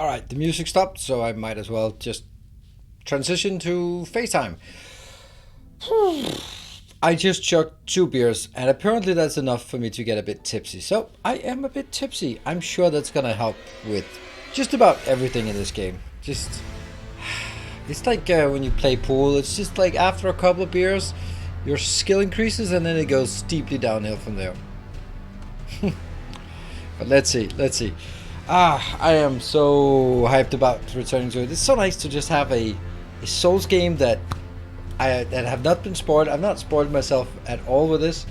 Alright, the music stopped, so I might as well just transition to FaceTime. I just chugged 2 beers, and apparently that's enough for me to get a bit tipsy. So, I am a bit tipsy. I'm sure that's gonna help with just about everything in this game. It's like when you play pool, it's just like after a couple of beers, your skill increases and then it goes steeply downhill from there. But let's see. I am so hyped about returning to it. It's so nice to just have a Souls game that have not been spoiled. I've not spoiled myself at all with this.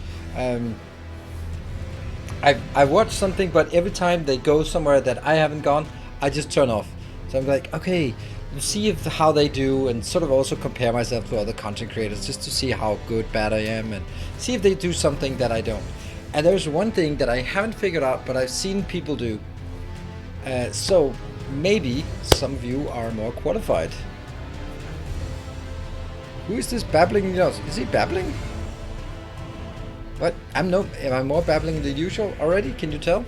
I watched something, but every time they go somewhere that I haven't gone, I just turn off. So I'm like, okay, see how they do, and sort of also compare myself to other content creators just to see how good, bad I am, and see if they do something that I don't. And there's one thing that I haven't figured out, but I've seen people do. So maybe some of you are more qualified. Who is this babbling? Is he babbling? What? Am I more babbling than usual already? Can you tell?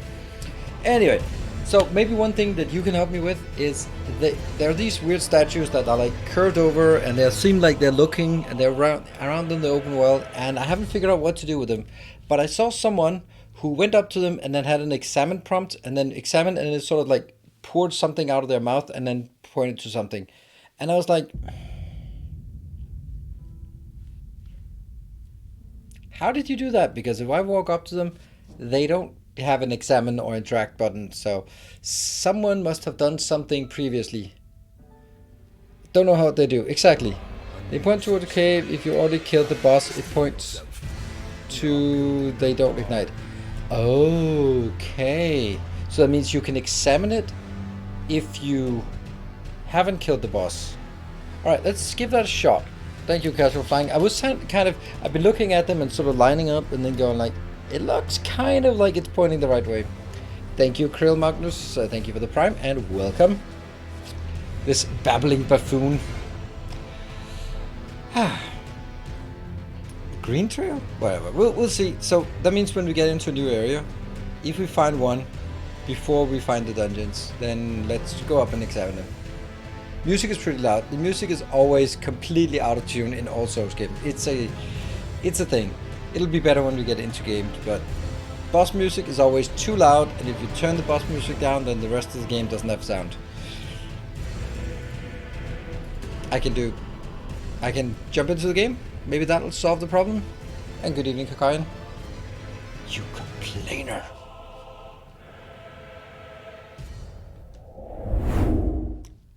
Anyway, so maybe one thing that you can help me with is there are these weird statues that are like curved over, and they seem like they're looking, and they're around in the open world, and I haven't figured out what to do with them. But I saw someone who went up to them and then had an examine prompt, and then examined, and it sort of like poured something out of their mouth and then pointed to something. And I was like, how did you do that? Because if I walk up to them, they don't have an examine or interact button, so someone must have done something previously. Don't know how they do. Exactly. They point toward the cave. If you already killed the boss, it points to they don't ignite. Okay. So that means you can examine it if you haven't killed the boss. Alright, let's give that a shot. Thank you, Casual Flying. I was I've been looking at them and sort of lining up and then going like, it looks kind of like it's pointing the right way. Thank you, Krill Magnus. Thank you for the prime and welcome. This babbling buffoon. Green trail? Whatever. We'll see. So that means when we get into a new area, if we find one before we find the dungeons, then let's go up and examine them. Music is pretty loud. The music is always completely out of tune in all Souls games. It's a thing. It'll be better when we get into games, but boss music is always too loud, and if you turn the boss music down, then the rest of the game doesn't have sound. I can jump into the game. Maybe that'll solve the problem. And good evening, Kakayan. You complainer.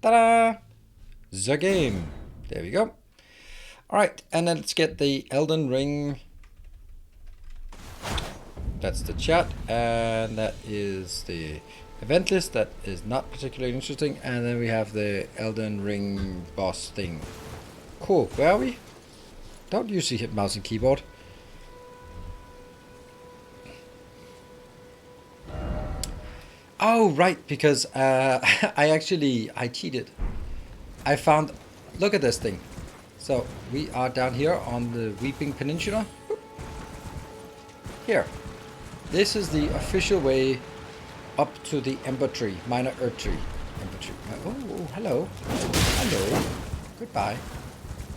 Ta-da! The game. There we go. Alright, and then let's get the Elden Ring. That's the chat, and that is the event list. That is not particularly interesting. And then we have the Elden Ring boss thing. Cool. Where are we? Don't usually hit mouse and keyboard. Oh, right, because I cheated. I found, look at this thing. So we are down here on the Weeping Peninsula. Boop. Here. This is the official way up to the Ember Tree, Minor Earth Tree. Ember Tree. Oh, hello. Hello. Goodbye.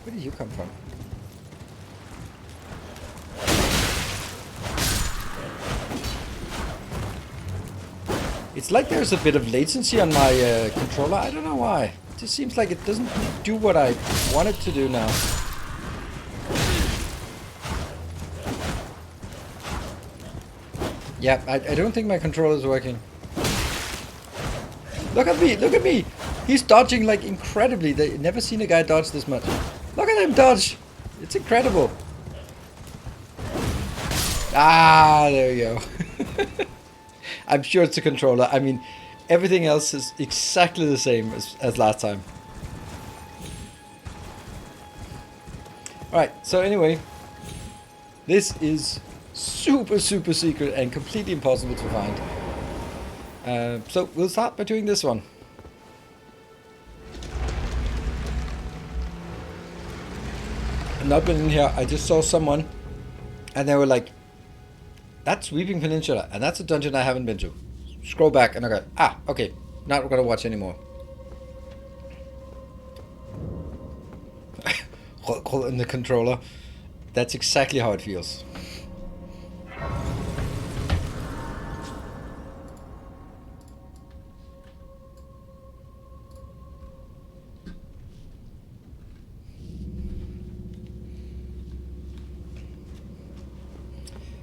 Where did you come from? It's like there's a bit of latency on my controller. I don't know why. It just seems like it doesn't do what I want it to do now. Yeah, I don't think my controller is working. Look at me! Look at me! He's dodging like incredibly. They never seen a guy dodge this much. Look at him dodge! It's incredible. Ah, there we go. I'm sure it's a controller. I mean, everything else is exactly the same as last time. Alright, so anyway, this is super secret and completely impossible to find. So we'll start by doing this one. I've not been in here. I just saw someone and they were like, that's Weeping Peninsula, and that's a dungeon I haven't been to. Scroll back and I go, okay, Not gonna watch anymore. In the controller. That's exactly how it feels.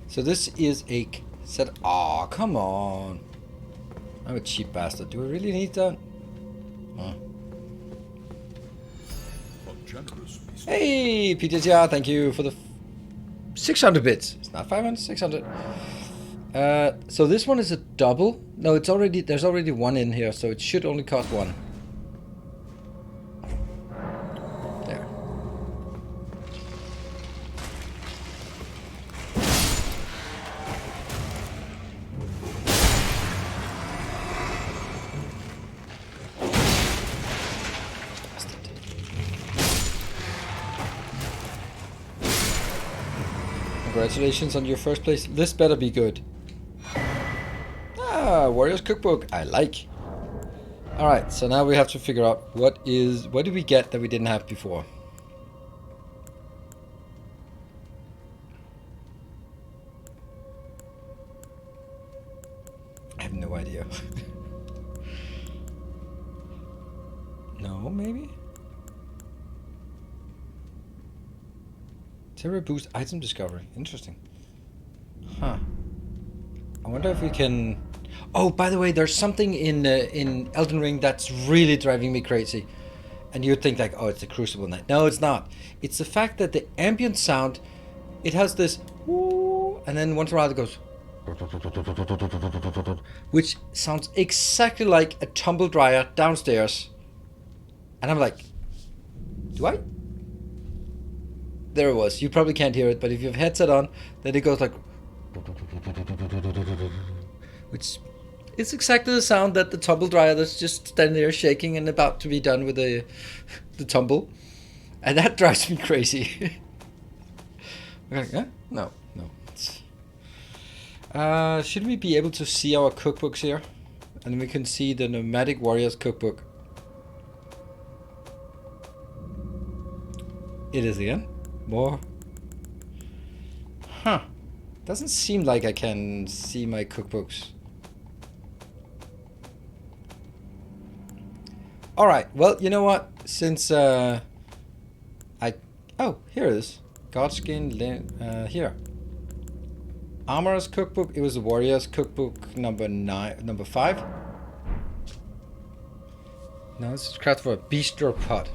So this is a set. Oh, come on. I'm a cheap bastard. Do I really need that? Oh. Hey, PTTR, thank you for the 600 bits. It's not 500, 600. So this one is a double. No, it's already, there's already one in here, so it should only cost one. There. Congratulations on your first place. This better be good. Ah, Warrior's Cookbook. I like. Alright, so now we have to figure out what did we get that we didn't have before? I have no idea. No, maybe? Terror boost item discovery. Interesting. Huh. I wonder if we can... Oh, by the way, there's something in Elden Ring that's really driving me crazy. And you'd think like, oh, it's the Crucible Night. No, it's not. It's the fact that the ambient sound, it has this woo, and then once in a while it goes, which sounds exactly like a tumble dryer downstairs. And I'm like, do I? There it was. You probably can't hear it, but if you have headset on, then it goes like, which is exactly the sound that the tumble dryer that's just standing there shaking and about to be done with the tumble. And that drives me crazy. Yeah? No. Should we be able to see our cookbooks here? And we can see the Nomadic Warriors cookbook. It is again. More. Huh. Doesn't seem like I can see my cookbooks. Alright, well, you know what? Since, oh, here it is. Godskin, here. Armorer's cookbook. It was the Warrior's cookbook number 5. No, this is craft for a bistro pot.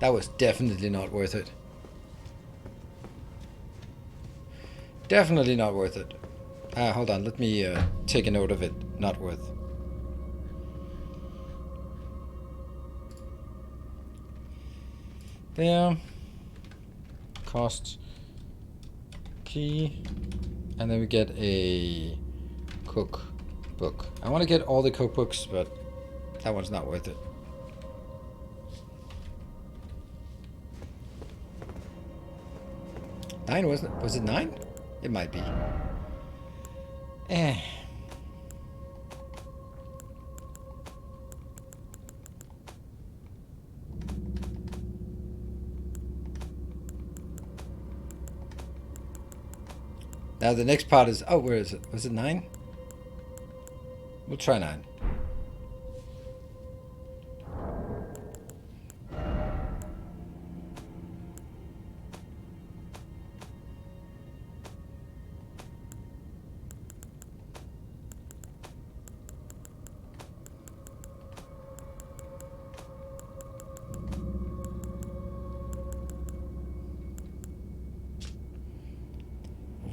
That was definitely not worth it. Definitely not worth it. Hold on, let me take a note of it. Not worth. There. Cost. Key. And then we get a cookbook. I want to get all the cookbooks, but that one's not worth it. Nine, wasn't it? Was it 9? It might be. Now the next part is... Oh, where is it? Was it 9? We'll try 9.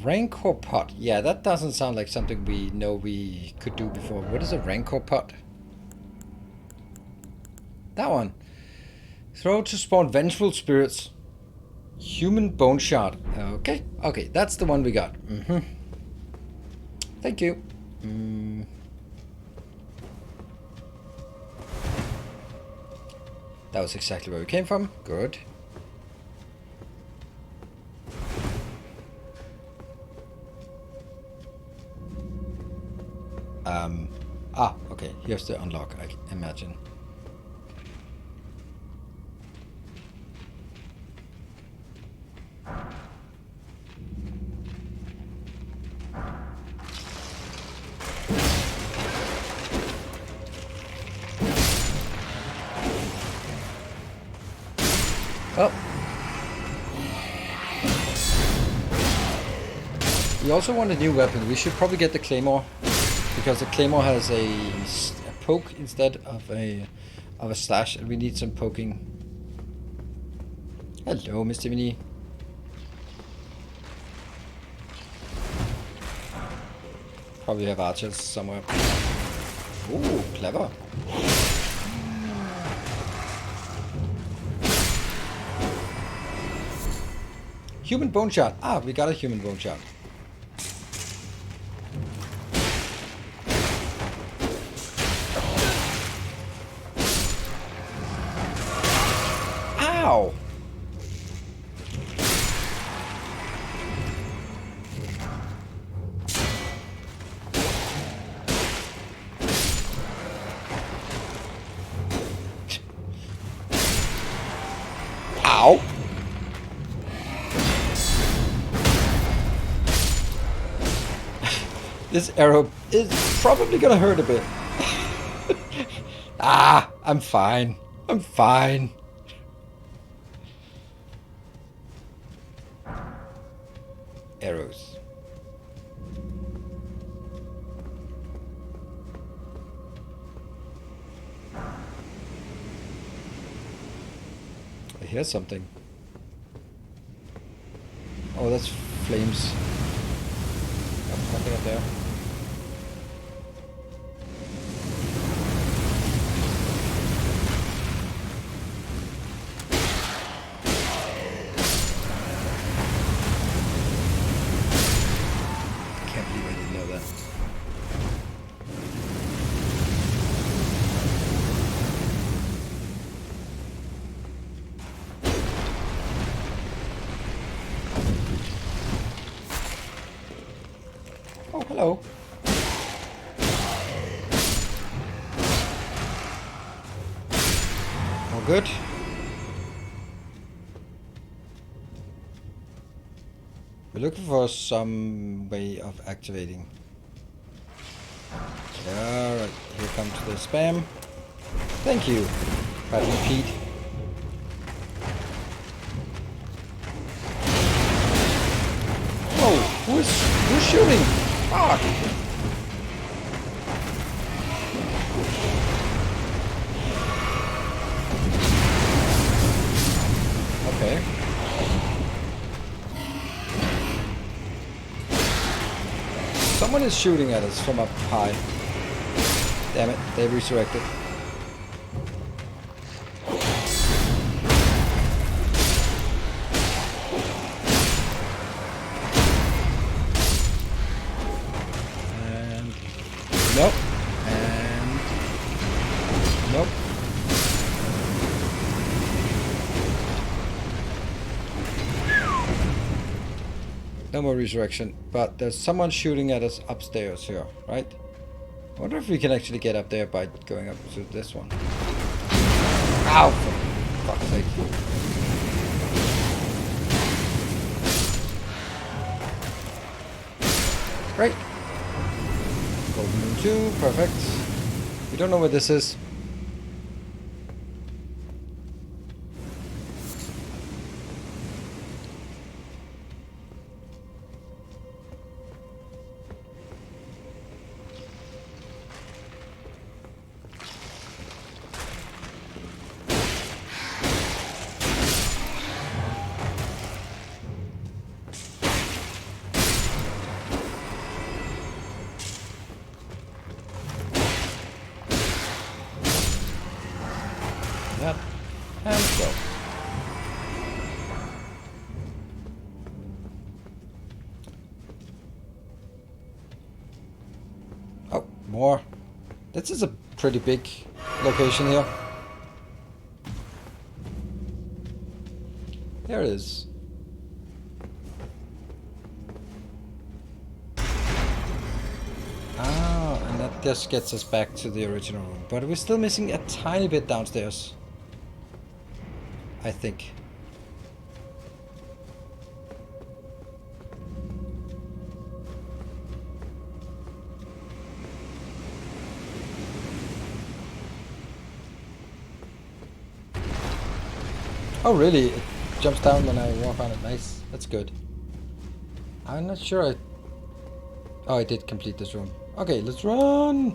Rancor pot. Yeah, that doesn't sound like something we know we could do before. What is a Rancor pot? That one. Throw to spawn vengeful spirits. Human bone shard. Okay. Okay, that's the one we got. Thank you. That was exactly where we came from. Good. Okay, here's the unlock, I imagine. Oh. We also want a new weapon. We should probably get the claymore, because the claymore has a poke instead of a slash, and we need some poking. Hello, Mr. Mini. Probably have archers somewhere. Ooh, clever. Human bone shot. Ah, we got a human bone shot. Ow! Ow! This arrow is probably gonna hurt a bit. Ah, I'm fine. I'm fine. Arrows. I hear something. Oh, that's flames. Got nothing up there. Can't believe I didn't know that. Oh, hello. All good. We're looking for some way of activating. Alright, here comes the spam. Thank you. But repeat. Oh, who's shooting? Fuck! Okay. Someone is shooting at us from up high. Damn it, they resurrected. And nope. And nope. No more resurrection, but there's someone shooting at us upstairs here, right? I wonder if we can actually get up there by going up to this one. Ow! For fuck's sake. Great. Golden Moon 2, perfect. We don't know where this is. That and go. Oh, more. This is a pretty big location here. There it is. Ah, and that just gets us back to the original room. But we're still missing a tiny bit downstairs, I think. Oh really? It jumps down when I walk on it. Nice. That's good. I'm not sure Oh, I did complete this room. Okay, let's run!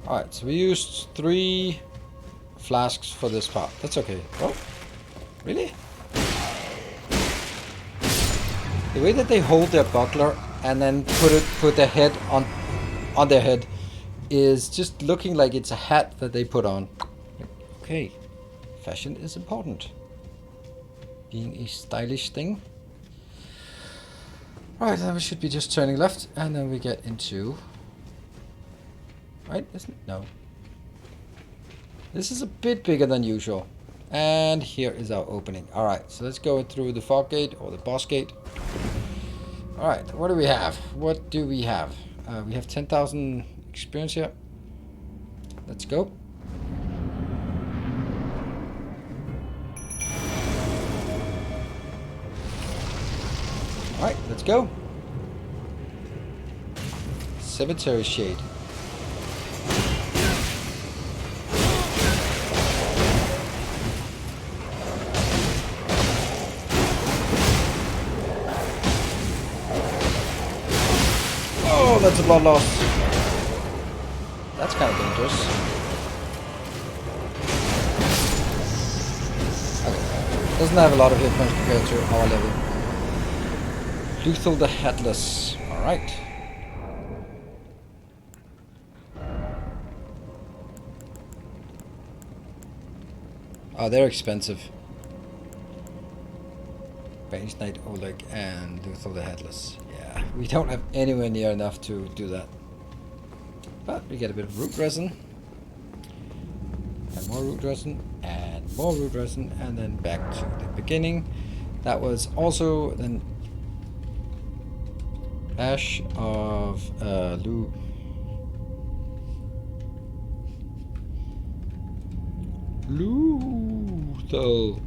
Alright, so we used 3 flasks for this part. That's okay. Oh, really? The way that they hold their buckler and then put their head on their head is just looking like it's a hat that they put on. Okay, fashion is important. Being a stylish thing. Right, then we should be just turning left, and then we get into... Right, isn't it? No. This is a bit bigger than usual. And here is our opening. Alright, so let's go through the fog gate, or the boss gate. Alright, what do we have? What do we have? We have 10,000 experience here. Let's go. Alright, let's go. Cemetery Shade. Oh, that's a blood loss. That's kind of dangerous. Okay. Doesn't have a lot of hit points compared to our level. Lethal the Headless. Alright. Oh, they're expensive. Bange Knight Oleg and Lethal the Headless. Yeah, we don't have anywhere near enough to do that. But we get a bit of root resin. And more root resin. And more root resin. And then back to the beginning. That was also then Ash of Lethal.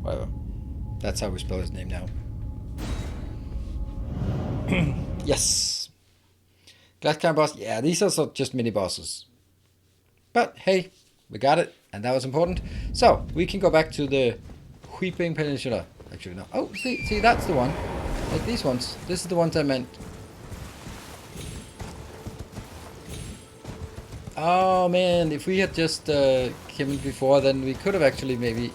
Whatever. That's how we spell his name now. Yes. Glassclimber boss. Yeah, these are just mini bosses. But hey, we got it, and that was important. So we can go back to the Weeping Peninsula. Actually, no. Oh, see, that's the one. Like these ones. This is the ones I meant. Oh man, if we had just came before, then we could have actually maybe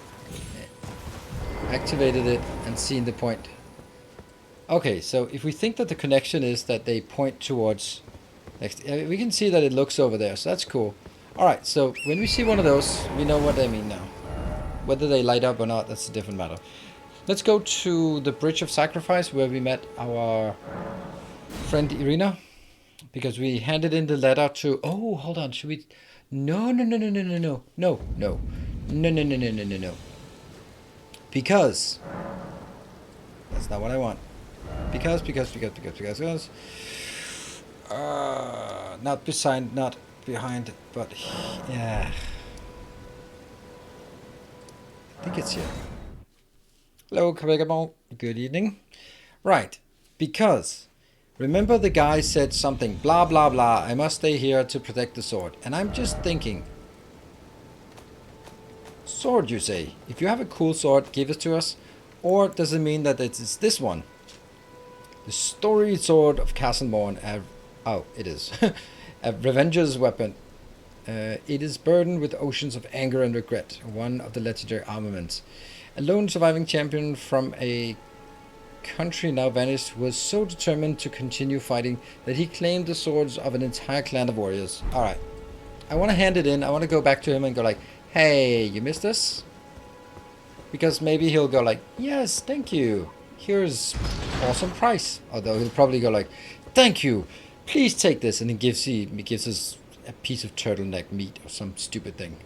activated it and seen the point. Okay, so if we think that the connection is that they point towards next, we can see that it looks over there, so that's cool. Alright, so when we see one of those, we know what they mean now. Whether they light up or not, that's a different matter. Let's go to the Bridge of Sacrifice where we met our friend Irina. Because we handed in the letter to... Oh, hold on, should we... No. Because... That's not what I want. Because... Not beside, not behind, but... Yeah... I think it's here. Hello, Kabegamo. Good evening. Right, because remember the guy said something, blah, blah, blah, I must stay here to protect the sword. And I'm just thinking, sword you say? If you have a cool sword, give it to us. Or does it mean that it's this one? The storied sword of Castlemorn. Oh, it is. A revenger's weapon. It is burdened with oceans of anger and regret, one of the legendary armaments. A lone surviving champion from a country now vanished was so determined to continue fighting that he claimed the swords of an entire clan of warriors. Alright, I want to hand it in. I want to go back to him and go like, hey, you missed us? Because maybe he'll go like, yes, thank you. Here's awesome price. Although he'll probably go like, thank you. Please take this. And he gives us a piece of turtleneck meat or some stupid thing.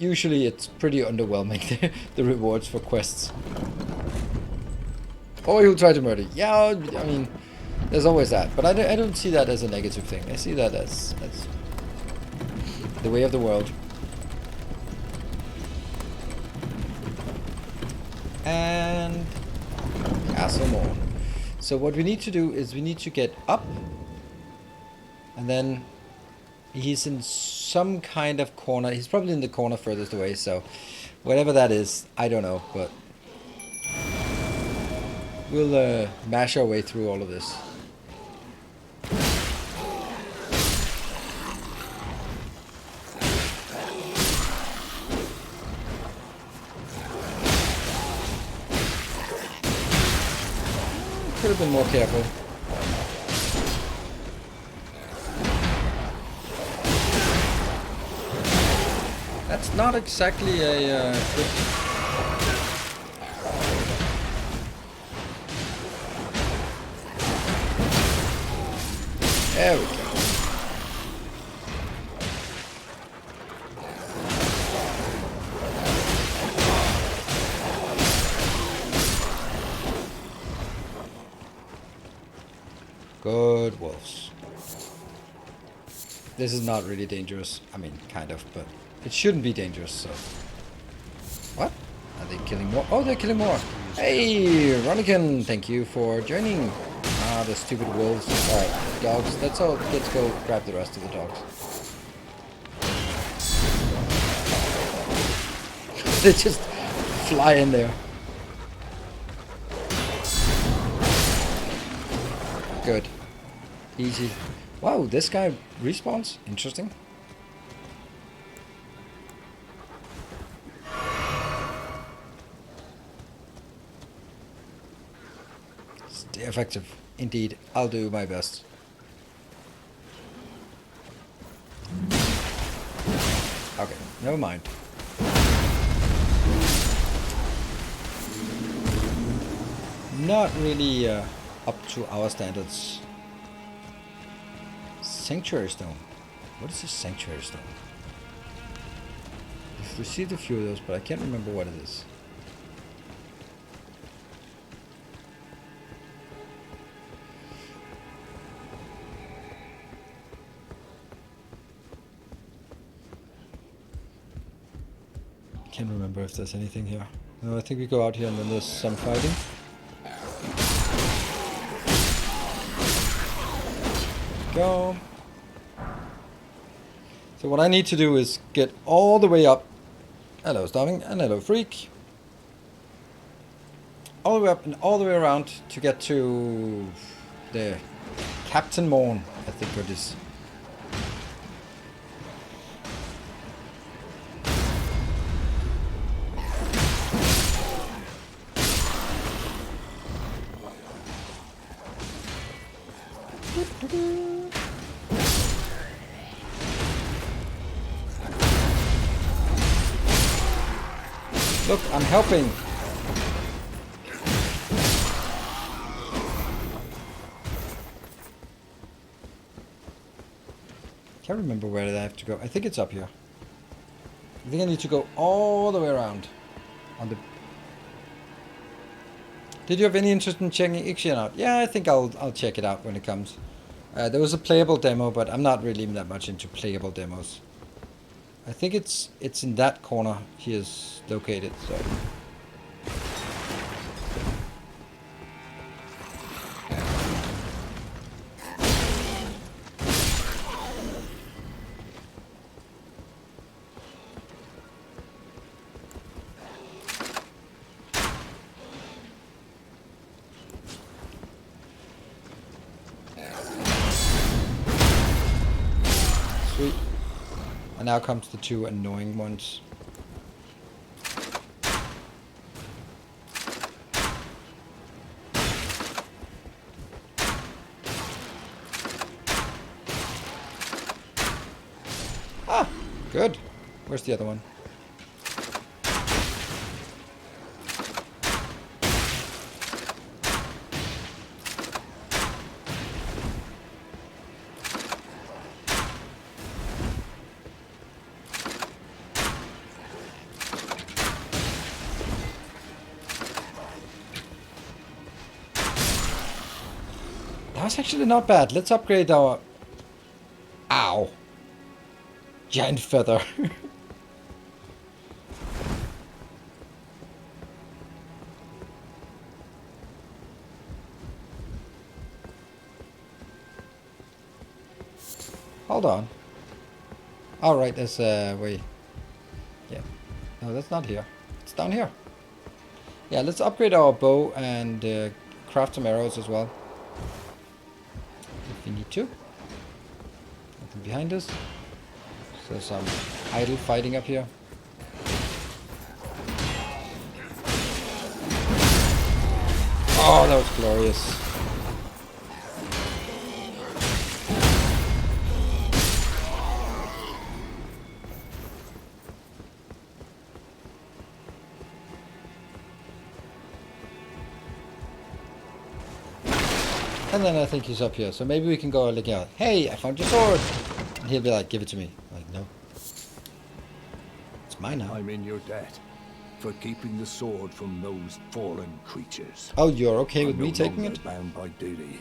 usually it's pretty underwhelming, the rewards for quests. Or he'll try to murder you. Yeah, I mean, there's always that. But I don't see that as a negative thing. I see that as the way of the world. And Castle Morn. So what we need to do is we need to get up. And then he's in some kind of corner. He's probably in the corner furthest away. So whatever that is, I don't know. But we'll mash our way through all of this. Could have been more careful. That's not exactly a good... There we go. Good wolves. This is not really dangerous. I mean, kind of, but it shouldn't be dangerous, so... What? Are they killing more? Oh, they're killing more! Hey, Ronikin, thank you for joining. Ah, the stupid wolves. Alright, dogs. Let's go grab the rest of the dogs. They just fly in there. Good. Easy. Wow, this guy respawns? Interesting. Stay effective. Indeed. I'll do my best. Okay, never mind. Not really up to our standards. Sanctuary Stone. What is a Sanctuary Stone? We've received a few of those, but I can't remember what it is. Can't remember if there's anything here. No, I think we go out here and then there's some fighting. Go. So what I need to do is get all the way up. Hello, Starving, and hello, Freak. All the way up and all the way around to get to the Captain Morn, I think it is. Look, I'm helping. Can't remember where did I have to go. I think it's up here. I think I need to go all the way around. On the. Did you have any interest in checking Ixion out? Yeah, I think I'll check it out when it comes. There was a playable demo, but I'm not really that much into playable demos. I think it's in that corner he is located, so. Sweet. And now comes the two annoying ones. Ah, good. Where's the other one? That's actually not bad. Let's upgrade our... Ow. Giant feather. Hold on. Alright, there's a way. Yeah. No, that's not here. It's down here. Yeah, let's upgrade our bow and craft some arrows as well. If we need to. Nothing behind us. So some idle fighting up here. Oh, that was glorious. And then I think he's up here, so maybe we can go look out. Hey, I found your sword! And he'll be like, give it to me. Like, no. It's mine now. I'm in your debt for keeping the sword from those fallen creatures. Oh, you're okay with me taking it? I'm bound by duty.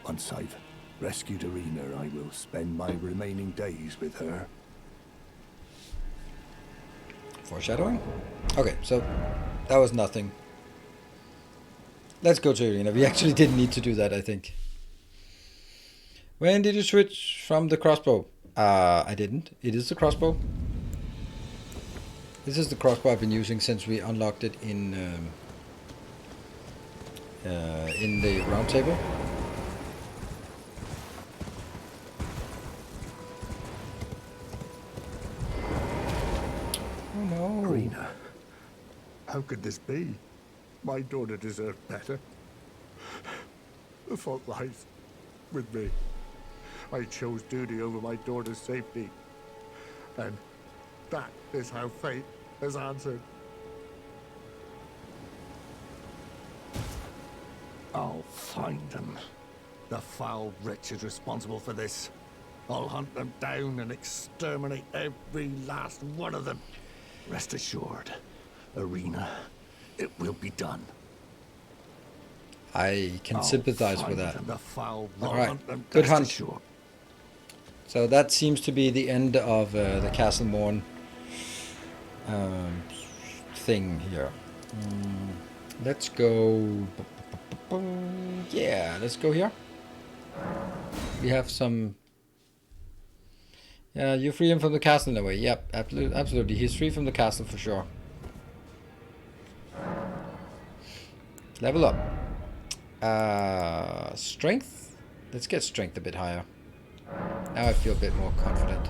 Once I've rescued Arena, I will spend my remaining days with her. Foreshadowing? Okay, so that was nothing. Let's go to Arena. We actually didn't need to do that, I think. When did you switch from the crossbow? I didn't. It is the crossbow. This is the crossbow I've been using since we unlocked it in the round table. Oh no. Arena, how could this be? My daughter deserved better. The fault lies with me. I chose duty over my daughter's safety. And that is how fate has answered. I'll find them. The foul wretches responsible for this. I'll hunt them down and exterminate every last one of them. Rest assured, Arena, it will be done. I can sympathize with that. Alright, good hunt. So that seems to be the end of the Castle Morn thing here. Let's go... Yeah, let's go here. We have some... Yeah, you free him from the castle in a way. Yep, absolutely. He's free from the castle for sure. Level up. Strength? Let's get strength a bit higher. Now I feel a bit more confident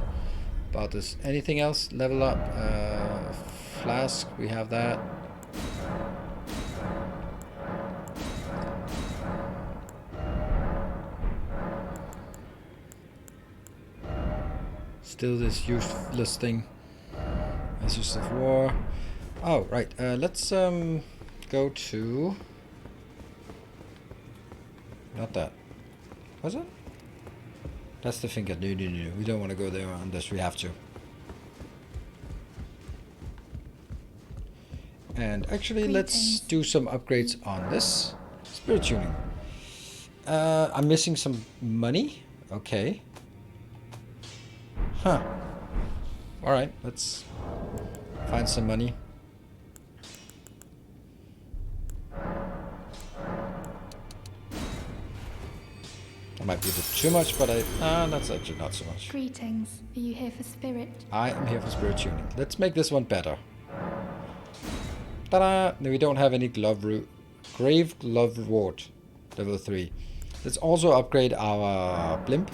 about this. Anything else? Level up. Flask, we have that. Still this useless thing. Masters of War. Oh, right. Let's go to... Not that. Was it? That's the finger. No. We don't want to go there unless we have to. And actually, let's do some upgrades on this. Spirit tuning. I'm missing some money. Okay. Huh. Alright, let's find some money. That might be a bit too much, but that's actually not so much. Greetings. Are you here for spirit? I am here for spirit tuning. Let's make this one better. Ta-da! No, we don't have any glove root. Grave glove reward. Level 3. Let's also upgrade our blimp.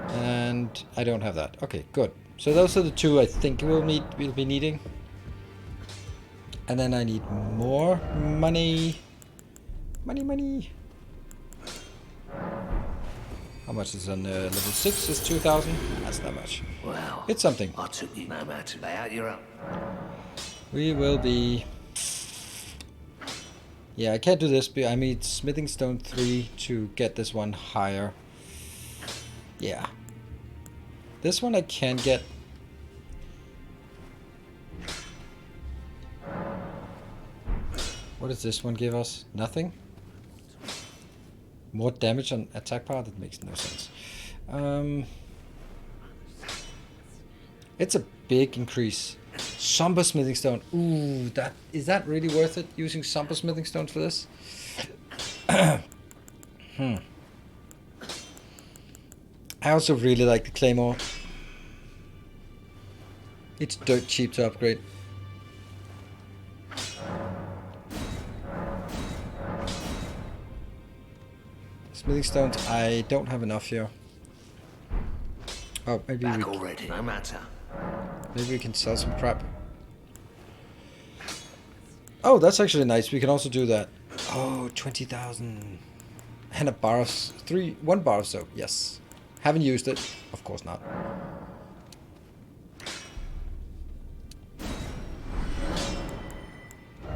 And I don't have that. Okay, good. So those are the two I think we'll be needing. And then I need more money. Money. How much is on level 6? Is 2,000? That's not much. Well, it's something. I took you no matter how you're up. We will be... Yeah, I can't do this, but I need smithing stone 3 to get this one higher. Yeah. This one I can get. What does this one give us? Nothing? More damage on attack power? That makes no sense. It's a big increase. Somber smithing stone. Ooh, is that really worth it? Using somber smithing stones for this? I also really like the claymore. It's dirt cheap to upgrade. Smithing stones, I don't have enough here. Oh, maybe Back already, no matter. Maybe we can sell some crap. Oh, that's actually nice. We can also do that. Oh, 20,000. And a bar of... 1 bar of soap, yes. Haven't used it. Of course not.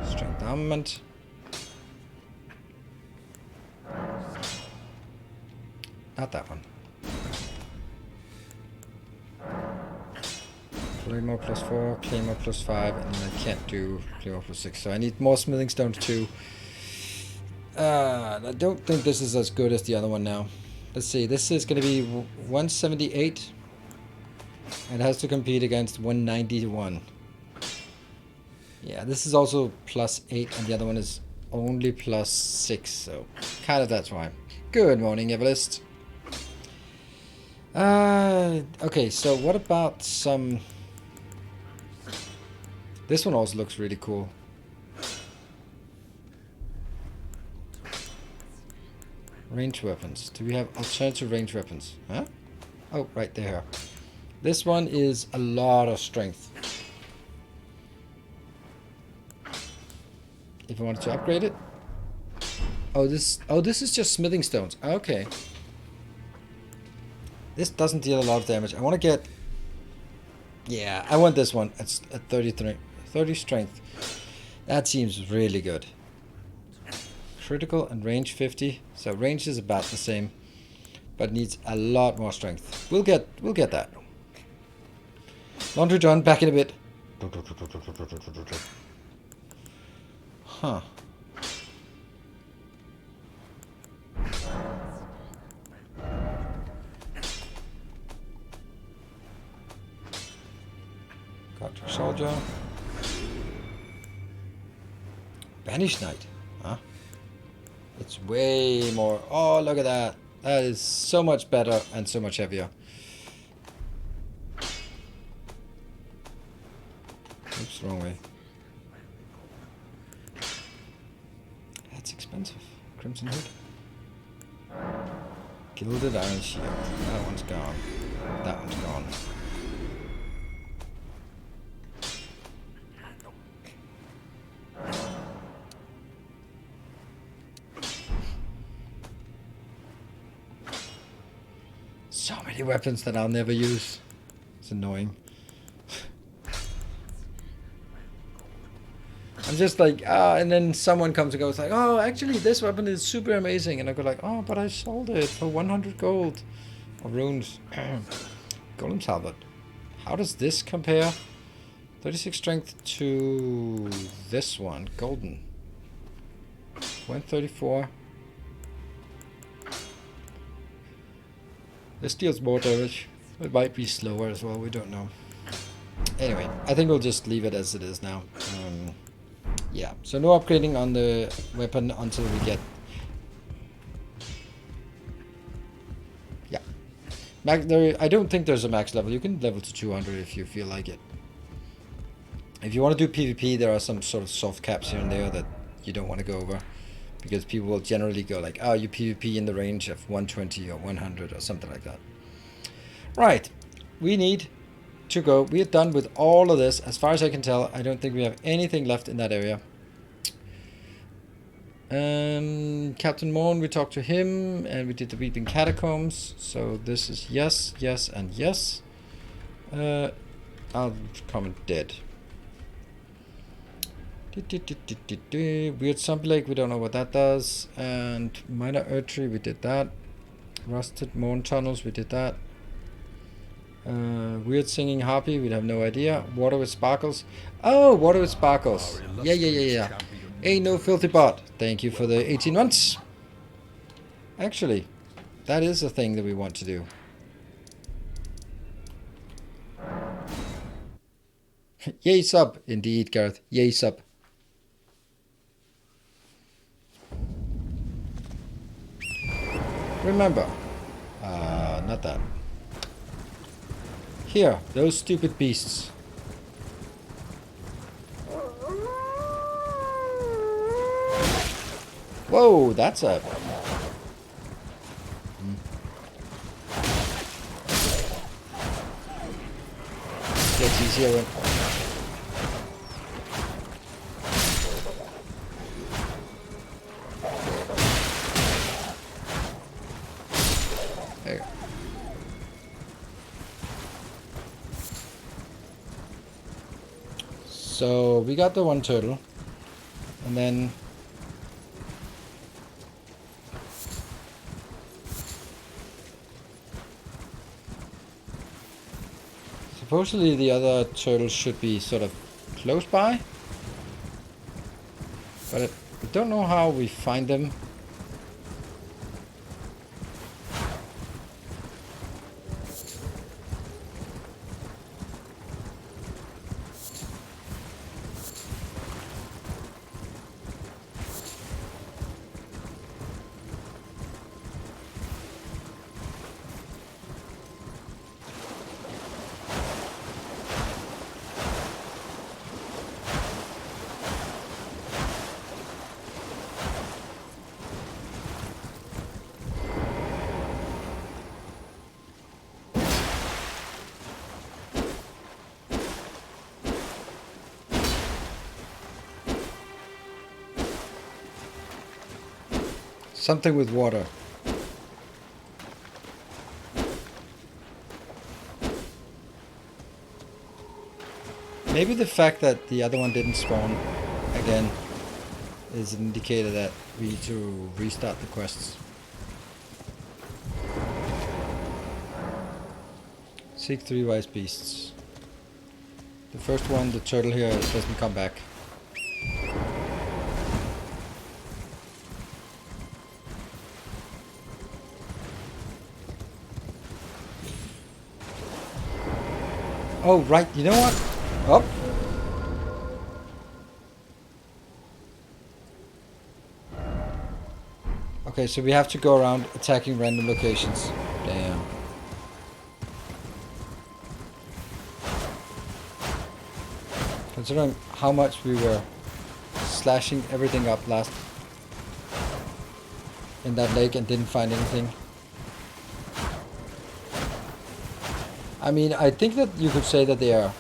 Strength armament. Not that one. Claymore plus 4, Claymore plus 5, and then I can't do Claymore plus 6. So I need more smithing stones too. I don't think this is as good as the other one now. Let's see, this is going to be 178. It has to compete against 191. Yeah, this is also plus 8, and the other one is only plus 6. So kind of that's why. Good morning, Everlist. Okay, so what about some... This one also looks really cool. Range weapons. Do we have alternative range weapons? Huh? Oh, right there. This one is a lot of strength. If I wanted to upgrade it. Oh, this is just smithing stones. Okay. This doesn't deal a lot of damage. I want to get... Yeah, I want this one. It's at 30 strength. That seems really good. Critical and range 50. So range is about the same, but needs a lot more strength. We'll get that. Laundry done. Back in a bit. Huh. Got soldier. Banished Knight. Huh? It's way more. Oh, look at that. That is so much better and so much heavier. Oops, wrong way. That's expensive. Crimson Hood. Gilded Iron Shield. That one's gone. That one's gone. So many weapons that I'll never use. It's annoying. I'm just like, and then someone comes and goes like, oh, actually this weapon is super amazing. And I go like, oh, but I sold it for 100 gold. Or runes. Golem Talbot. How does this compare? 36 strength to this one. Golden. 134. This deals more damage. It might be slower as well, we don't know. Anyway, I think we'll just leave it as it is now. Yeah, so no upgrading on the weapon until we get... Yeah. I don't think there's a max level. You can level to 200 if you feel like it. If you want to do PvP, there are some sort of soft caps here and there that you don't want to go over. Because people will generally go like, oh, you PvP in the range of 120 or 100 or something like that. Right. We need to go. We are done with all of this. As far as I can tell, I don't think we have anything left in that area. Captain Morn, we talked to him, and we did the Weeping Catacombs. So this is yes, yes, and yes. I'll comment dead. Weird Zombie Lake, we don't know what that does. And Minor Archery, we did that. Rusted Mourn Tunnels, we did that. Weird Singing Harpy, we have no idea. Water with Sparkles. Oh, Water with Sparkles. Yeah. Ain't no filthy bot. Thank you for the 18 months. Actually, that is a thing that we want to do. Yay sub! Indeed, Gareth. Yay sub. Remember. Not that. Here, those stupid beasts. Whoa, that's a... Gets easier when... There you go. So we got the one turtle, and then supposedly the other turtles should be sort of close by, but I don't know how we find them. Something with water. Maybe the fact that the other one didn't spawn again is an indicator that we need to restart the quests. Seek 3 wise beasts. The first one, the turtle here, doesn't come back. Oh, right, you know what? Oh. Okay, so we have to go around attacking random locations. Damn. Considering how much we were slashing everything up last in that lake and didn't find anything. I mean, I think that you could say that they are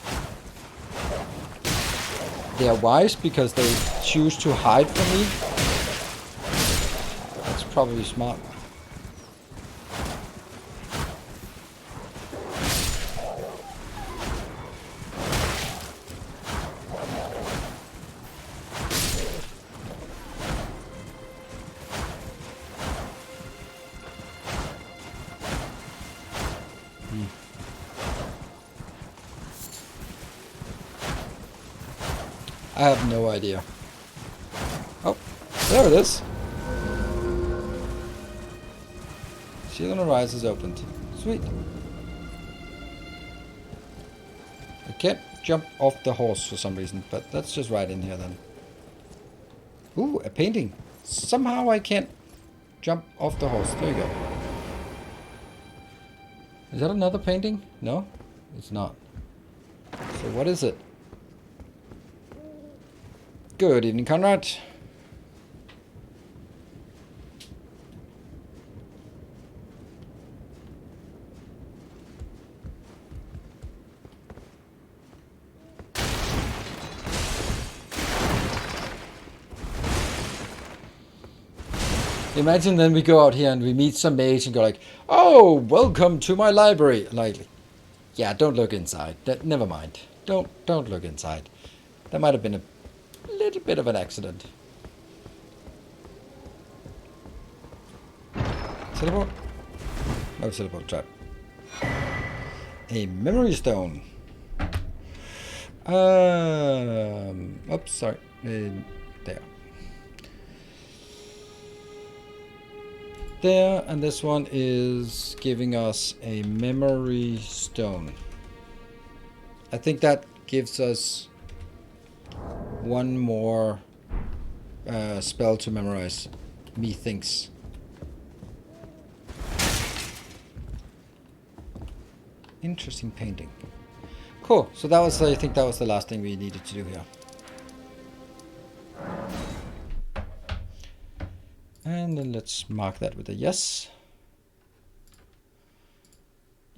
wise because they choose to hide from me. That's probably smart. I have no idea. Oh, there it is. Shield on the Rise is opened. Sweet. I can't jump off the horse for some reason, but that's just right in here then. Ooh, a painting. Somehow I can't jump off the horse. There you go. Is that another painting? No, it's not. So what is it? Good evening, Conrad. Imagine then we go out here and we meet some mage and go like, "Oh, welcome to my library." Like, yeah, don't look inside. Never mind. Don't look inside. That might have been a little bit of an accident. Teleport? No teleport trap. A memory stone. Oops, sorry. There. there, and this one is giving us a memory stone. I think that gives us one more spell to memorize, methinks. Interesting painting. Cool. So that was, I think that was the last thing we needed to do here. And then let's mark that with a yes.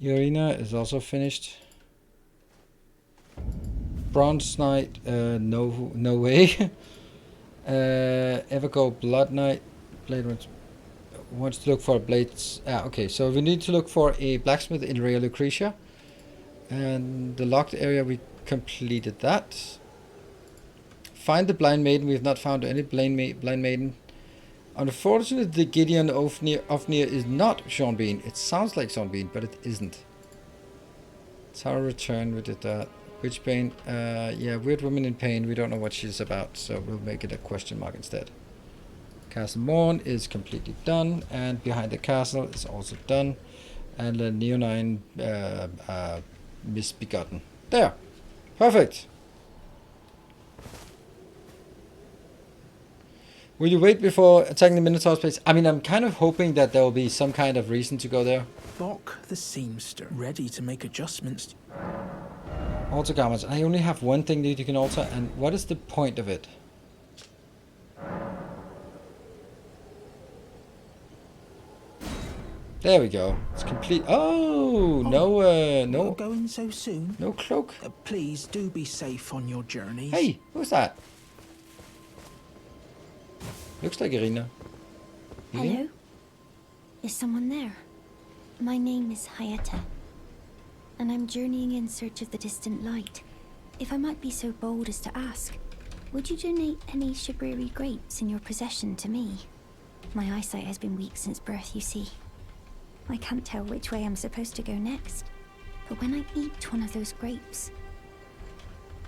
Arena is also finished. Bronze Knight, no way. Evergo Blood Knight, Blade wants to look for blades. Okay, so we need to look for a blacksmith in Rea Lucretia. And the locked area, we completed that. Find the blind maiden. We have not found any blind maiden. Unfortunately, the Gideon Ofnir is not Sean Bean. It sounds like Sean Bean, but it isn't. Tower Return, we did that. Witchbane, yeah, Weird Woman in Pain. We don't know what she's about, so we'll make it a question mark instead. Castle Morn is completely done, and Behind the Castle is also done. And the Neonine Misbegotten. There. Perfect. Will you wait before attacking the Minotaur's place? I mean, I'm kind of hoping that there will be some kind of reason to go there. Bok the seamster, ready to make adjustments. Alter garments. I only have one thing that you can alter, and what is the point of it? There we go. It's complete. Oh, no, no. You're going so soon? No cloak. Please do be safe on your journeys. Hey, who's that? Looks like Irina. Hello? Is someone there? My name is Hayata, and I'm journeying in search of the distant light. If I might be so bold as to ask, would you donate any Shibriri grapes in your possession to me? My eyesight has been weak since birth, you see. I can't tell which way I'm supposed to go next, but when I eat one of those grapes,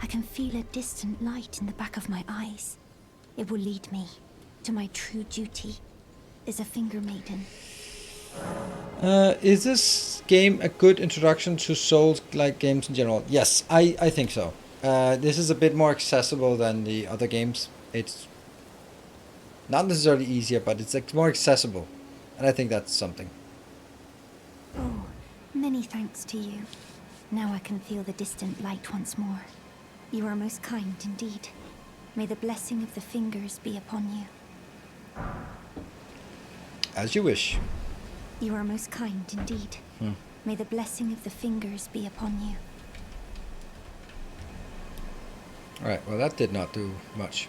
I can feel a distant light in the back of my eyes. It will lead me to my true duty as a finger maiden. Is this game a good introduction to Souls-like games in general? Yes, I think so. This is a bit more accessible than the other games. It's not necessarily easier, but it's more accessible. And I think that's something. Oh, many thanks to you. Now I can feel the distant light once more. You are most kind indeed. May the blessing of the fingers be upon you. As you wish. You are most kind indeed. May the blessing of the fingers be upon you. Alright, well that did not do much.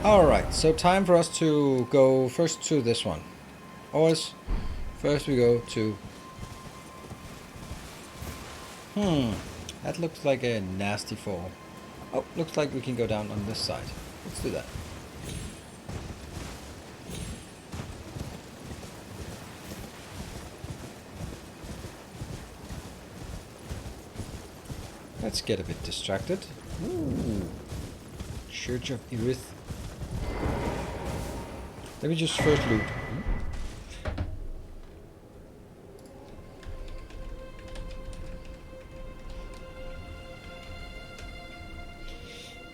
Alright, so time for us to go first to this one. Always, first we go to... that looks like a nasty fall. Oh, looks like we can go down on this side. Let's do that. Let's get a bit distracted. Ooh. Church of Irith. Let me just first loot.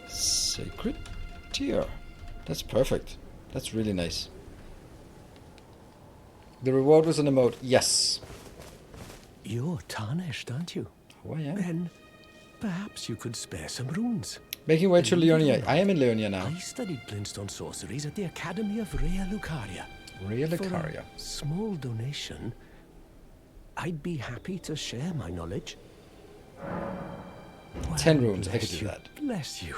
Sacred Tear. That's perfect. That's really nice. The reward was an emote. Yes. You're tarnished, aren't you? Oh, yeah. Then perhaps you could spare some runes. Making way to Leonia. I am in Leonia now. I studied glintstone sorceries at the Academy of Rea Lucaria. Rea Lucaria. For a small donation, I'd be happy to share my knowledge. 10 runes, I could Bless do you, that. Bless you.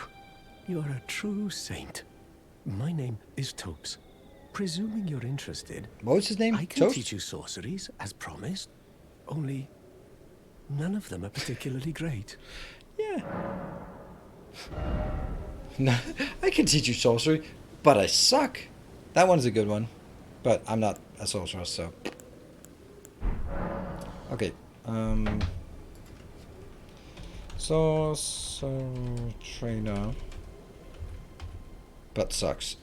You're a true saint. My name is Topes. Presuming you're interested, What was his name? I can Toast? teach you sorceries, as promised. Only none of them are particularly great. Yeah. No, I can teach you sorcery, but I suck. That one's a good one. But I'm not a sorcerer, so... Okay. Sorcerer trainer. But sucks.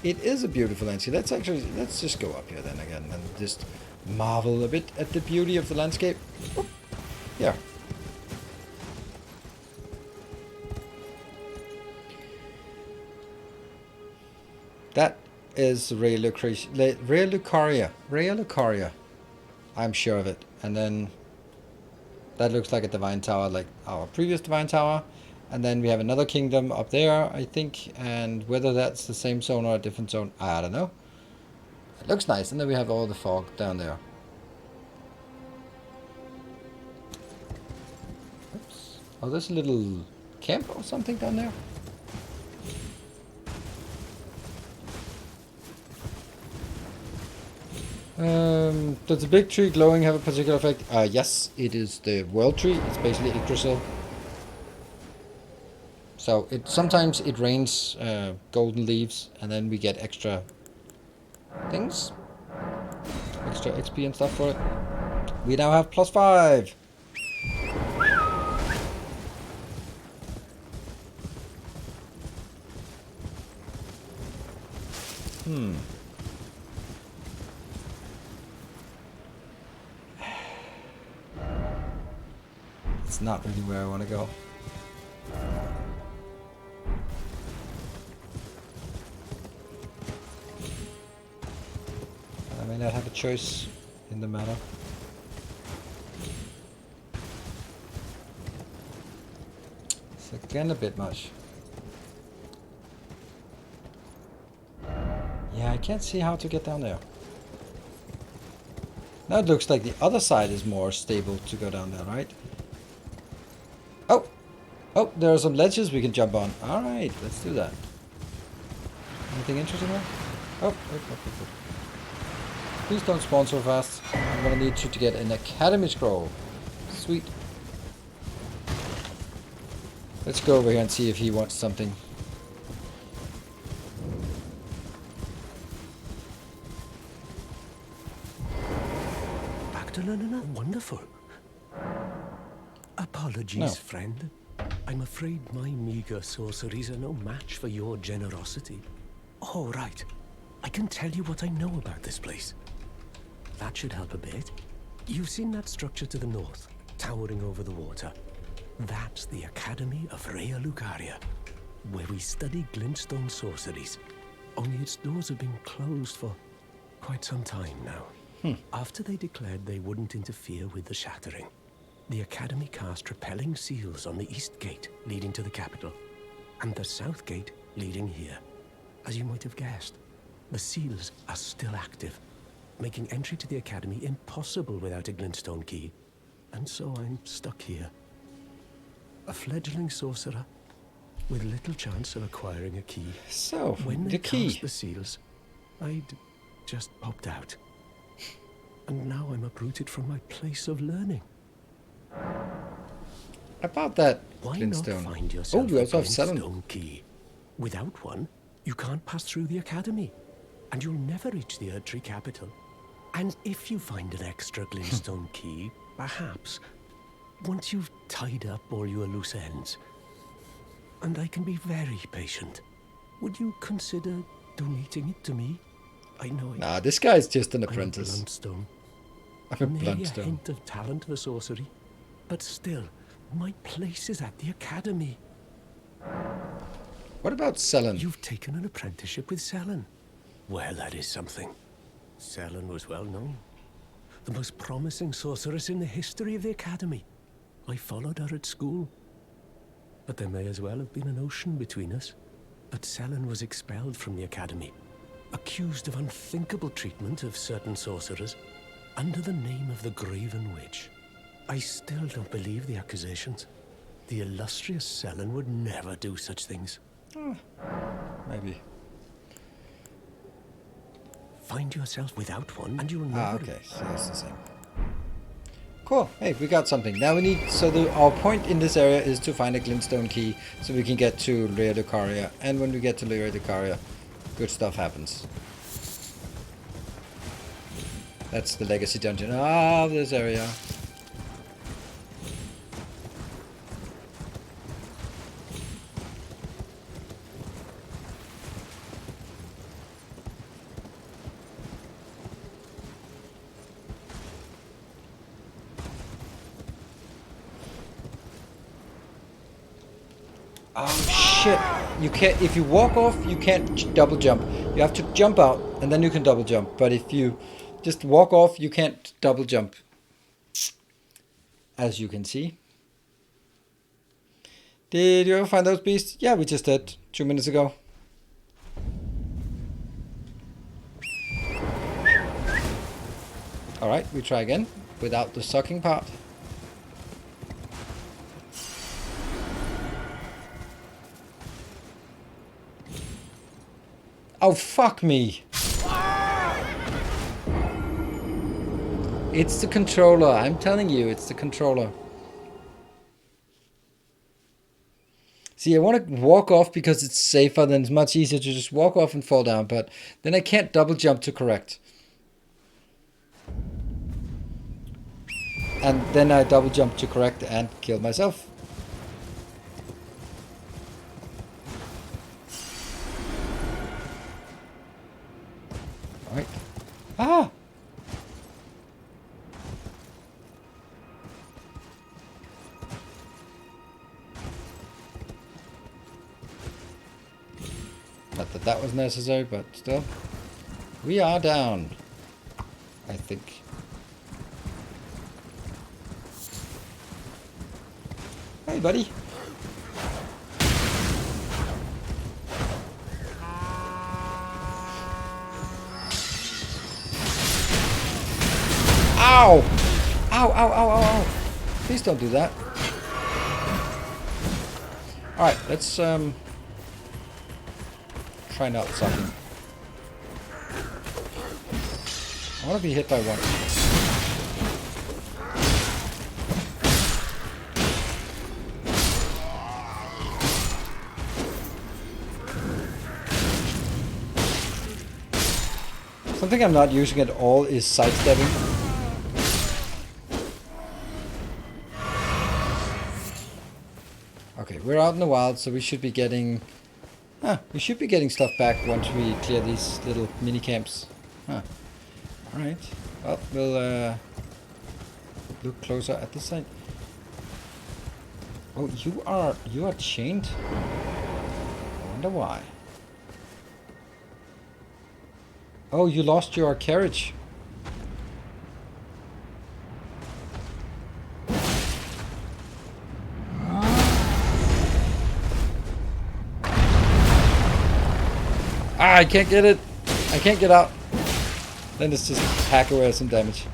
It is a beautiful landscape. Let's just go up here then again and just marvel a bit at the beauty of the landscape. Oop. Yeah. That is Rea Lucaria. I'm sure of it. And then that looks like a divine tower, like our previous divine tower. And then we have another kingdom up there, I think. And whether that's the same zone or a different zone, I don't know. It looks nice. And then we have all the fog down there. Oops. Oh, there's a little camp or something down there. Does the big tree glowing have a particular effect? Yes, it is the world tree. It's basically Yggdrasil. So sometimes it rains golden leaves, and then we get extra things, extra XP and stuff for it. We now have +5. It's not really where I want to go. I may not have a choice in the matter. It's again a bit much. Yeah, I can't see how to get down there. Now it looks like the other side is more stable to go down there, right? Oh! Oh, there are some ledges we can jump on. Alright, let's do that. Anything interesting there? Oh. Please don't spawn so fast. I'm gonna need you to get an Academy Scroll. Sweet. Let's go over here and see if he wants something. Back to London? Wonderful. Apologies, friend. I'm afraid my meager sorceries are no match for your generosity. All right. I can tell you what I know about this place. That should help a bit. You've seen that structure to the north, towering over the water. That's the Academy of Rea Lucaria, where we study glintstone sorceries. Only its doors have been closed for quite some time now. After they declared they wouldn't interfere with the shattering, the Academy cast repelling seals on the east gate leading to the capital, and the south gate leading here. As you might have guessed, the seals are still active, making entry to the Academy impossible without a glintstone key. And so I'm stuck here. A fledgling sorcerer with little chance of acquiring a key. So, when the they key. cast the seals, I'd just popped out. And now I'm uprooted from my place of learning. About that Why glintstone. not find yourself we a also have Selen. glintstone key? Without one, you can't pass through the Academy, and you'll never reach the Erdtree capital. And if you find an extra glintstone key, perhaps, once you've tied up all your loose ends, and I can be very patient, would you consider donating it to me? I know it. Nah, this guy's just an I'm a apprentice. bluntstone. I'm a Maybe a bluntstone. hint of talent for sorcery, but still, my place is at the Academy. What about Selen? You've taken an apprenticeship with Selen. Well, that is something. Selen was well known. The most promising sorceress in the history of the Academy. I followed her at school. But there may as well have been an ocean between us. But Selen was expelled from the Academy, accused of unthinkable treatment of certain sorcerers, under the name of the Graven Witch. I still don't believe the accusations. The illustrious Selen would never do such things. Maybe. Find yourself without one, and you'll never... Ah, okay. So that's the same. Cool. Hey, we got something. Now we need... So our point in this area is to find a glintstone key so we can get to Rea Lucaria. And when we get to Rea Lucaria, good stuff happens. That's the legacy dungeon of this area. Oh shit! You can't. If you walk off, you can't double jump. You have to jump out, and then you can double jump. But if you just walk off, you can't double jump. As you can see. Did you ever find those beasts? Yeah, we just did 2 minutes ago. Alright, we try again without the sucking part. Oh, fuck me. It's the controller. I'm telling you, it's the controller. See, I want to walk off because it's safer, then it's much easier to just walk off and fall down, but then I can't double jump to correct. And then I double jump to correct and kill myself. Alright. Ah! Not that that was necessary, but still. We are down. I think. Hey, buddy. Ow! Ow, ow, ow, ow, ow. Please don't do that. Alright, let's try not sucking. I want to be hit by one. Something I'm not using at all is sidestepping. Okay, we're out in the wild, so we should be getting... we should be getting stuff back once we clear these little mini camps. Alright. Well, we'll look closer at this side. Oh, you are chained? I wonder why. Oh, you lost your carriage. Ah, I can't get it. I can't get out. Then let's just hack away some damage.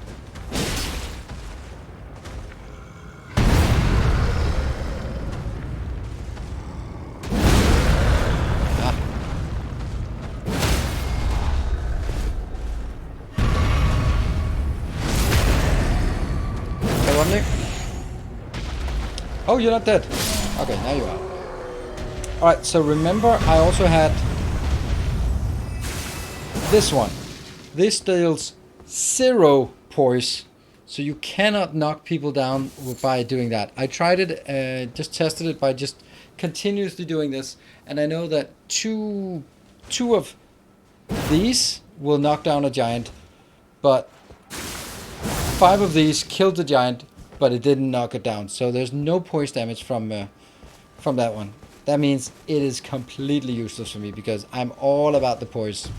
Ah. Hey, one there. Oh, you're not dead. Okay, now you are. Alright, so remember I also had this one. This deals 0 poise, so you cannot knock people down by doing that. I tried it, just tested it by just continuously doing this, and I know that two of these will knock down a giant, but 5 of these killed the giant, but it didn't knock it down. So there's no poise damage from that one. That means it is completely useless for me because I'm all about the poise.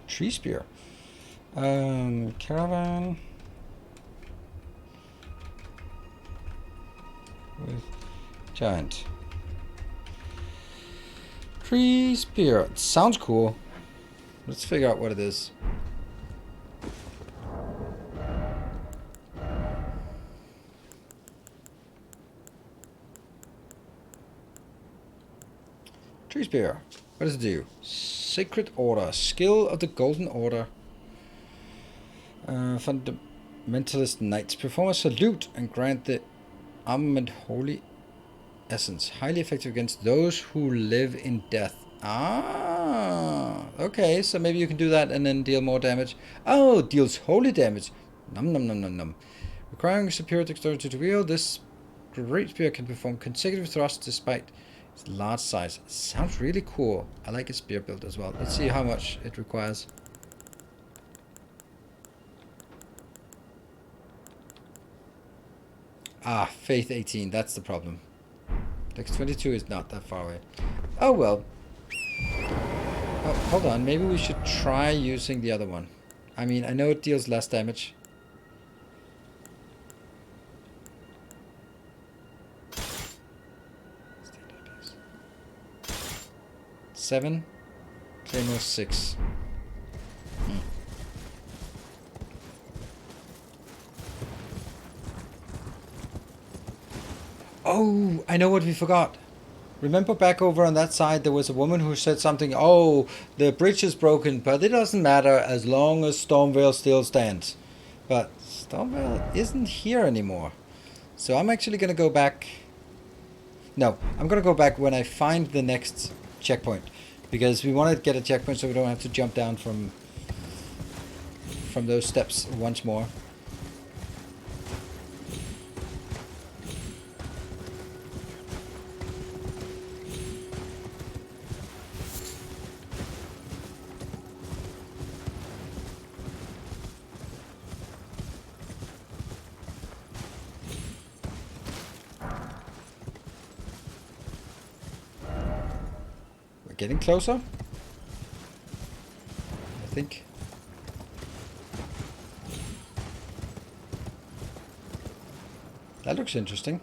Tree spear. Caravan. With giant. Tree spear. It sounds cool. Let's figure out what it is. Tree spear. What does it do? Sacred Order. Skill of the Golden Order. Fundamentalist Knights. Perform a salute and grant the armament holy essence. Highly effective against those who live in death. Ah, okay. So maybe you can do that and then deal more damage. Oh, deals holy damage. Num num num num num. Requiring superior dexterity to wield, this great spear can perform consecutive thrusts despite It's large size. Sounds really cool. I like a spear build as well. Let's see how much it requires. Ah, Faith 18. That's the problem. Dex 22 is not that far away. Oh well. Oh, hold on. Maybe we should try using the other one. I mean, I know it deals less damage. Seven. Claymore 6. Oh, I know what we forgot. Remember back over on that side there was a woman who said something, oh, the bridge is broken, but it doesn't matter as long as Stormvale still stands. But Stormvale isn't here anymore. So I'm actually going to go back. No, I'm going to go back when I find the next checkpoint. Because we want to get a checkpoint so we don't have to jump down from those steps once more. Getting closer, I think. That looks interesting.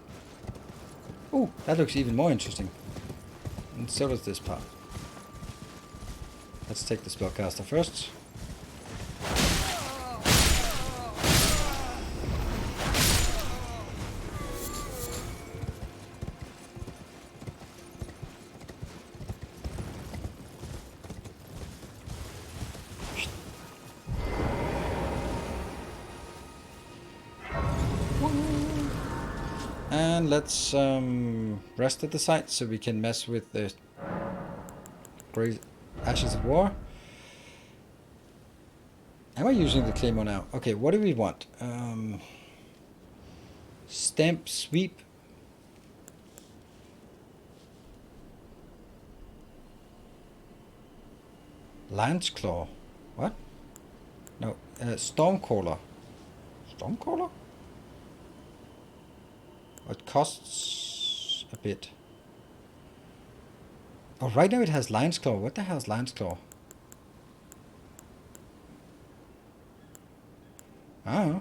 Ooh, that looks even more interesting. And so does this part. Let's take the spellcaster first. And let's rest at the site so we can mess with the great Ashes of War. Am I using the Claymore now? Okay, what do we want? Stamp, sweep. Lance Claw. What? No, Stormcaller. Stormcaller? It costs a bit. Oh, right now it has Lion's Claw. What the hell is Lion's Claw? Oh.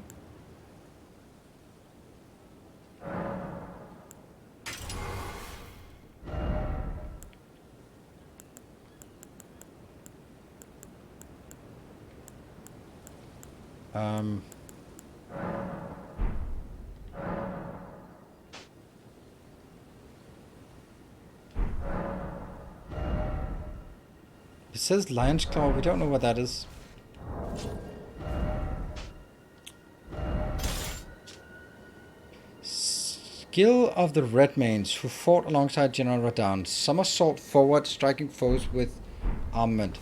It says Lion's Claw, we don't know what that is. Skill of the Redmanes who fought alongside General Radahn. Somersault forward, striking foes with armament.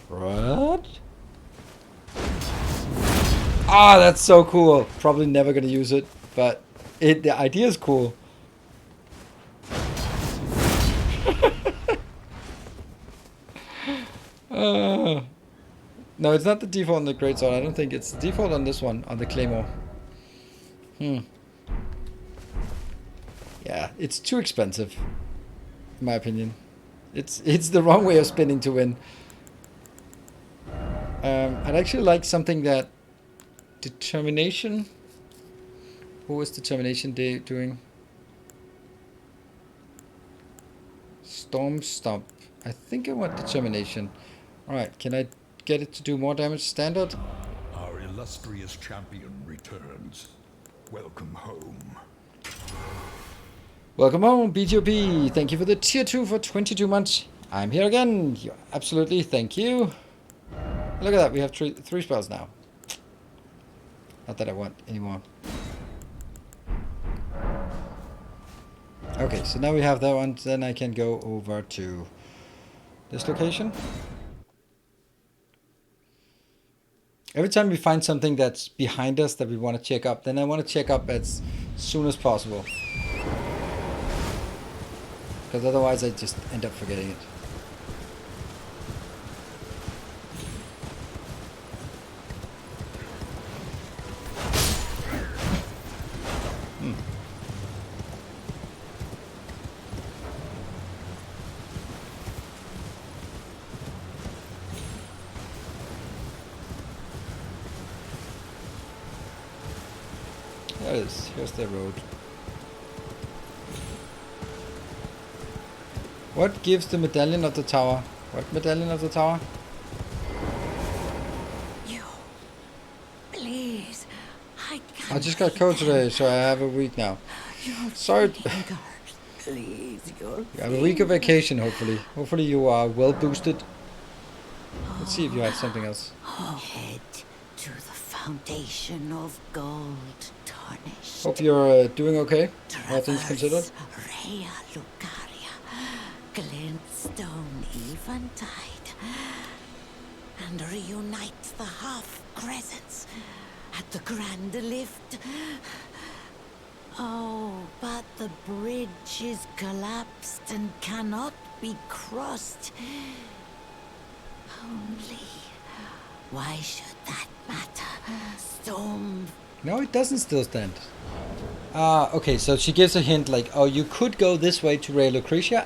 What? Ah, that's so cool. Probably never gonna use it, but the idea is cool. No, it's not the default on the Greatsword. I don't think it's the default on this one, on the Claymore. Yeah, it's too expensive, in my opinion. It's the wrong way of spinning to win. I'd actually like something that determination. What was determination doing? Storm Stomp. I think I want determination. Alright, can I get it to do more damage standard? Our illustrious champion returns. Welcome home. Welcome home, BTOP. Thank you for the tier 2 for 22 months. I'm here again. Absolutely, thank you. Look at that, we have three spells now. Not that I want anymore. Okay, so now we have that one. Then I can go over to this location. Every time we find something that's behind us that we want to check up, then I want to check up as soon as possible. because otherwise I just end up forgetting it. There it is. Here's the road. What gives the medallion of the tower? What medallion of the tower? You. Please. I can't. I just got cold today, so I have a week now. Sorry. Please, You have a week of vacation, hopefully. Hopefully you are well boosted. Let's see if you have something else. Head to the foundation of gold tarnished. Hope you're doing okay, all things considered. Rhea Lucaria, glintstone eventide, and reunite the half crescents at the grand lift. Oh, but the bridge is collapsed and cannot be crossed. Only, why should that matter? Storm. No, it doesn't still stand. Okay, so she gives a hint like, oh, you could go this way to Rhea Lucaria,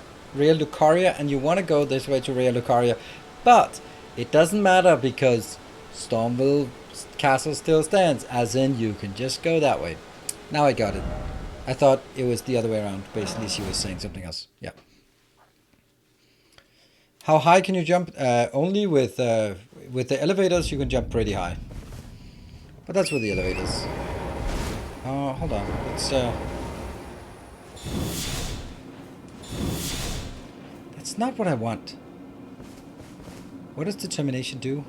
and you want to go this way to Rhea Lucaria, but it doesn't matter because Stormville Castle still stands, as in you can just go that way. Now I got it. I thought it was the other way around. Basically, she was saying something else. Yeah. How high can you jump? Only with the elevators, you can jump pretty high. But that's with the elevators. Hold on. Let's. That's not what I want. What does determination do?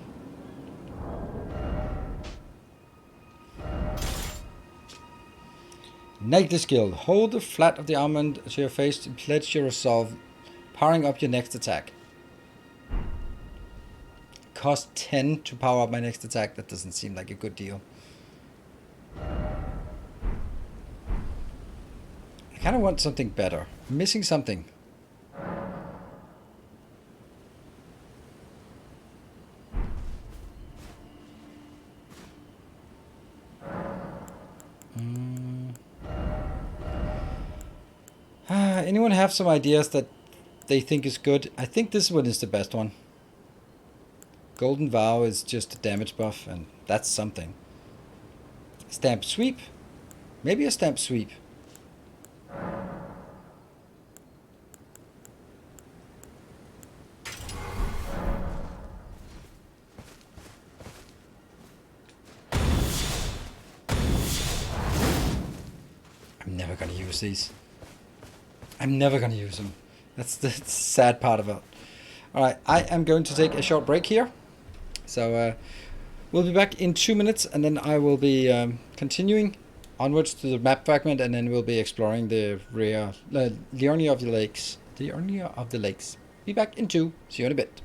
Knightly skill. Hold the flat of the armband to your face to pledge your resolve, powering up your next attack. Cost 10 to power up my next attack. That doesn't seem like a good deal. I kind of want something better. I'm missing something. Anyone have some ideas that they think is good? I think this one is the best one. Golden Vow is just a damage buff, and that's something. Stamp Sweep? Maybe a Stamp Sweep. I'm never gonna use these. I'm never gonna use them. That's the sad part of it. Alright, I am going to take a short break here. So we'll be back in 2 minutes, and then I will be continuing onwards to the map fragment, and then we'll be exploring the Liurnia of the Lakes. The Liurnia of the Lakes. Be back in 2. See you in a bit.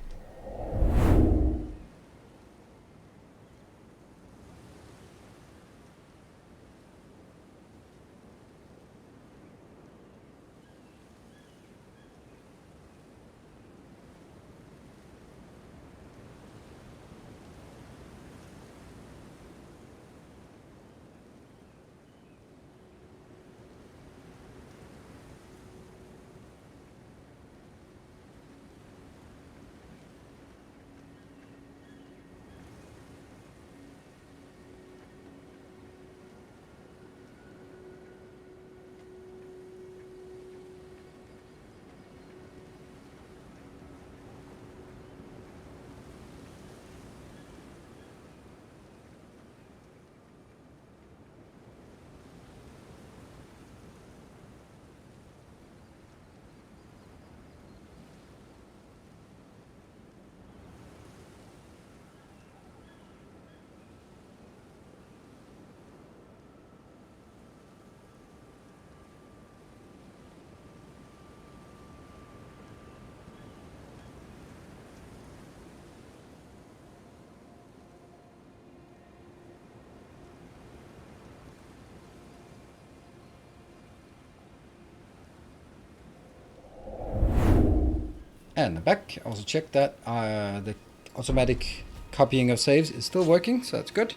And I'm back. I also checked that the automatic copying of saves is still working, so that's good.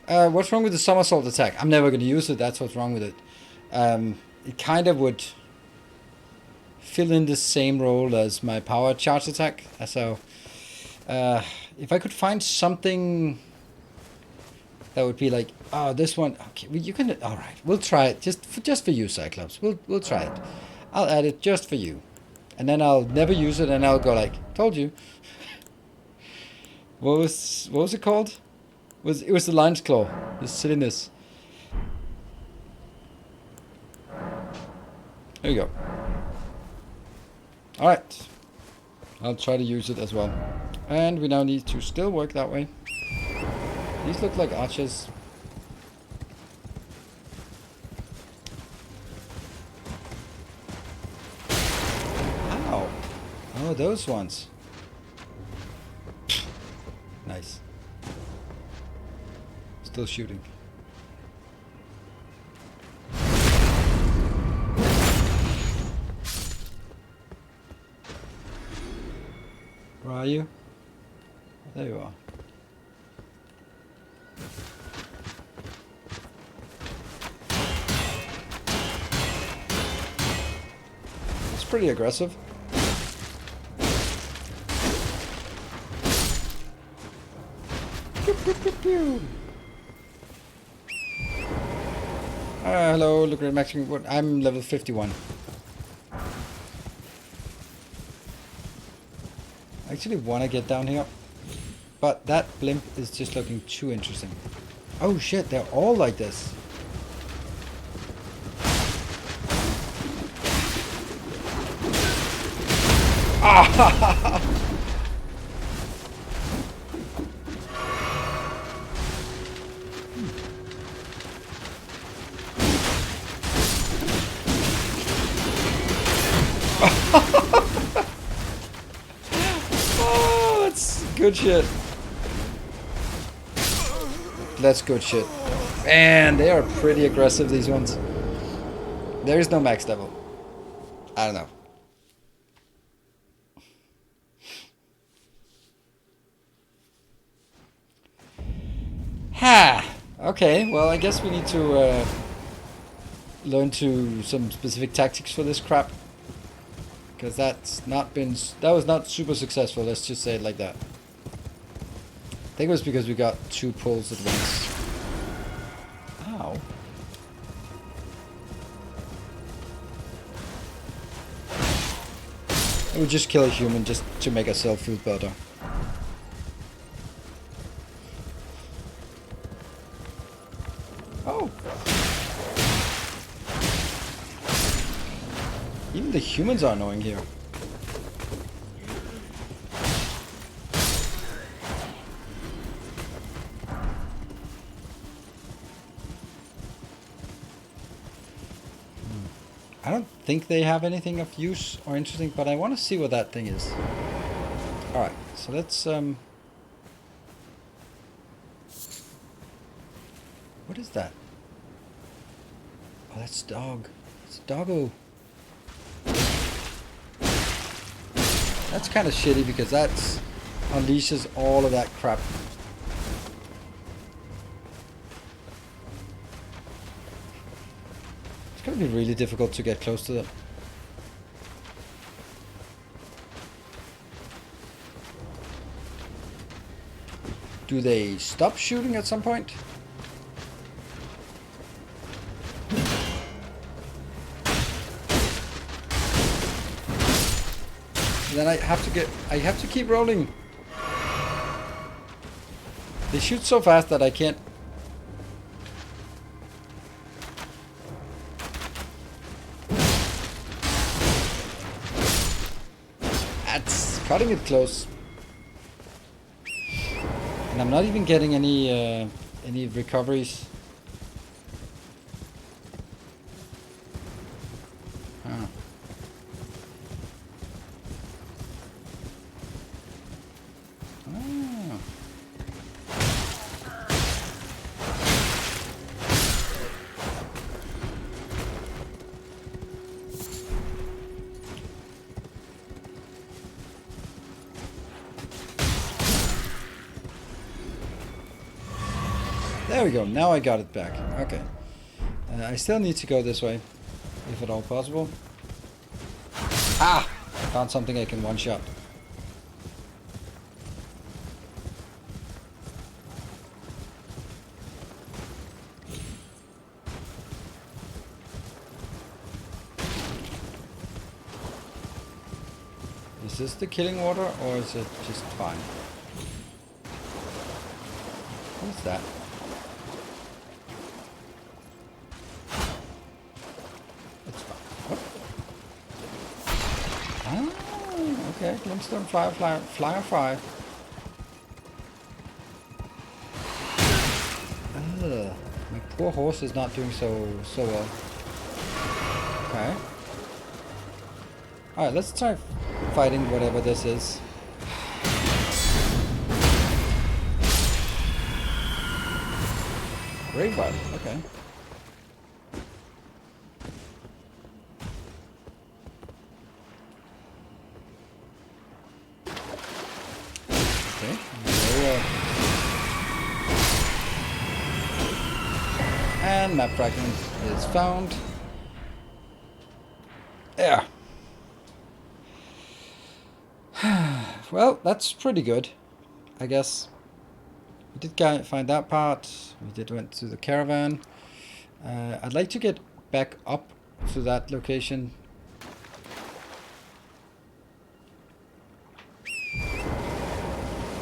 What's wrong with the somersault attack? I'm never going to use it, that's what's wrong with it. It kind of would fill in the same role as my power charge attack. So if I could find something that would be like, oh, this one, okay, well, you can, all right, we'll try it just for you, Cyclops. We'll try it. I'll add it just for you, and then I'll never use it, and I'll go like, told you. What was it called? It was the lion's claw. The silliness. There you go. Alright. I'll try to use it as well. And we now need to still work that way. These look like archers. Ow. Oh, those ones. Nice. Still shooting. Where are you? There you are. It's pretty aggressive. Pew, pew, pew, pew. Hello, look at maximum. I'm level 51. I actually want to get down here, but that blimp is just looking too interesting. Oh shit, they're all like this. Ah! Oh, that's good shit. That's good shit. Man, they are pretty aggressive, these ones. There is no max level. I don't know. Ha! Okay, well, I guess we need to learn to some specific tactics for this crap. Because that was not super successful, let's just say it like that. I think it was because we got 2 pulls at once. Ow. We would just kill a human just to make ourselves feel better. Oh. Even the humans are annoying here. I don't think they have anything of use or interesting, but I want to see what that thing is. Alright, so let's what is that? Oh, that's dog. It's a doggo. That's kind of shitty because that unleashes all of that crap. It's gonna be really difficult to get close to them. Do they stop shooting at some point? Then I have to keep rolling. They shoot so fast that I can't. That's cutting it close. And I'm not even getting any recoveries. Huh. There we go. Now I got it back. Okay. I still need to go this way, if at all possible. Ah! Found something I can one-shot. Is this the killing water, or is it just fine? What's that? It's fine. What? Ah, okay. Glintstone fly. Ugh, my poor horse is not doing so well. Okay. Alright, let's try fighting whatever this is. Grave bite, okay. Okay. And map fragment is found. There. Well, that's pretty good, I guess. We did find that part. We did went to the caravan. I'd like to get back up to that location.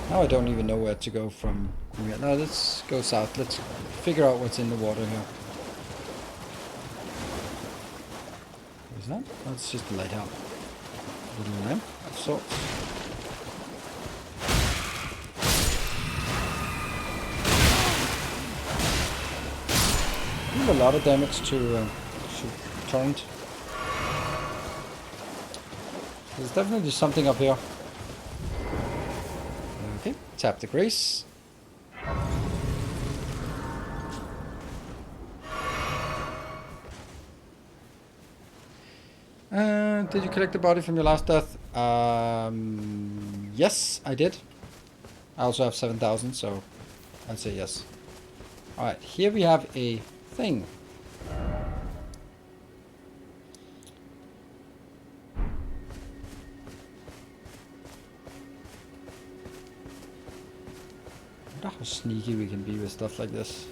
Now I don't even know where to go from here. No, let's go south. Let's figure out what's in the water here. What is that? Oh, it's just a lighthouse. Little lamp of sorts. A lot of damage to torrent. There's definitely something up here. Okay, tap the grace. Did you collect the body from your last death? Yes, I did. I also have 7,000, so I'd say yes. Alright, here we have a thing. I wonder how sneaky we can be with stuff like this.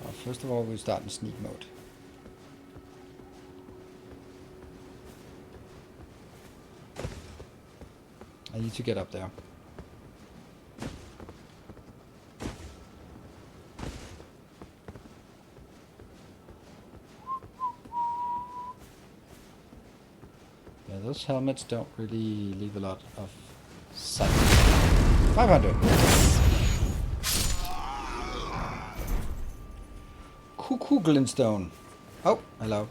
Well, first of all, we start in sneak mode. I need to get up there. Yeah, those helmets don't really leave a lot of sight. 500. Cuckoo glintstone. Oh, hello.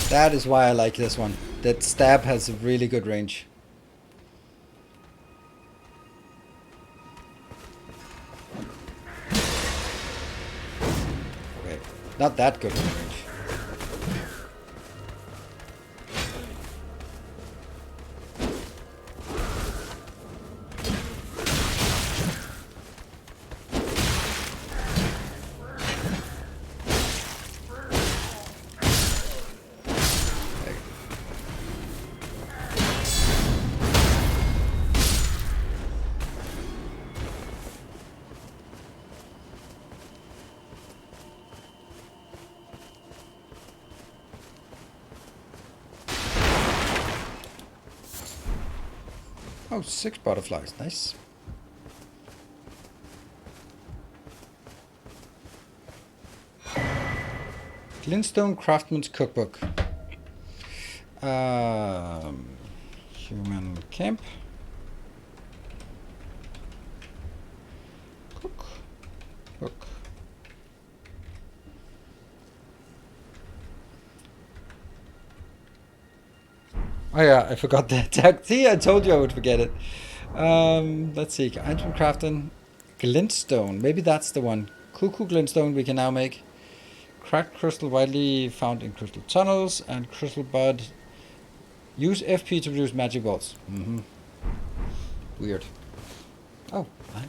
That is why I like this one. That stab has a really good range. Okay, not that good of a range. Oh, 6 butterflies, nice. Glintstone Craftsman's Cookbook. Human camp. Cook. Oh yeah, I forgot that tag. See, I told you I would forget it. Let's see. Item crafting. Glintstone. Maybe that's the one. Cuckoo glintstone we can now make. Cracked crystal widely found in crystal tunnels and crystal bud. Use FP to produce magic balls. Weird. Oh, fine.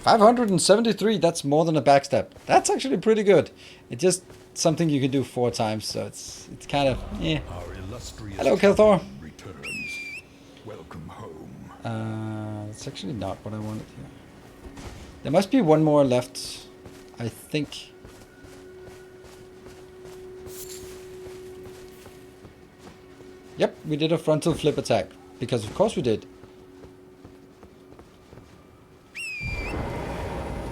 $573, that's more than a backstab. That's actually pretty good. It's just something you can do 4 times, so it's kind of Hello, Kelthor. Returns. Welcome home. That's actually not what I wanted here. There must be one more left, I think. Yep, we did a frontal flip attack, because of course we did.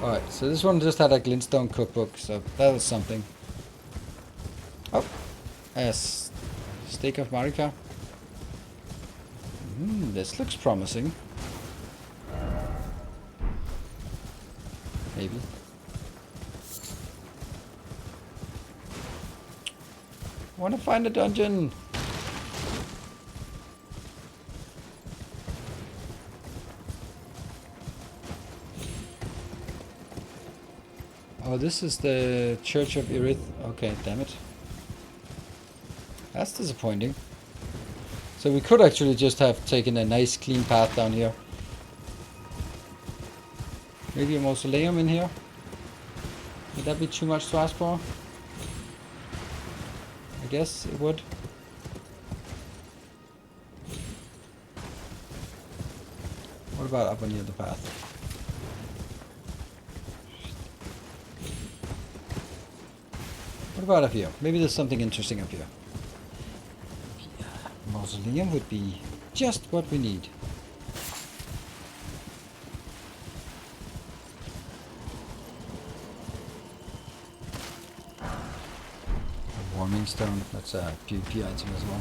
Alright, so this one just had a glintstone cookbook, so that was something. Oh, yes. Steak of Marika. This looks promising. Maybe. I want to find a dungeon. Oh, this is the Church of Irith. Okay, damn it. That's disappointing. So we could actually just have taken a nice clean path down here. Maybe a mausoleum in here? Would that be too much to ask for? I guess it would. What about up on the other path? What about up here? Maybe there's something interesting up here. Yeah, mausoleum would be just what we need. A warming stone, that's a PvP item as well.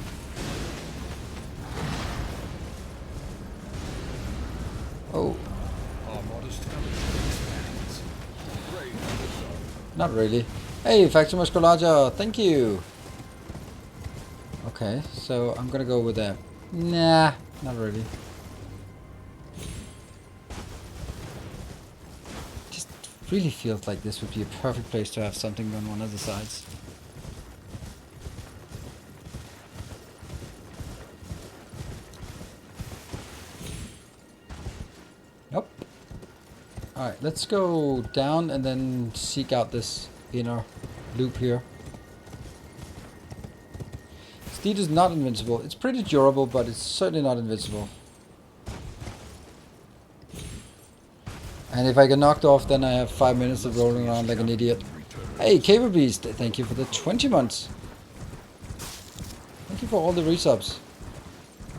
Oh. Our modest expands. Not really. Hey, Factor Musculaja, thank you. Okay, so I'm gonna go with a... Nah, not really. Just really feels like this would be a perfect place to have something on one of the sides. Nope. Alright, let's go down and then seek out this inner loop here. Steed is not invincible. It's pretty durable, but it's certainly not invincible. And if I get knocked off, then I have 5 minutes of rolling around like an idiot. Hey, Caver Beast, thank you for the 20 months. Thank you for all the resubs.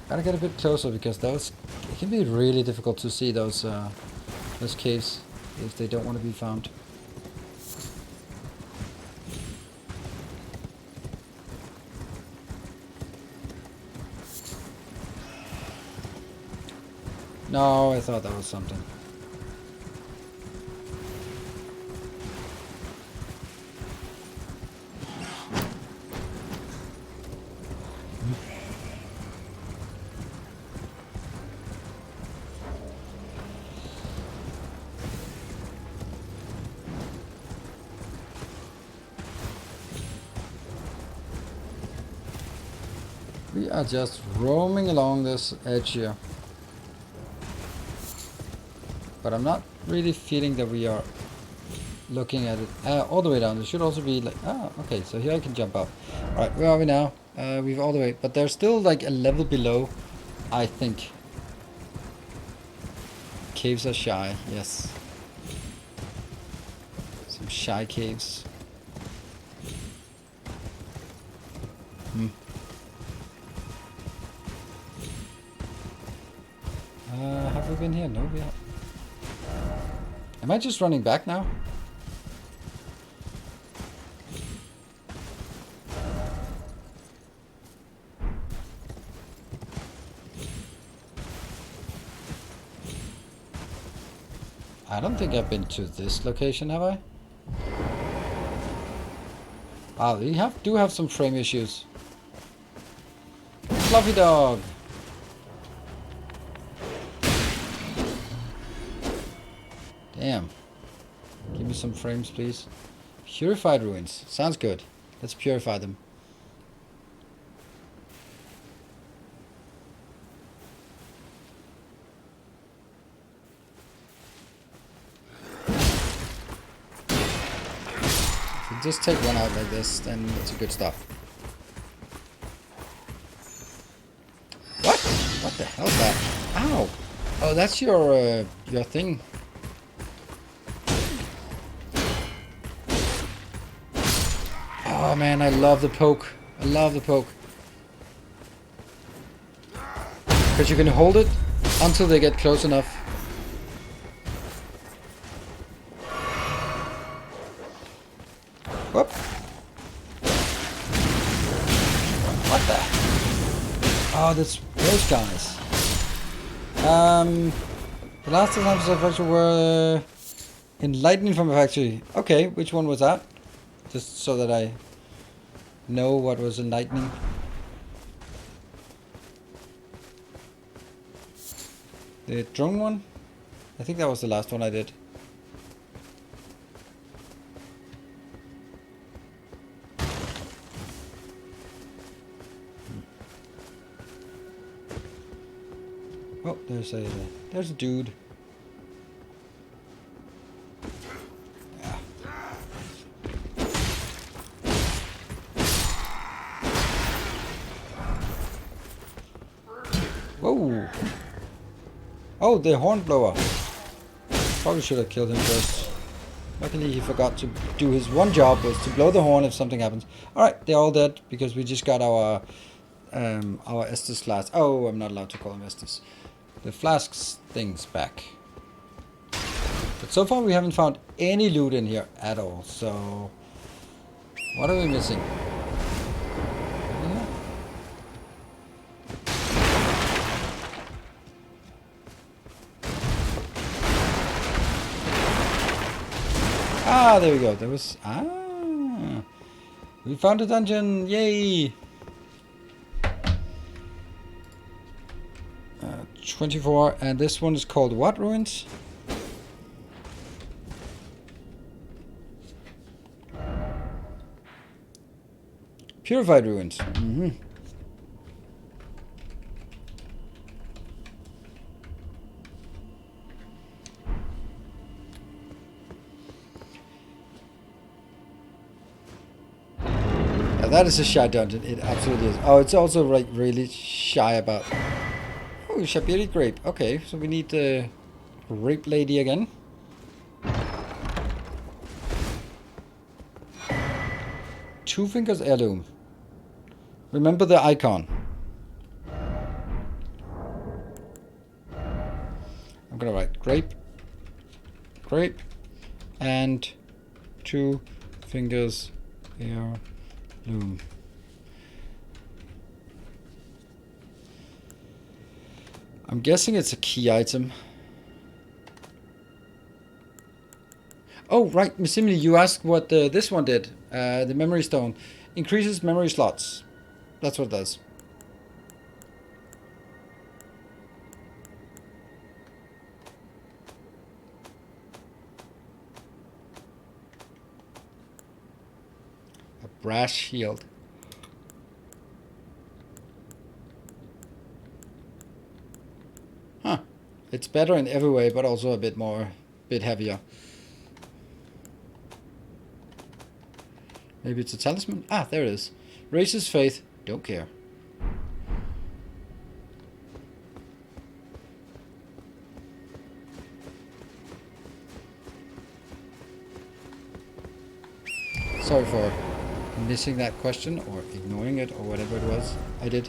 Gotta get a bit closer because it can be really difficult to see those caves if they don't want to be found. No, I thought that was something. We are just roaming along this edge here. But I'm not really feeling that we are looking at it all the way down. There should also be like... Ah, okay, so here I can jump up. Alright, where are we now? We've all the way... But there's still like a level below, I think. Caves are shy, yes. Some shy caves. Have we been here? No, we haven't. Am I just running back now? I don't think I've been to this location, have I? Wow, we do have some frame issues. fluffy dog. Damn. Give me some frames, please. Purified Ruins. Sounds good. Let's purify them. If you just take one out like this, then it's a good start. What? What the hell's that? Ow! Oh, that's your thing. Oh man, I love the poke. I love the poke. Because you can hold it until they get close enough. Whoop. What the? Oh, that's those guys. The last times of factory were enlightening from a factory. Okay, which one was that? Just so that I know what was enlightening. The drone one? I think that was the last one I did. Oh, there's a dude. Yeah. Whoa! Oh, the hornblower. Probably should have killed him first. Luckily he forgot to do his one job, was to blow the horn if something happens. Alright, they're all dead because we just got our Estus flask. Oh, I'm not allowed to call them Estus. The flasks things back. But so far we haven't found any loot in here at all, so what are we missing? Ah, there we go. There was... Ah! We found a dungeon! Yay! 24, and this one is called what ruins? Purified Ruins. Mm-hmm. That is a shy dungeon. It absolutely is. Oh, it's also like really shy about... Oh, Shabiri grape. Okay, so we need the grape lady again. Two Fingers heirloom. Remember the icon. I'm gonna write grape, and 2 Fingers heirloom. I'm guessing it's a key item. Oh, right, Miss Emily, you asked what this one did. The memory stone. Increases memory slots. That's what it does. A brass shield. Huh. It's better in every way, but also a bit heavier. Maybe it's a talisman? Ah, there it is. Raises faith. Don't care. Sorry for missing that question or ignoring it or whatever it was I did.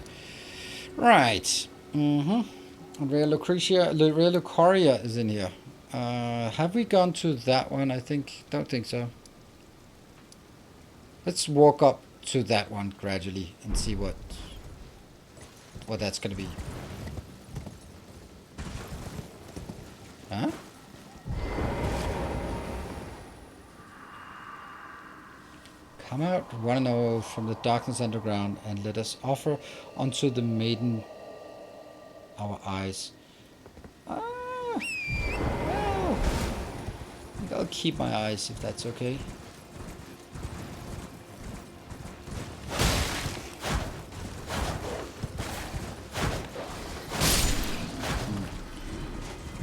Right. Rare Lucaria is in here. Have we gone to that one? Don't think so. Let's walk up to that one gradually and see what that's gonna be. Huh? Come out, one and all, from the darkness underground, and let us offer unto the maiden our eyes. Well, I think I'll keep my eyes if that's okay.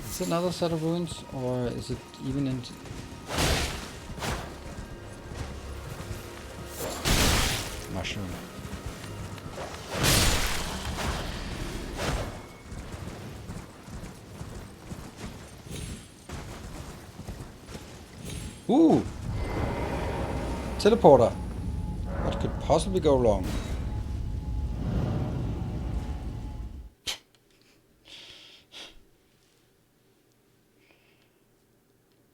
Is it another set of ruins, or is it even in? Mushroom. Ooh! Teleporter. What could possibly go wrong?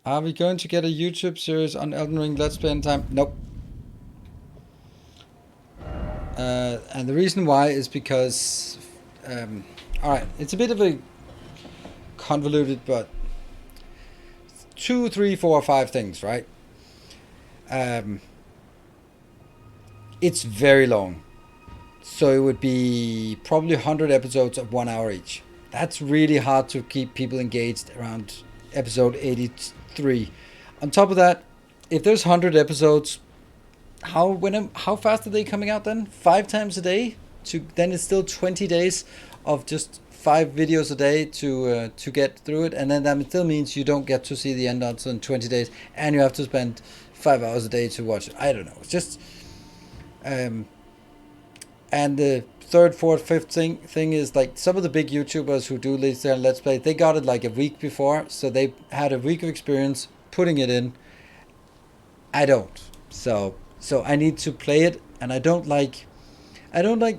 Are we going to get a YouTube series on Elden Ring Let's Play in time? Nope. And the reason why is because... alright, it's a bit of a convoluted, but 2, 3, 4, 5 things, right? It's very long. So it would be probably 100 episodes of 1 hour each. That's really hard to keep people engaged around episode 83. On top of that, if there's 100 episodes, how fast are they coming out then? 5 times a day? Then it's still 20 days of just 5 videos a day to get through it, and then that still means you don't get to see the end until in 20 days, and you have to spend 5 hours a day to watch it. I don't know. It's just and the third, fourth, fifth thing is like some of the big YouTubers who do Let's Play, they got it like a week before, so they had a week of experience putting it in. I don't. So I need to play it, and I don't like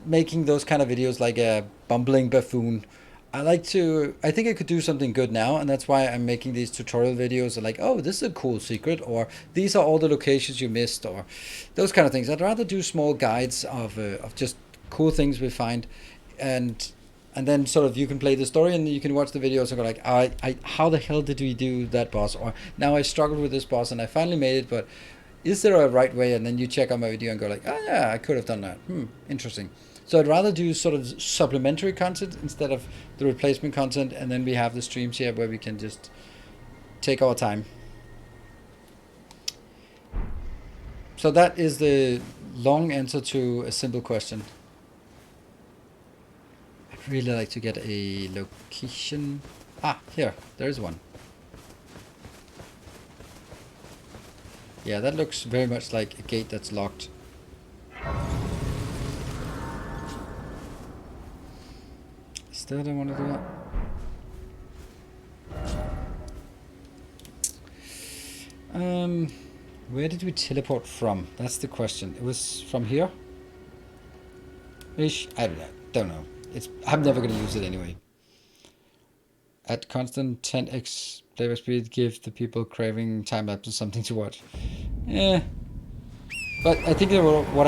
making those kind of videos like a bumbling buffoon. I think I could do something good now, and that's why I'm making these tutorial videos like, oh, this is a cool secret, or these are all the locations you missed, or those kind of things. I'd rather do small guides of just cool things we find, and then sort of you can play the story and you can watch the videos and go like, how the hell did we do that boss? Or now I struggled with this boss and I finally made it, but is there a right way? And then you check out my video and go like, oh yeah, I could have done that. Interesting. So I'd rather do sort of supplementary content instead of the replacement content, and then we have the streams here where we can just take our time. So that is the long answer to a simple question. I'd really like to get a location. Here, there is one. Yeah, that looks very much like a gate that's locked. Still don't want to do that. Where did we teleport from? That's the question. It was from here? Ish? I don't know. I'm never going to use it anyway. At constant 10x playback speed, give the people craving time lapses something to watch. Yeah. But I think what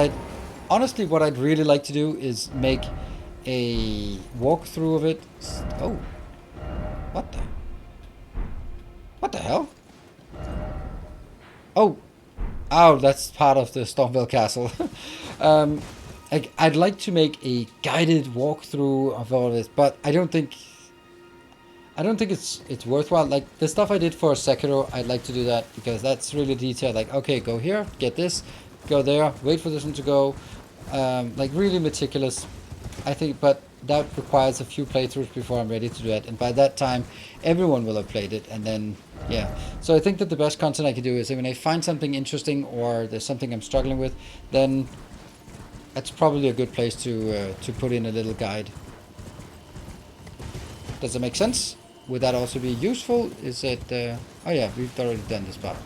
I'd really like to do is make a walkthrough of it. Oh. What the hell? Oh, that's part of the Stormvale Castle. I'd like to make a guided walkthrough of all this, but I don't think it's worthwhile. Like the stuff I did for Sekiro, I'd like to do that because that's really detailed. Like, okay, go here, get this, go there, wait for this one to go. Like really meticulous. I think, but that requires a few playthroughs before I'm ready to do it, and by that time everyone will have played it, and then yeah. So I think that the best content I can do is when I find something interesting or there's something I'm struggling with, then that's probably a good place to put in a little guide. Does that make sense? Would that also be useful? Is it oh yeah, we've already done this part.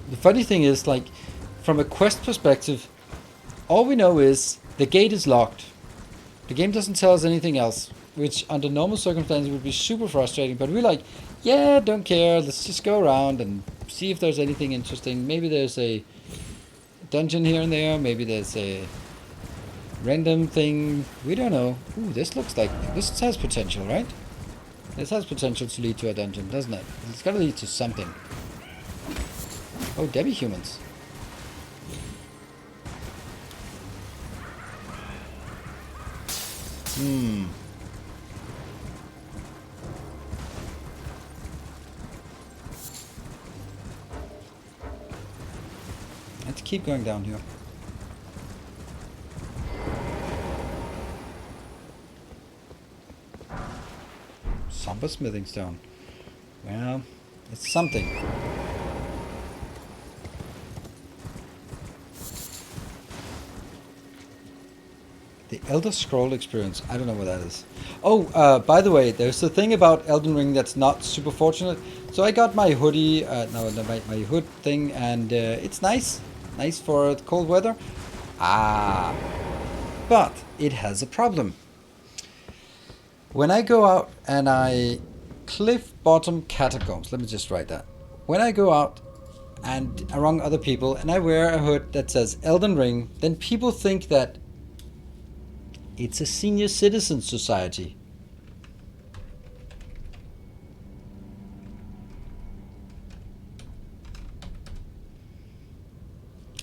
The funny thing is, like, from a quest perspective, all we know is the gate is locked. The game doesn't tell us anything else, which under normal circumstances would be super frustrating, but we're like, yeah, don't care, let's just go around and see if there's anything interesting. Maybe there's a dungeon here and there, maybe there's a Random thing, we don't know. Ooh, this looks like, this has potential, right? This has potential to lead to a dungeon, doesn't it? It's gotta lead to something. Oh, Debbie humans. Let's keep going down here. Somber smithing stone. Well, it's something. The Elder Scroll experience. I don't know what that is. Oh, by the way, there's a thing about Elden Ring that's not super fortunate. So I got my hoodie, my hood thing, and it's nice. Nice for cold weather. But it has a problem. When I go out and I cliff bottom catacombs, let me just write that. When I go out and around other people and I wear a hood that says Elden Ring, then people think that it's a senior citizen society.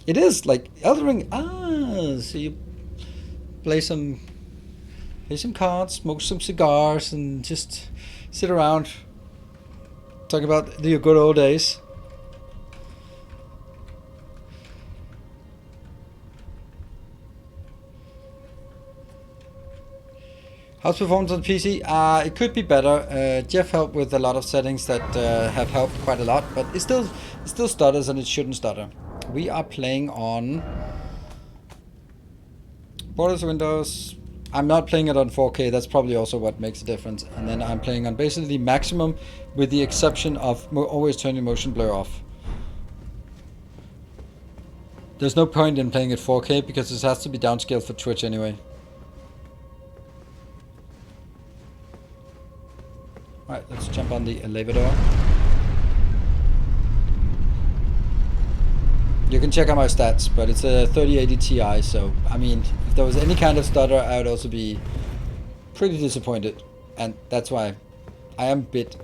It is like Elden Ring. So you play some cards, smoke some cigars, and just sit around, talk about the good old days. How's performance on PC? It could be better. Jeff helped with a lot of settings that have helped quite a lot, but it still stutters, and it shouldn't stutter. We are playing on Borders Windows. I'm not playing it on 4K, that's probably also what makes a difference. And then I'm playing on basically maximum, with the exception of always turning motion blur off. There's no point in playing at 4K because this has to be downscaled for Twitch anyway. Alright, let's jump on the elevator. You can check out my stats, but it's a 3080 Ti, so, I mean, if there was any kind of stutter, I would also be pretty disappointed. And that's why I am a bit...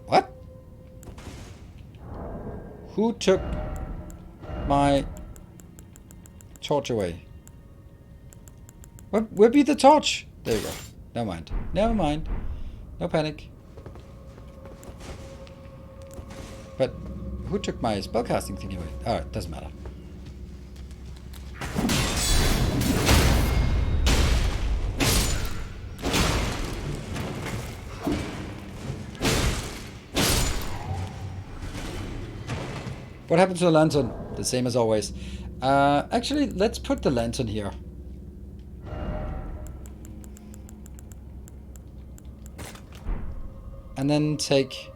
What? Who took my torch away? Where be the torch? There you go. Never mind. Never mind. No panic. But... who took my spellcasting thing away? Alright, doesn't matter. What happened to the lantern? The same as always. Actually, let's put the lantern here. And then take...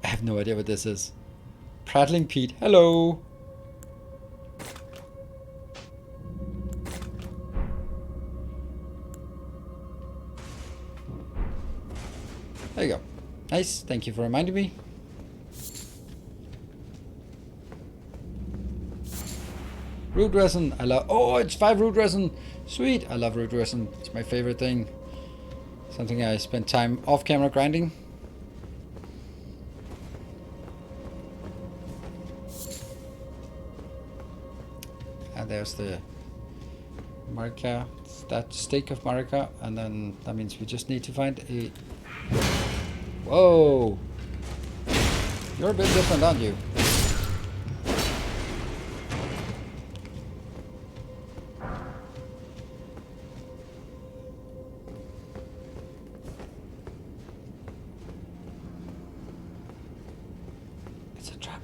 I have no idea what this is. Prattling Pete. Hello. There you go. Nice. Thank you for reminding me. Root resin. I love... Oh, it's 5 root resin. Sweet. I love root resin. It's my favorite thing. Something I spend time off camera grinding. And there's the Marika, that stake of Marika, and then that means we just need to find a... Whoa! You're a bit different, aren't you? It's a trap.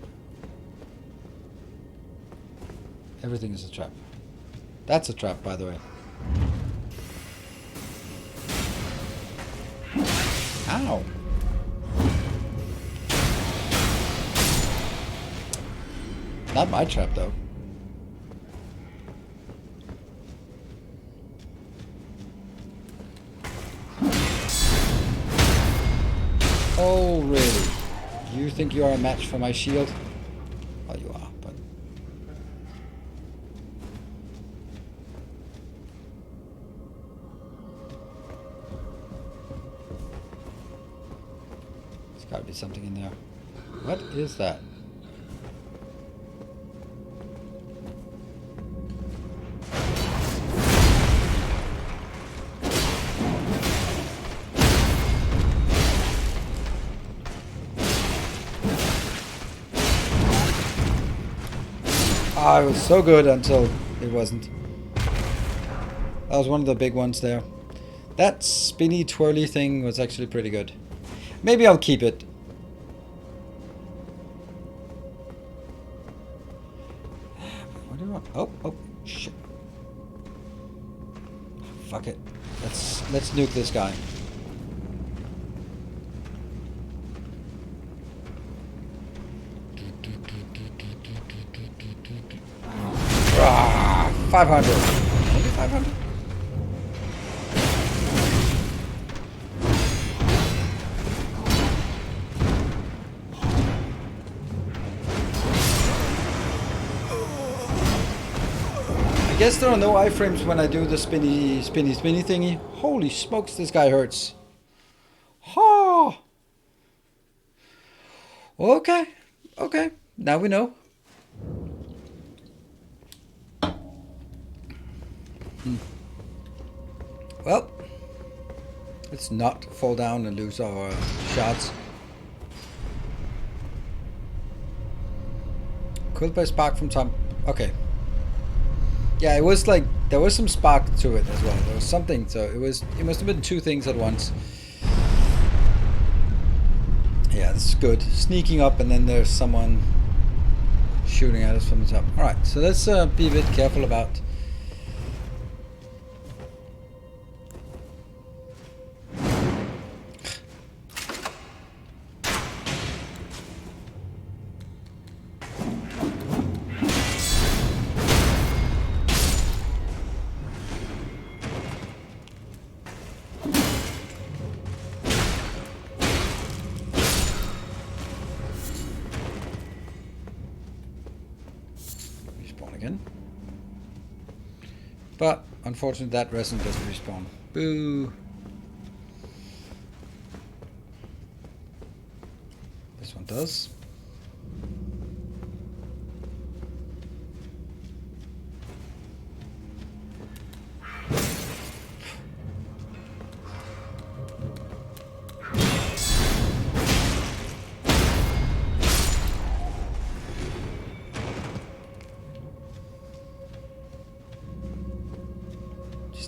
Everything is a trap. That's a trap, by the way. Ow! Not my trap, though. Oh, really? You think you are a match for my shield? Well, you are, but... be something in there. What is that? Ah, it was so good until it wasn't. That was one of the big ones there. That spinny twirly thing was actually pretty good. Maybe I'll keep it. What do you want? Oh, shit. Fuck it. Let's nuke this guy. Ah, 500. Only 500? I guess there are no iframes when I do the spinny thingy. Holy smokes, this guy hurts. Ha! Okay. Okay. Now we know. Well, let's not fall down and lose our shots. Killed by spark from top. Okay. Yeah, it was like there was some spark to it as well. There was something, so it must have been two things at once. Yeah, this is good. Sneaking up and then there's someone shooting at us from the top. Alright, so let's be a bit careful about again. But unfortunately that resin doesn't respawn. Boo! This one does.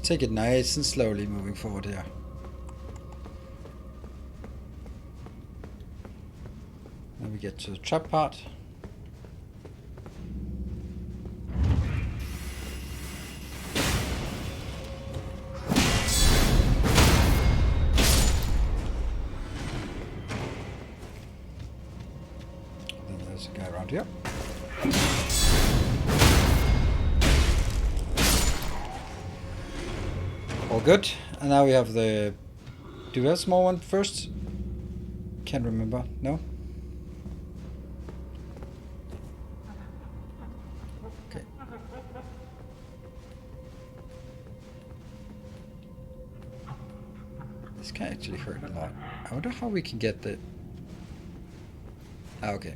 Take it nice and slowly moving forward here. Then we get to the trap part. Then there's a guy around here. All good. And now we have the... Do we have a small one first? Can't remember. No? Okay. This guy actually hurt a lot. I wonder how we can get the... Ah, okay.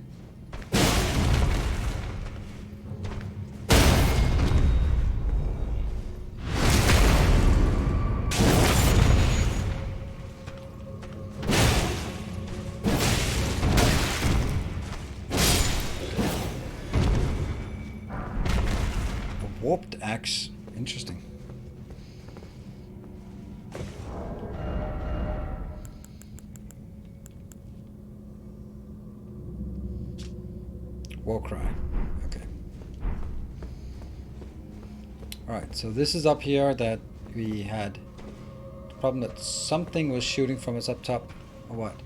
Warped axe. Interesting. War cry. Okay. Alright, so this is up here that we had the problem that something was shooting from us up top. Or what?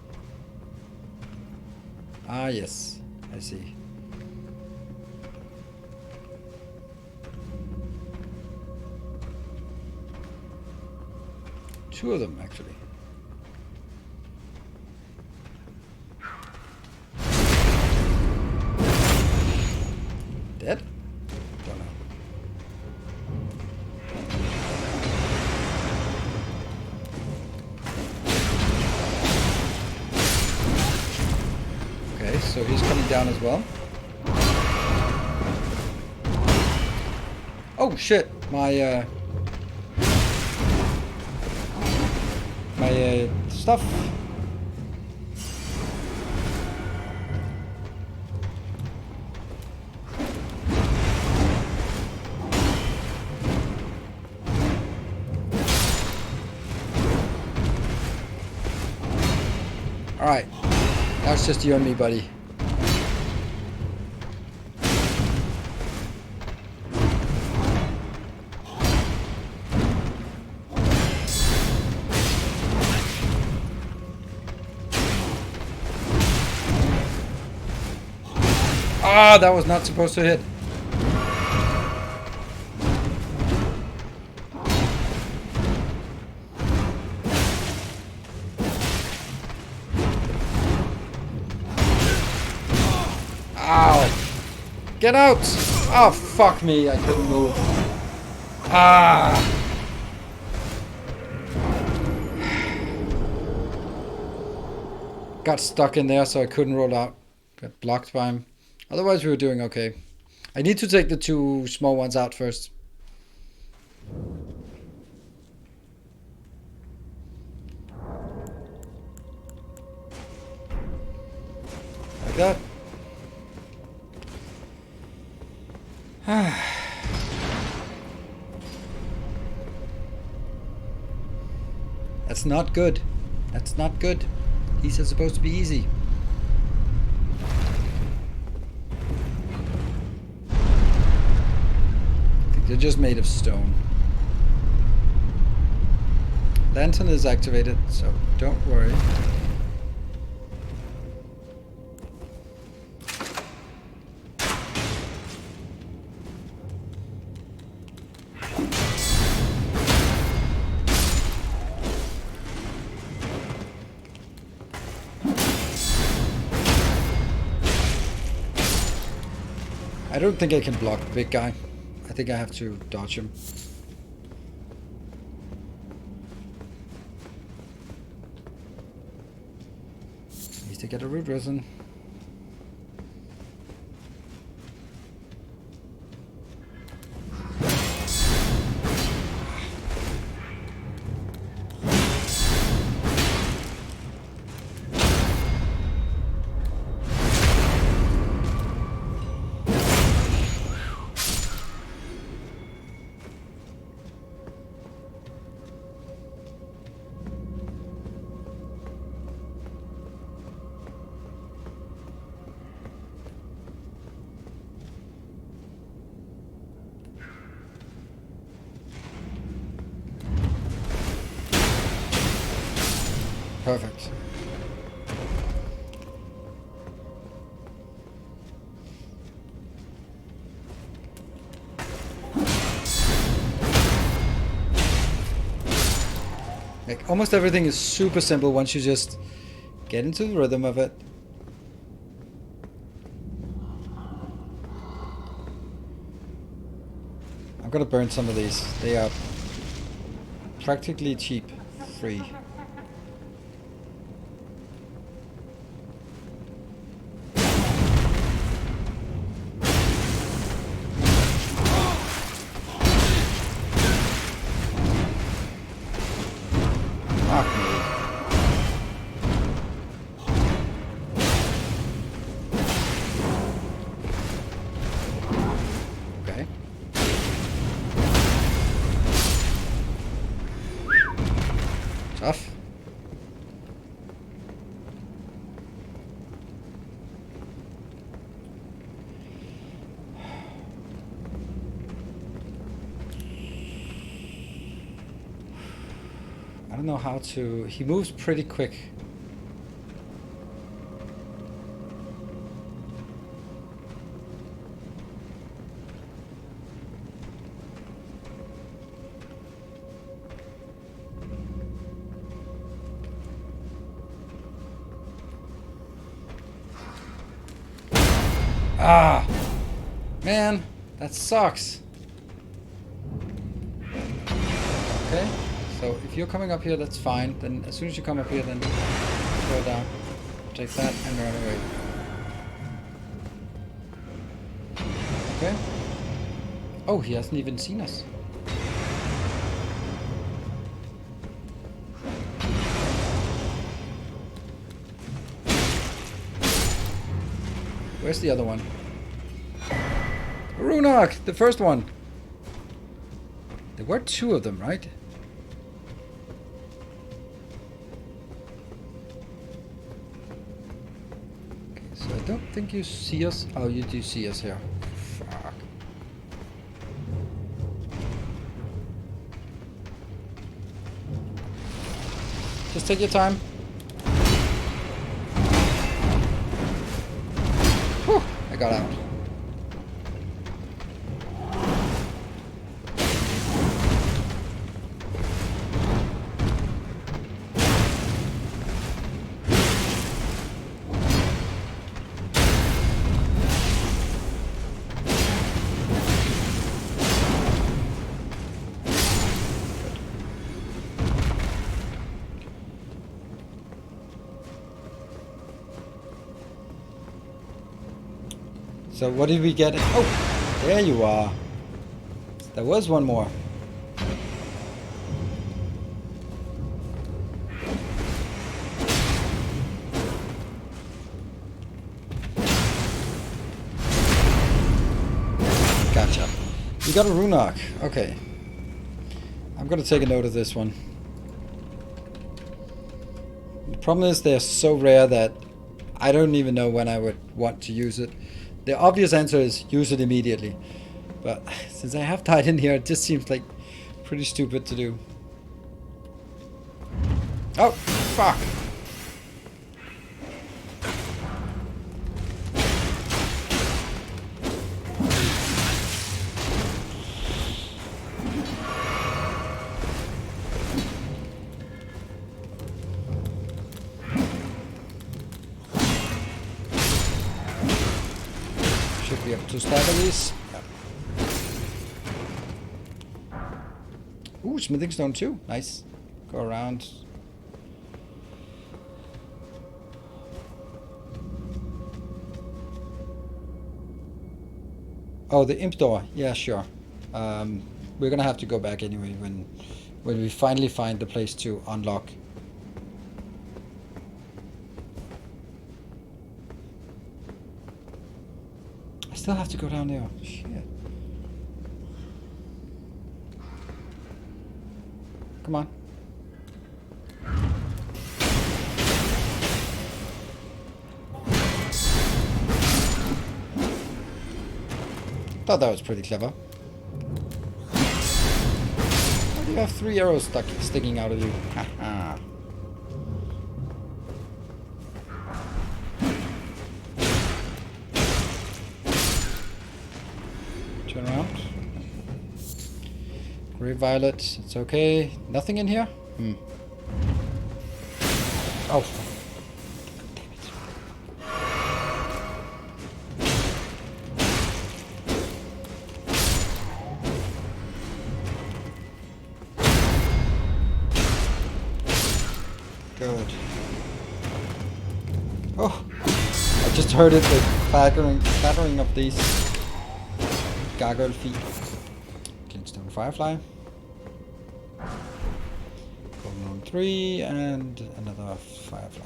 Ah, yes. I see. Two of them, actually. Dead? Don't know. so he's coming down as well. Oh shit! My stuff. Alright, that's just you and me, buddy. Ah, that was not supposed to hit. Get out! Oh, fuck me, I couldn't move. Ah! Got stuck in there, so I couldn't roll out. Got blocked by him. Otherwise, we were doing okay. I need to take the two small ones out first. Like that. That's not good. That's not good. These are supposed to be easy. I think they're just made of stone. Lantern is activated, so don't worry. I don't think I can block the big guy. I think I have to dodge him. Needs to get a root resin. Perfect. Like, almost everything is super simple once you just get into the rhythm of it. I'm gonna burn some of these. They are practically cheap, free. Tough. I don't know how to... He moves pretty quick. Ah, man, that sucks. Okay, so if you're coming up here, that's fine. Then as soon as you come up here, then go down, take that, and run away. Okay. Oh, he hasn't even seen us. Where's the other one? Runark, the first one. There were 2 of them, right? Okay, so I don't think you see us. Oh, you do see us here. Fuck. Just take your time. Whew, I got out. So what did we get? Oh, there you are. There was one more. Gotcha. You got a Runark. Okay. I'm gonna take a note of this one. The problem is they're so rare that I don't even know when I would want to use it. The obvious answer is use it immediately. But since I have died in here, it just seems like pretty stupid to do. Oh, fuck. Should be able to stagger these. Ooh, smithing stone too. Nice. Go around. Oh, the imp door. Yeah, sure. We're gonna have to go back anyway when we finally find the place to unlock. I still have to go down there. Shit. Come on. Thought that was pretty clever. Why do you have 3 arrows sticking out of you? Haha. Turn around. Grey Violet, it's okay. Nothing in here? Hmm. Oh. Damn it. Good. Oh. I just heard it, the clattering of these gargoyle feet. Glintstone Firefly. Golden 3 and another Firefly.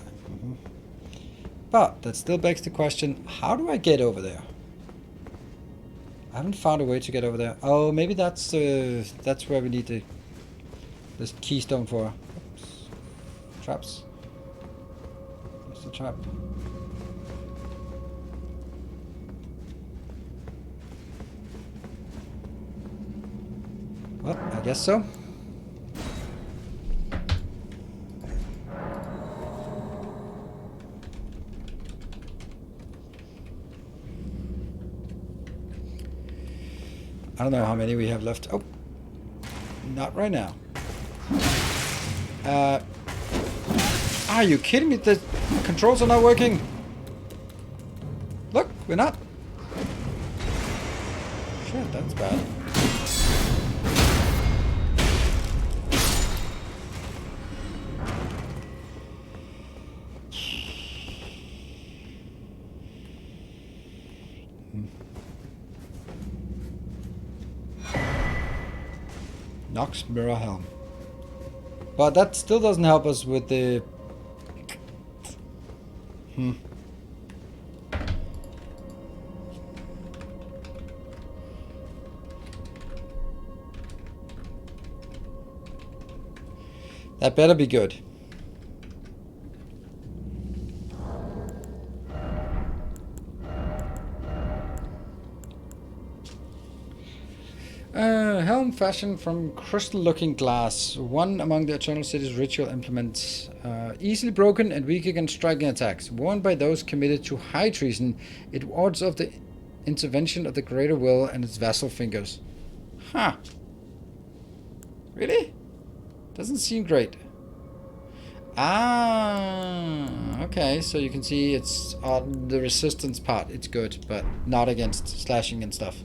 But that still begs the question, how do I get over there? I haven't found a way to get over there. Oh, maybe that's where we need this keystone for. Oops. Traps. Where's the trap? Well, I guess so. I don't know how many we have left. Oh, not right now. Are you kidding me? The controls are not working. Look, we're not. Shit, that's bad. Nox Mirror Helm. But that still doesn't help us with the... That better be good. Helm fashioned from crystal-looking glass. One among the Eternal City's ritual implements. Easily broken and weak against striking attacks. Worn by those committed to high treason, it wards off the intervention of the Greater Will and its vassal fingers. Huh. Really? Doesn't seem great. Ah, okay, so you can see it's on the resistance part, it's good, but not against slashing and stuff.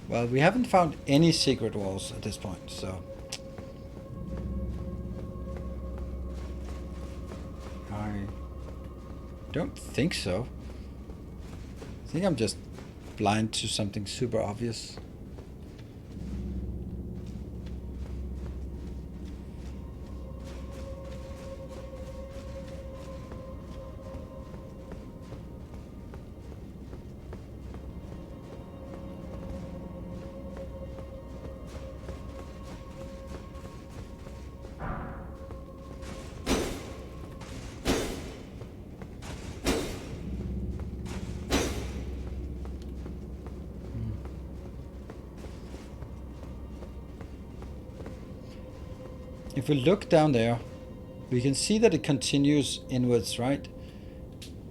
Well, we haven't found any secret walls at this point, so... I don't think so. I think I'm just blind to something super obvious. If we look down there, we can see that it continues inwards, right?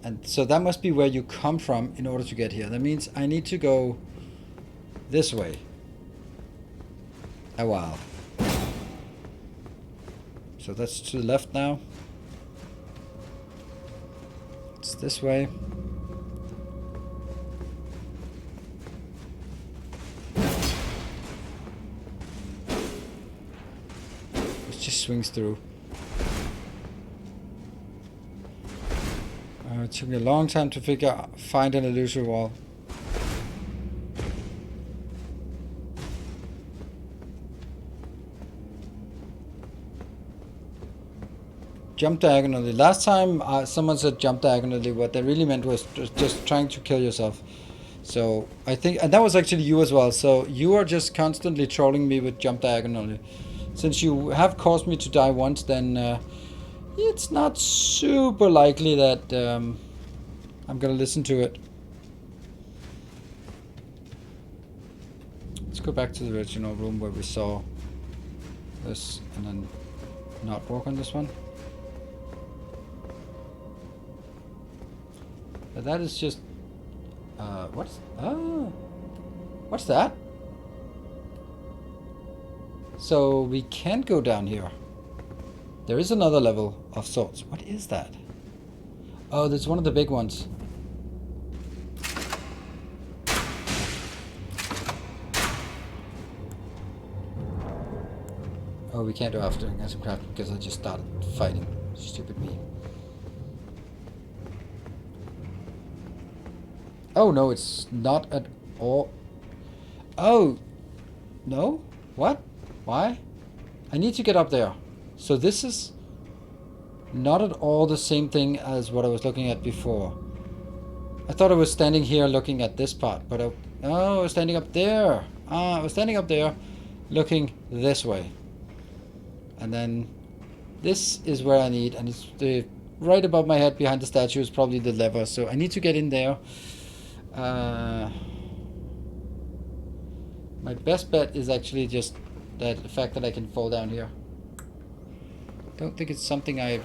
And so that must be where you come from in order to get here. That means I need to go this way a while. So that's to the left now. It's this way. Just swings through. It took me a long time to find an illusory wall. Jump diagonally. Last time someone said jump diagonally, what they really meant was just trying to kill yourself. So I think, and that was actually you as well. So you are just constantly trolling me with jump diagonally. Since you have caused me to die once, then it's not super likely that I'm gonna listen to it. Let's go back to the original room where we saw this and then not walk on this one. But that is just... what's that? So we can go down here. There is another level of sorts. What is that? Oh, that's one of the big ones. Oh, we can't do after some crap because I just started fighting. Stupid me. Oh no, it's not at all. Oh no, what? Why? I need to get up there. So this is not at all the same thing as what I was looking at before. I thought I was standing here looking at this part, but I was standing up there. I was standing up there looking this way. And then this is where I need, and it's the right above my head behind the statue is probably the lever. So I need to get in there. My best bet is actually just the fact that I can fall down here. Don't think it's something I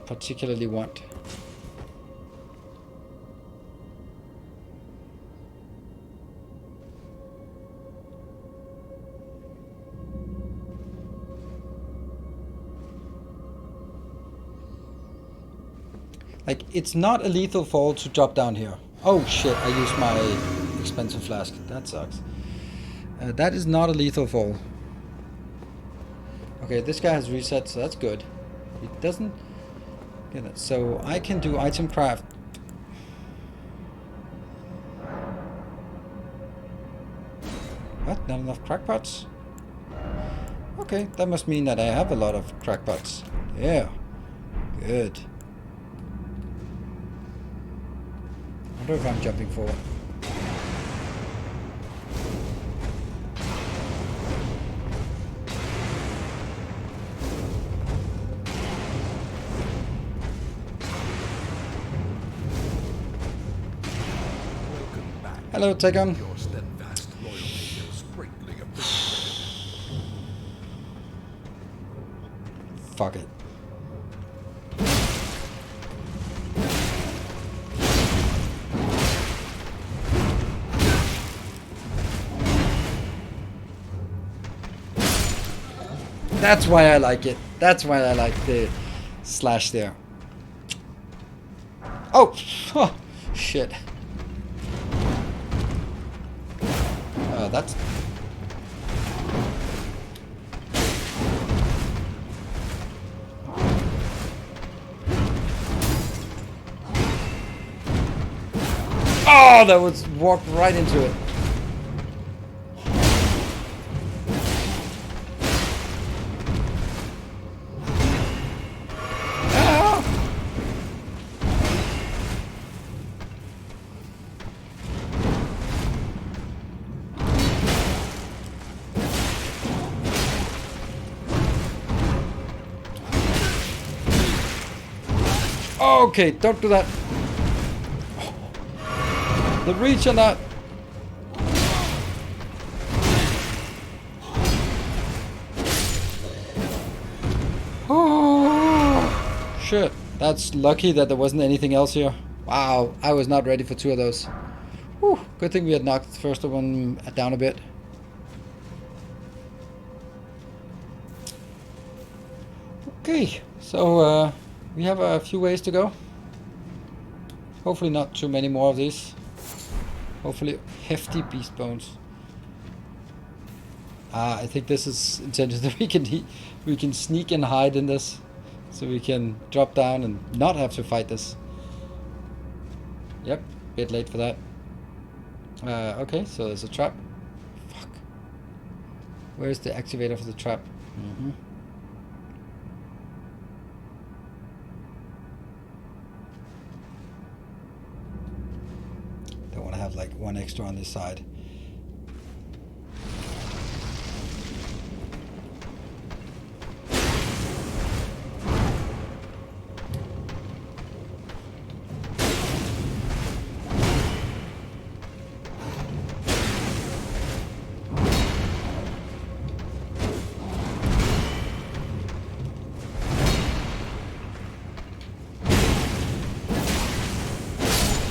particularly want. Like, it's not a lethal fall to drop down here. Oh shit, I used my expensive flask. That sucks. That is not a lethal fall. Okay, this guy has reset, so that's good. He doesn't get it. So I can do item craft. What? Not enough crackpots? Okay, that must mean that I have a lot of crackpots. Yeah. Good. I wonder if I'm jumping forward. Hello, Tegon. Your steadfast loyalty is greatly appreciated. Fuck it. That's why I like it. That's why I like the slash there. Oh! Oh shit. That's... Oh, that was walked right into it. Okay, don't do that. The reach on that. Oh, shit. That's lucky that there wasn't anything else here. Wow, I was not ready for two of those. Whew, good thing we had knocked the first one down a bit. Okay, so we have a few ways to go. Hopefully not too many more of these. Hopefully hefty beast bones. I think this is intended that we can sneak and hide in this, so we can drop down and not have to fight this. Yep, bit late for that. Okay, so there's a trap. Fuck. Where's the activator for the trap? Mm-hmm. Don't want to have like one extra on this side.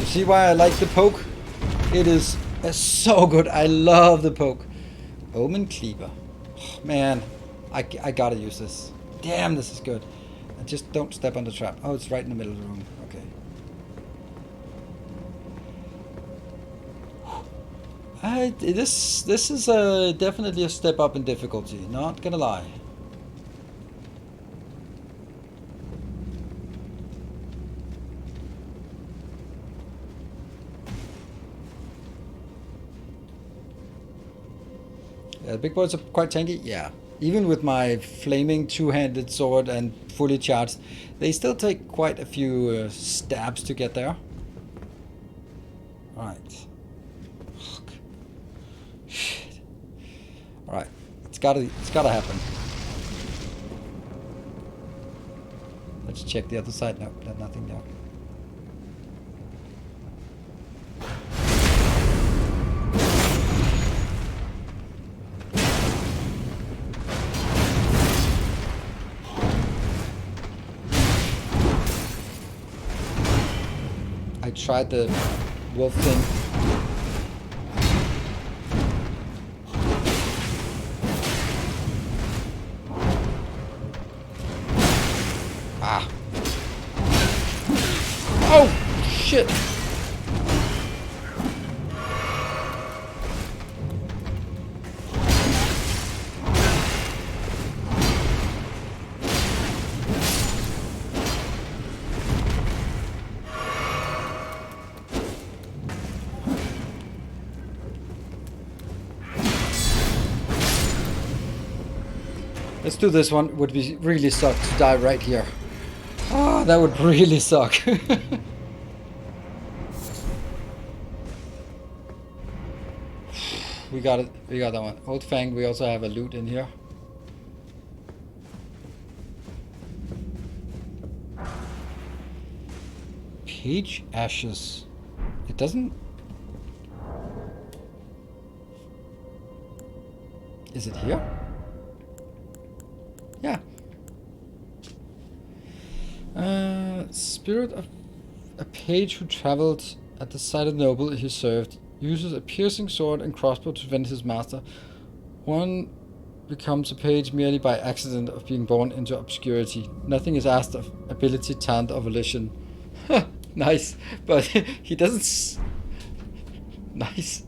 See why I like the poke? It is so good. I love the poke. Omen Cleaver. Oh, man, I gotta use this. Damn, this is good. And just don't step on the trap. Oh, it's right in the middle of the room. Okay. This is definitely a step up in difficulty. Not gonna lie. The big boys are quite tanky, yeah. Even with my flaming two-handed sword and fully charged, they still take quite a few stabs to get there. Alright. Shit. Alright. It's gotta happen. Let's check the other side. Nope, there's nothing there. I tried the wolf thing. Ah. shit. Let's do this one. Would be really suck to die right here. Ah, that would really suck. We got it. We got that one. Old Fang, we also have a loot in here. Page ashes. It doesn't... Is it here? Yeah. Spirit of a page who traveled at the side of the noble he served uses a piercing sword and crossbow to avenge his master. One becomes a page merely by accident of being born into obscurity. Nothing is asked of ability, talent, or volition. Nice, but he doesn't. Nice.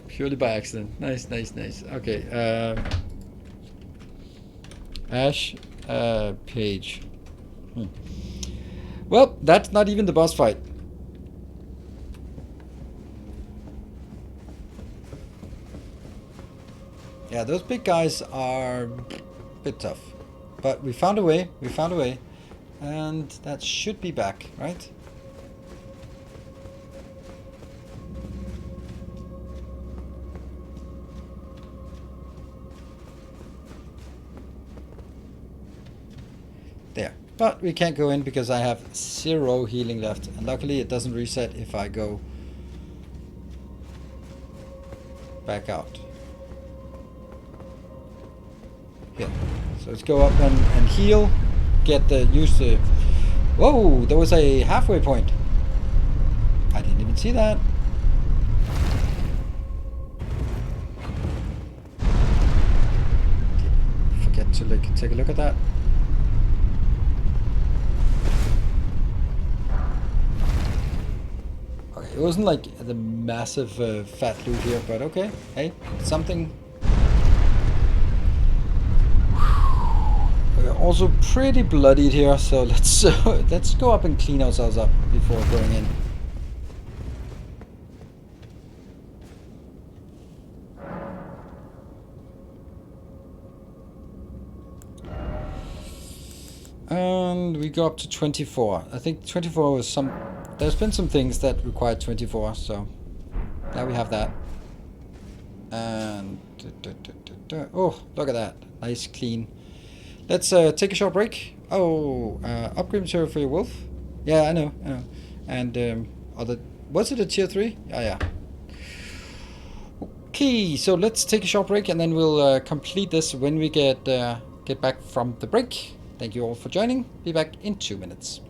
Purely by accident. Nice, nice, nice. Okay. Ash, page. Well, that's not even the boss fight. Yeah, those big guys are a bit tough. But we found a way, and that should be back, right? There. But we can't go in because I have 0 healing left. And luckily it doesn't reset if I go back out. Yeah. So let's go up and heal. Get the use the... Whoa! There was a halfway point. I didn't even see that. Forget to take a look at that. Okay, it wasn't like the massive fat loot here, but okay. Hey, something. We're also pretty bloodied here, so let's go up and clean ourselves up before going in. And we go up to 24. I think 24 was some... There's been some things that required 24, so now we have that. And... Oh, look at that. Nice, clean. Let's take a short break. Oh, upgrade material for your wolf? Yeah, I know. And other... Was it a tier 3? Oh, yeah. Okay, so let's take a short break and then we'll complete this when we get back from the break. Thank you all for joining. Be back in 2 minutes.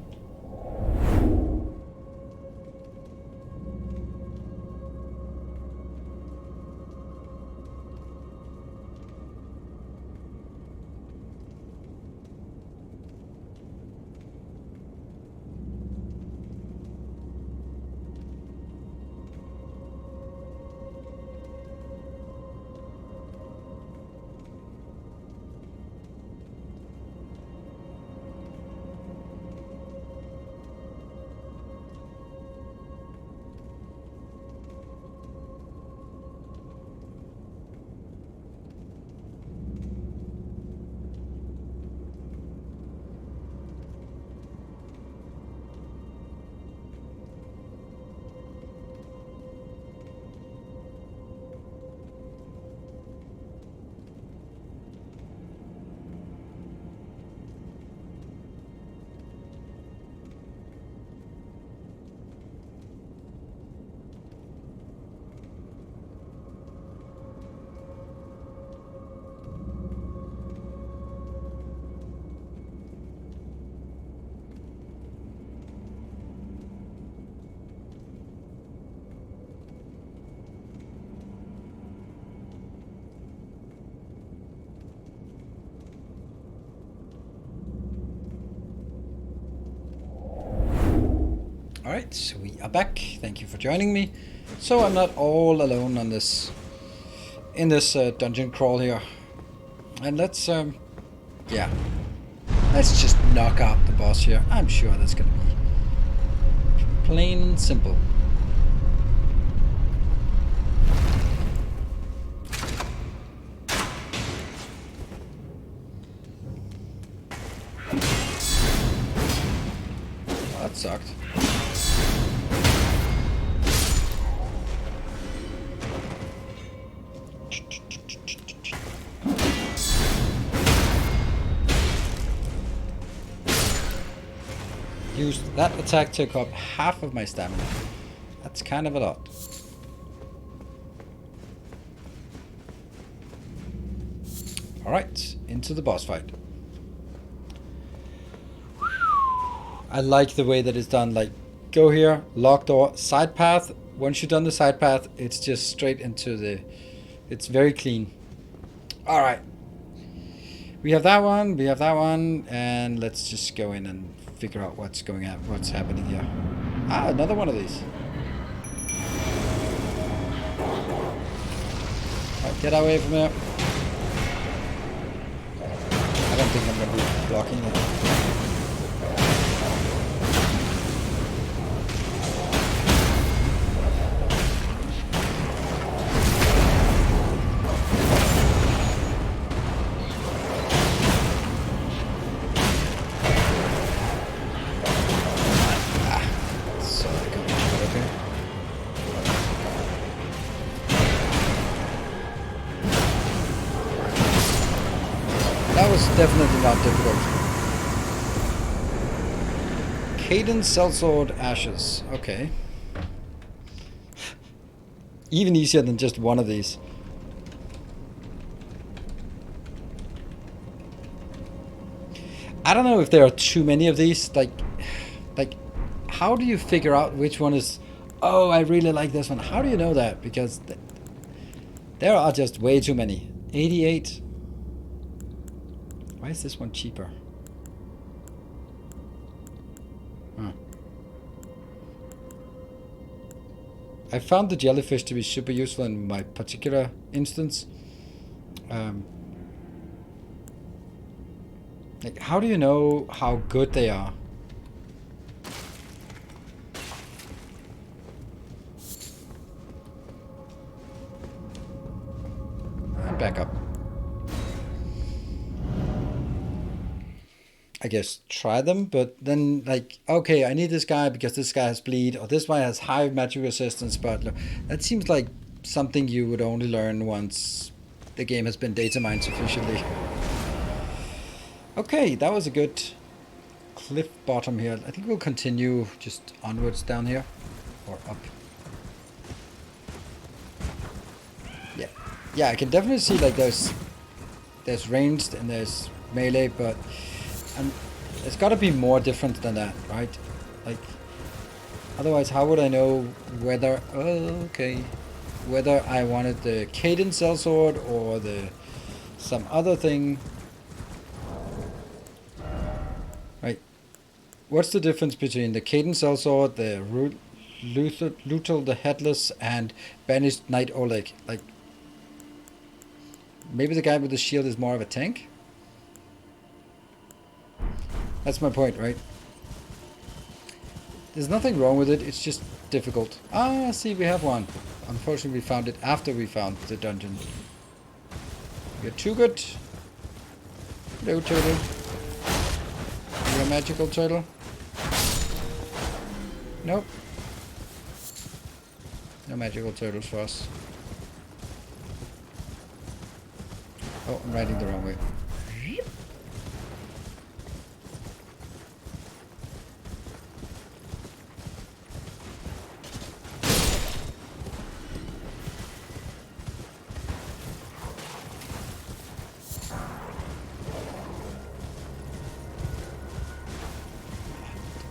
Alright, so we are back. Thank you for joining me. So I'm not all alone on this in this dungeon crawl here. And let's yeah. Let's just knock out the boss here. I'm sure that's gonna be plain and simple. Oh, that sucked. That attack took up half of my stamina. That's kind of a lot. Alright, into the boss fight. I like the way that it's done. Like, go here, lock door, side path. Once you've done the side path, it's just straight into the... It's very clean. Alright. We have that one, and let's just go in and figure out what's going on, what's happening here. Ah, another one of these. Right, get away from here. I don't think I'm going to be blocking it. Definitely not difficult. Cadence Sellsword Ashes. Okay. Even easier than just one of these. I don't know if there are too many of these. Like, how do you figure out which one is... Oh, I really like this one. How do you know that? Because there are just way too many. 88... Why is this one cheaper? Huh. I found the jellyfish to be super useful in my particular instance. Like, how do you know how good they are? And back up. I guess try them, but then like, okay, I need this guy because this guy has bleed, or this one has high magic resistance, but that seems like something you would only learn once the game has been data mined sufficiently. Okay, that was a good cliff bottom here. I think we'll continue just onwards down here, or up. Yeah, I can definitely see like there's ranged and there's melee, but it's got to be more different than that, right? Like, otherwise, how would I know whether... Oh, okay. Whether I wanted the Cadence Sellsword or some other thing. Right. What's the difference between the Cadence Sellsword, the Luthel the Headless, and Banished Knight Oleg? Like, maybe the guy with the shield is more of a tank? That's my point, right? There's nothing wrong with it, it's just difficult. Ah, see, we have one. Unfortunately, we found it after we found the dungeon. You're too good. Hello, turtle. You're a magical turtle. Nope. No magical turtles for us. Oh, I'm riding the wrong way.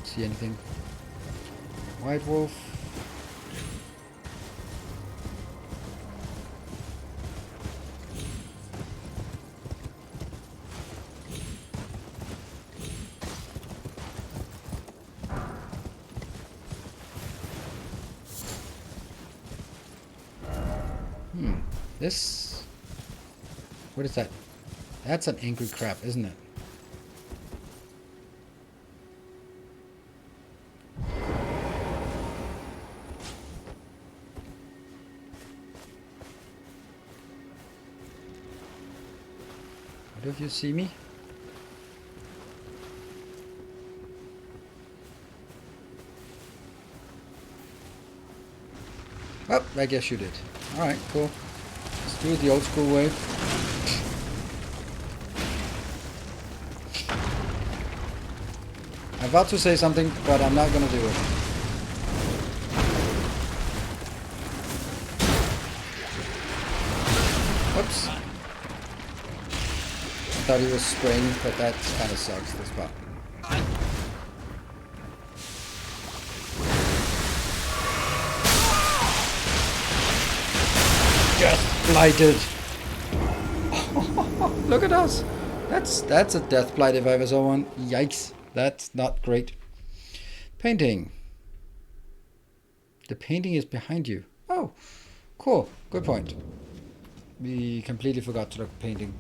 See anything? White wolf. This... What is that? That's an angry crab, isn't it? What if you see me? Oh, I guess you did. Alright, cool. Let's do it the old school way. I'm about to say something, but I'm not gonna do it. Whoops. I thought he was spraying, but that kind of sucks, this part. Just blighted. Look at us. That's a death blight if I ever saw one. Yikes. That's not great. Painting. The painting is behind you. Oh, cool. Good point. We completely forgot to look at painting.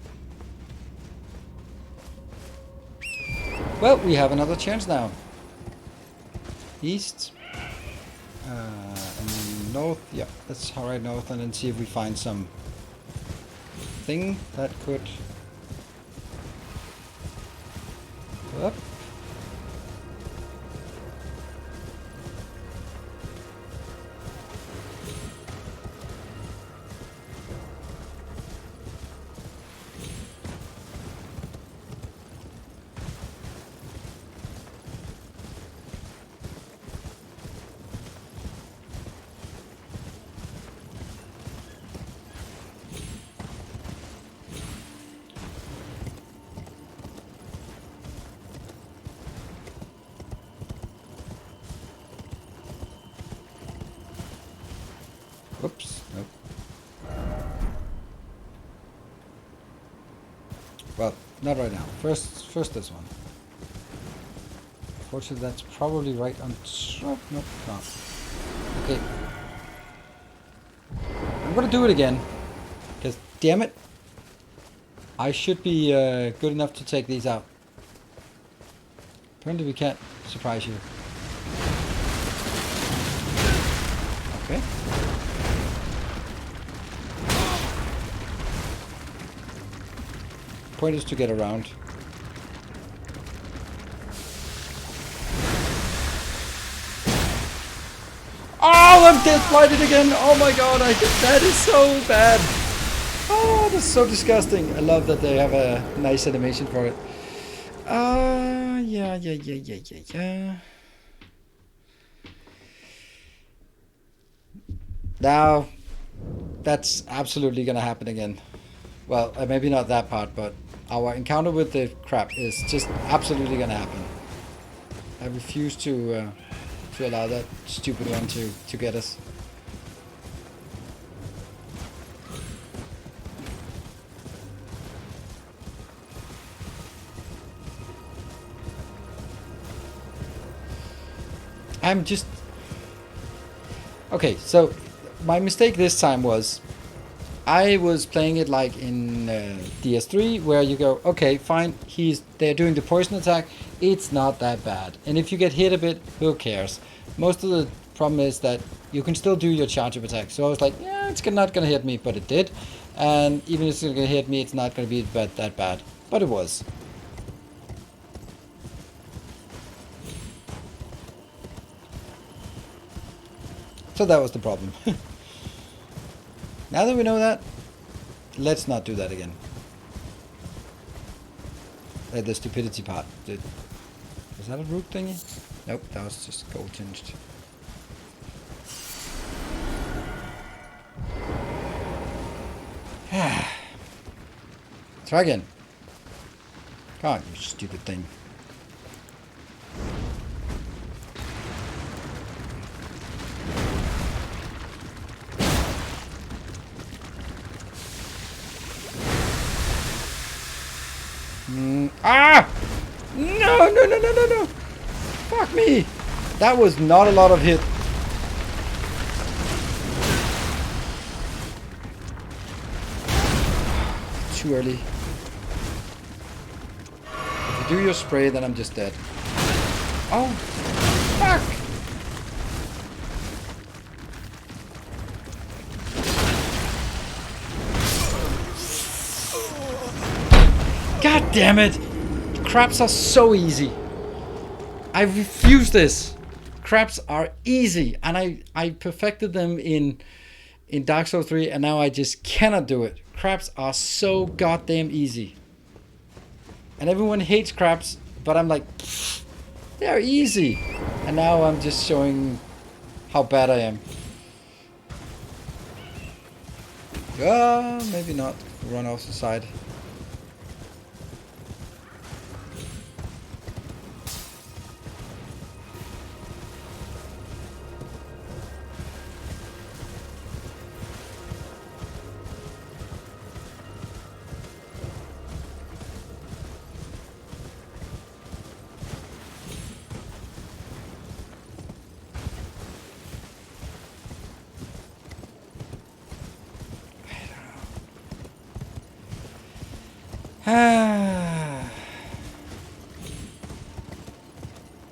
Well, we have another chance now. East. And then north. Yeah, let's hurry north and then see if we find some thing that could... Up. Oops, nope. Well, not right now. First this one. Fortunately, that's probably right on top. Nope, not. Okay. I'm gonna do it again. Because, damn it, I should be good enough to take these out. Apparently we can't surprise you. Okay. Point is to get around. Oh, I'm death blighted again! Oh my god, that is so bad! Oh, that's so disgusting. I love that they have a nice animation for it. Yeah. Now, that's absolutely gonna happen again. Well, maybe not that part, but our encounter with the crab is just absolutely gonna happen. I refuse to allow that stupid one to get us. I'm just... Okay, so my mistake this time was I was playing it like in DS3, where you go, okay, fine, they're doing the poison attack, it's not that bad. And if you get hit a bit, who cares? Most of the problem is that you can still do your charge of attack. So I was like, yeah, it's not going to hit me, but it did. And even if it's going to hit me, it's not going to be that bad. But it was. So that was the problem. Now that we know that, let's not do that again. The stupidity part. Was that a root thingy? Nope, that was just gold tinged. Try again. Come on, you stupid thing. Ah! No! Fuck me! That was not a lot of hit. too early. If you do your spray, then I'm just dead. Oh, fuck! God damn it! Crabs are so easy. I refuse this. Crabs are easy, and I perfected them in Dark Souls 3, and now I just cannot do it. Crabs are so goddamn easy. And everyone hates crabs, but I'm like, they're easy. And now I'm just showing how bad I am. Maybe not. Run off the side.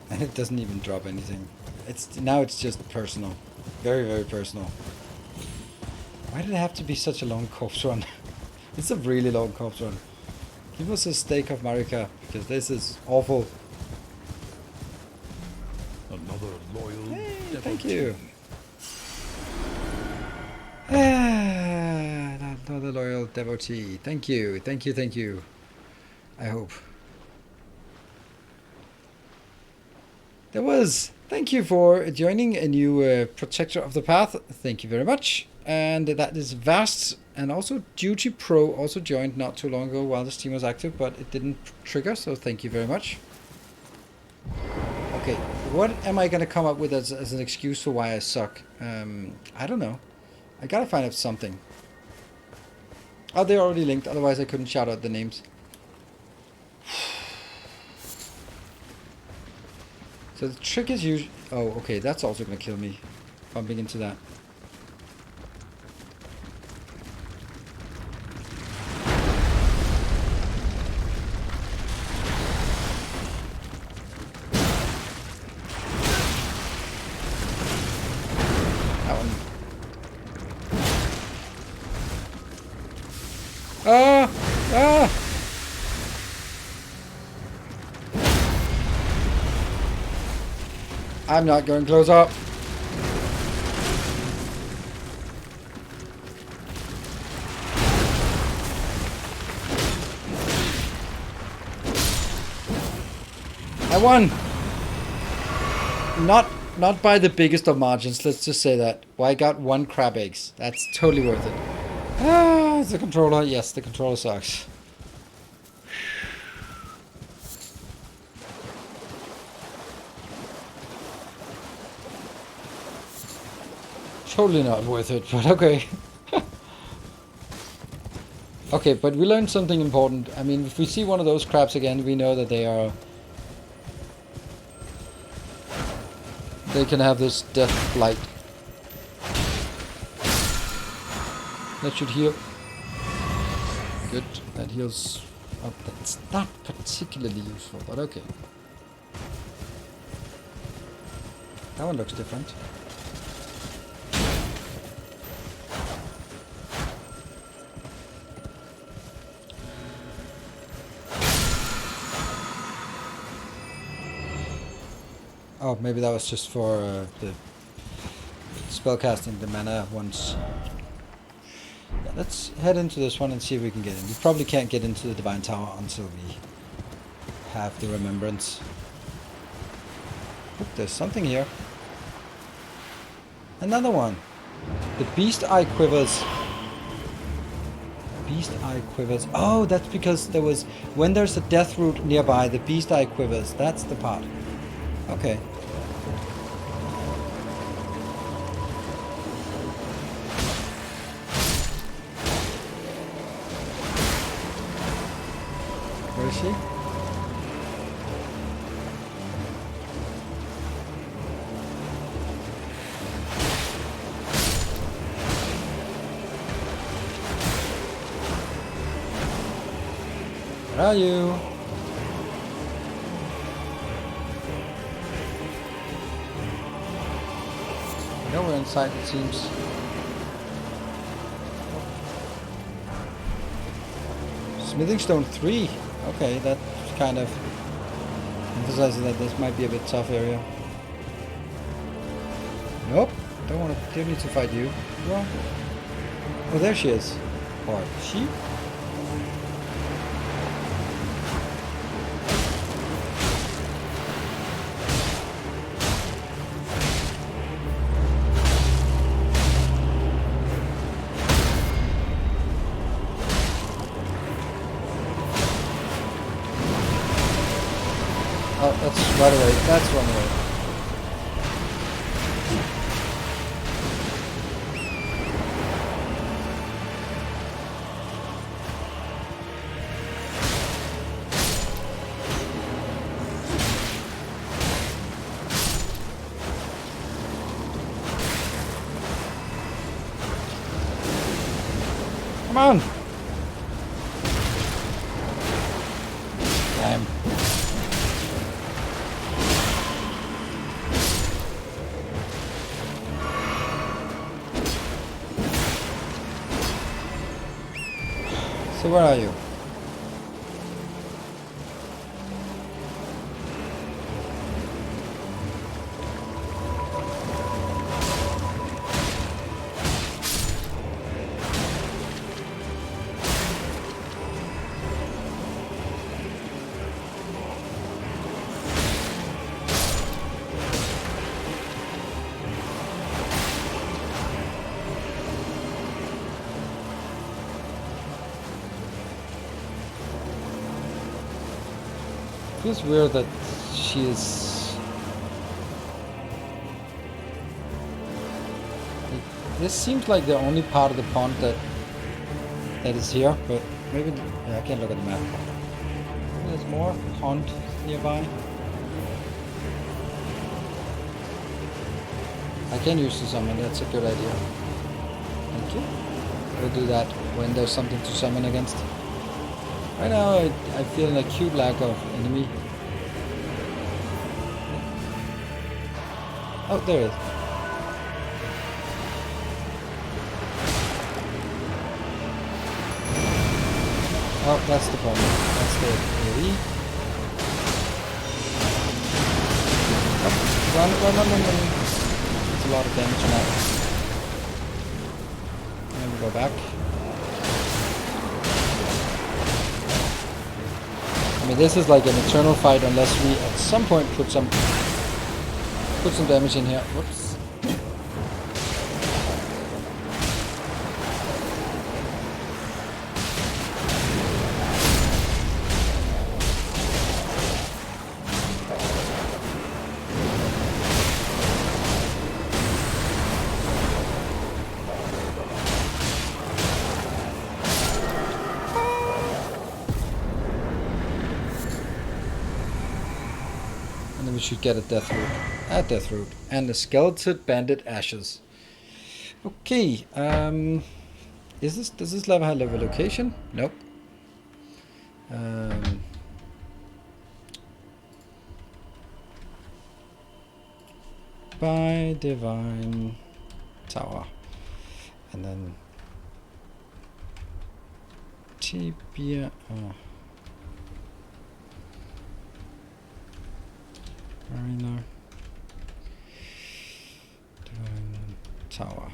And it doesn't even drop anything. It's just personal. Very, very personal. Why did it have to be such a long corpse run? It's a really long corpse run. Give us a steak of Marika, because this is awful. Another loyal devotee. Thank you. Another loyal devotee. Thank you, thank you, thank you. I hope. Thank you for joining a new Protector of the Path. Thank you very much. And that is Vast, and also Duty Pro also joined not too long ago while the stream was active, but it didn't trigger, so thank you very much. Okay, what am I going to come up with as an excuse for why I suck? I don't know. I gotta find out something. Oh, they're already linked, otherwise I couldn't shout out the names. So the trick is usually... Oh, okay, that's also gonna kill me. Bumping into that. That one. Ah! Ah! I'm not going close up. I won. Not by the biggest of margins, let's just say that. Well, I got 1 crab eggs. That's totally worth it. Ah, it's the controller. Yes, the controller sucks. Totally not worth it, but okay. Okay, but we learned something important. I mean, if we see one of those crabs again, we know that they can have this death blight. That should heal. Good. That heals. Oh, that's not particularly useful, but okay. That one looks different. Oh, maybe that was just for the spellcasting, the mana ones. Yeah, let's head into this one and see if we can get in. We probably can't get into the Divine Tower until we have the Remembrance. Oop, there's something here. Another one. The Beast Eye Quivers. Beast Eye Quivers. Oh, that's because there was... When there's a death root nearby, the Beast Eye Quivers. That's the part. Okay. Where is she? Where are you? Nowhere inside, it seems. Smithing Stone 3. Okay, that kind of emphasizes that this might be a bit tough area. Nope. Don't need to fight you. Well, oh, there she is. Or she? Oh, that's right away. That's run away. Come on! Damn. So where are you? Feels weird that she is. This seems like the only part of the pond that is here, but maybe yeah, I can't look at the map. There's more pond nearby. I can use the summon. That's a good idea. Thank you. We'll do that when there's something to summon against. Right now, I feel an acute lack of enemy. Oh, there it is. Oh, that's the problem. That's the AoE. Oh, run. It's a lot of damage now. And we go back. I mean, this is like an eternal fight unless we at some point put some damage in here. Whoops. We should get a death root, and the skeleton bandit ashes. Okay, does this level have a location? Nope. By Divine Tower, and then Tibia. Arena Tower,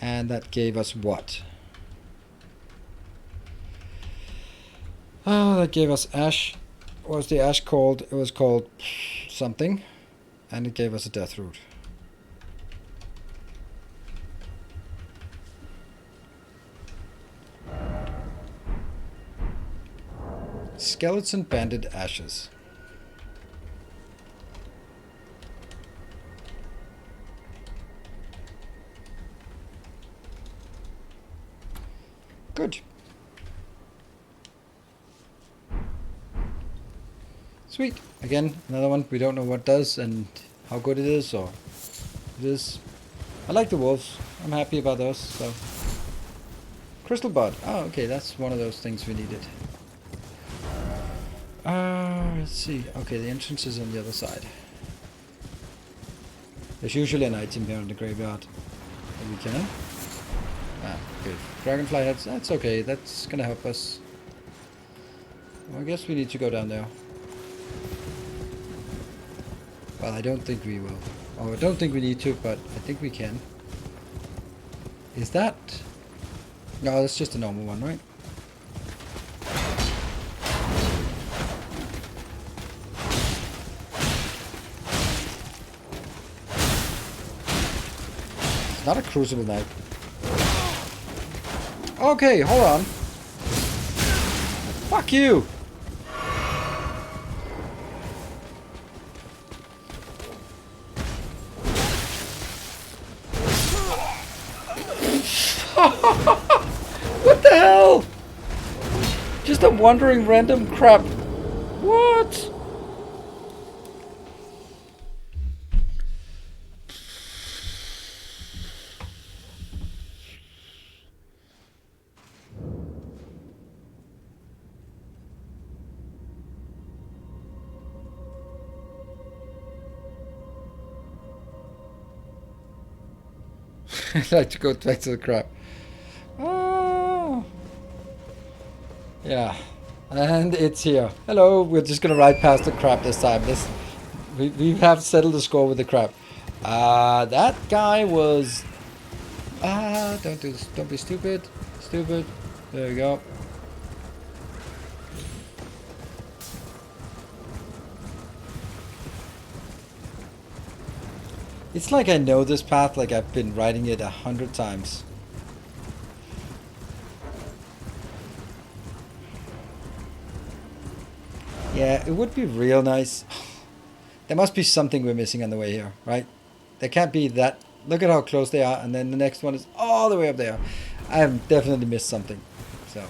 and that gave us what? Oh, that gave us ash. What was the ash called? It was called something, and it gave us a death root. Skeleton banded ashes. Good. Sweet. Again, another one. We don't know what does and how good it is, or it is. I like the wolves. I'm happy about those. So Crystal bud. Oh, okay, that's one of those things we needed. Let's see. Okay, the entrance is on the other side. There's usually an item here in the graveyard that we can. Ah, okay. Dragonfly heads. That's okay. That's gonna help us. Well, I guess we need to go down there. Well, I don't think we will. Oh, I don't think we need to, but I think we can. Is that... No, that's just a normal one, right? It's not a crucible knife. Okay, hold on. Fuck you! What the hell? Just a wandering random crap. What? I'd like to go back to the crap. Oh. Yeah. And it's here. Hello, we're just gonna ride past the crap this time. We have settled the score with the crap. That guy was... don't do this. Don't be stupid. Stupid. There we go. It's like I know this path, like I've been riding it 100 times. Yeah, it would be real nice. There must be something we're missing on the way here, right? There can't be that. Look at how close they are, and then the next one is all the way up there. I have definitely missed something. So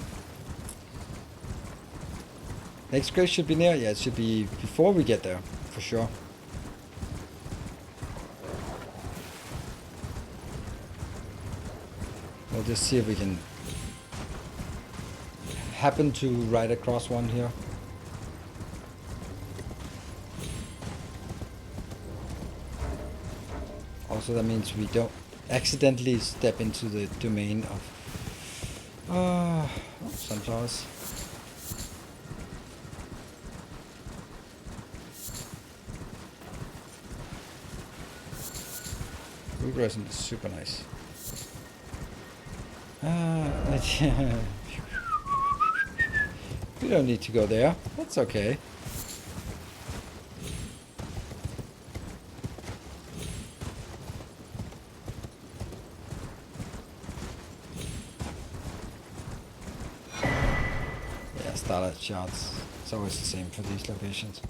next grave should be near. Yeah, it should be before we get there, for sure. We'll just see if we can happen to ride across one here. Also, that means we don't accidentally step into the domain of sunflowers. Root resin is super nice. We don't need to go there. That's okay. Yeah, starlight shots. It's always the same for these locations.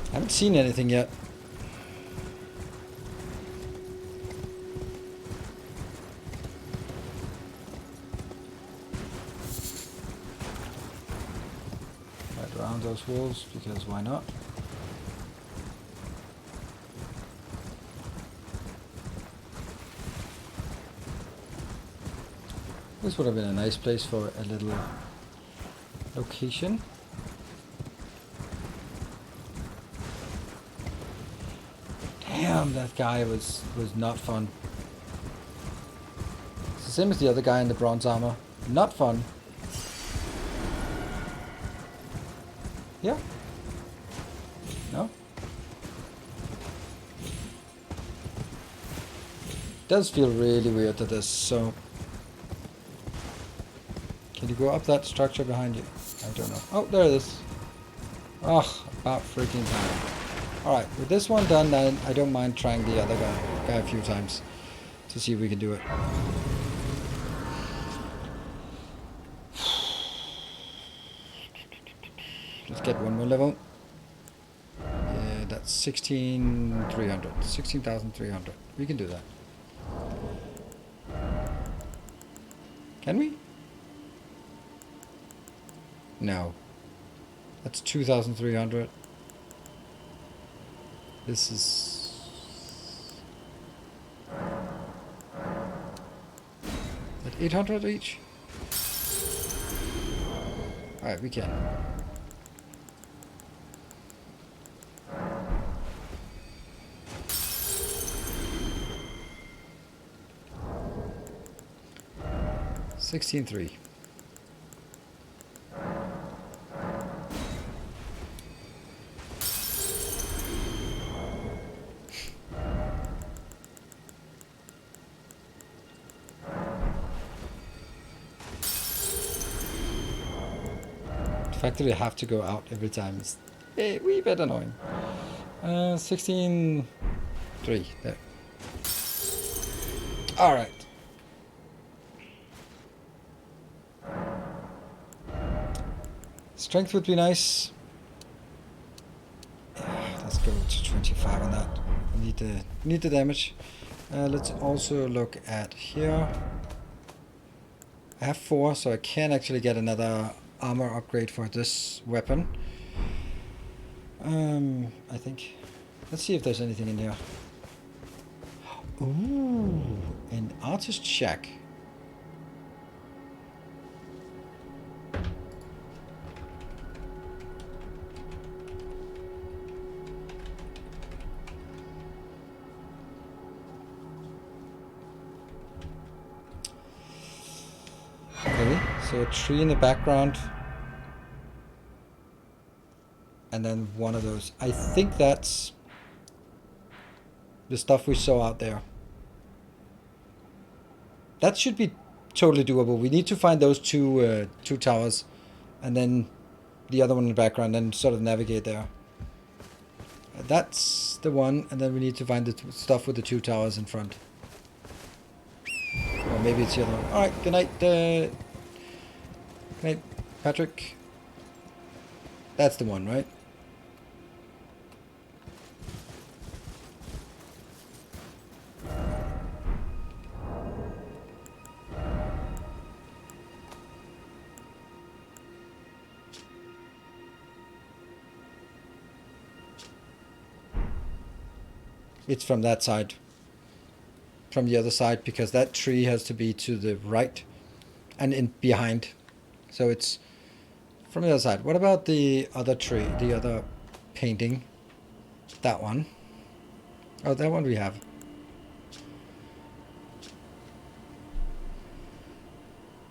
I haven't seen anything yet. Right around those walls, because why not? This would have been a nice place for a little location. Damn, that guy was not fun. It's the same as the other guy in the bronze armor. Not fun. Yeah? No? Does feel really weird that there's so... Can you go up that structure behind you? I don't know. Oh, there it is. Oh, about freaking time. Alright, with this one done, then I don't mind trying the other guy a few times to see if we can do it. Let's get one more level. Yeah, that's 16,300. 16,300. We can do that. Can we? No. That's 2,300. This is... At 800 each? Alright, we can. $16,300. The fact that we have to go out every time is a wee bit annoying. 16,300. There. Alright. Strength would be nice. Let's go to 25 on that. Need the damage. Let's also look at here. I have 4, so I can actually get another armor upgrade for this weapon. I think. Let's see if there's anything in here. Ooh, an artist shack. Okay, so a tree in the background. And then one of those. I think that's the stuff we saw out there. That should be totally doable. We need to find those two towers. And then the other one in the background and sort of navigate there. That's the one. And then we need to find the stuff with the 2 towers in front. Or maybe it's the other one. Alright, good night. Good night, Patrick. That's the one, right? It's from that side. From the other side, because that tree has to be to the right and in behind. So it's from the other side. What about the other tree, the other painting? That one. Oh, that one we have.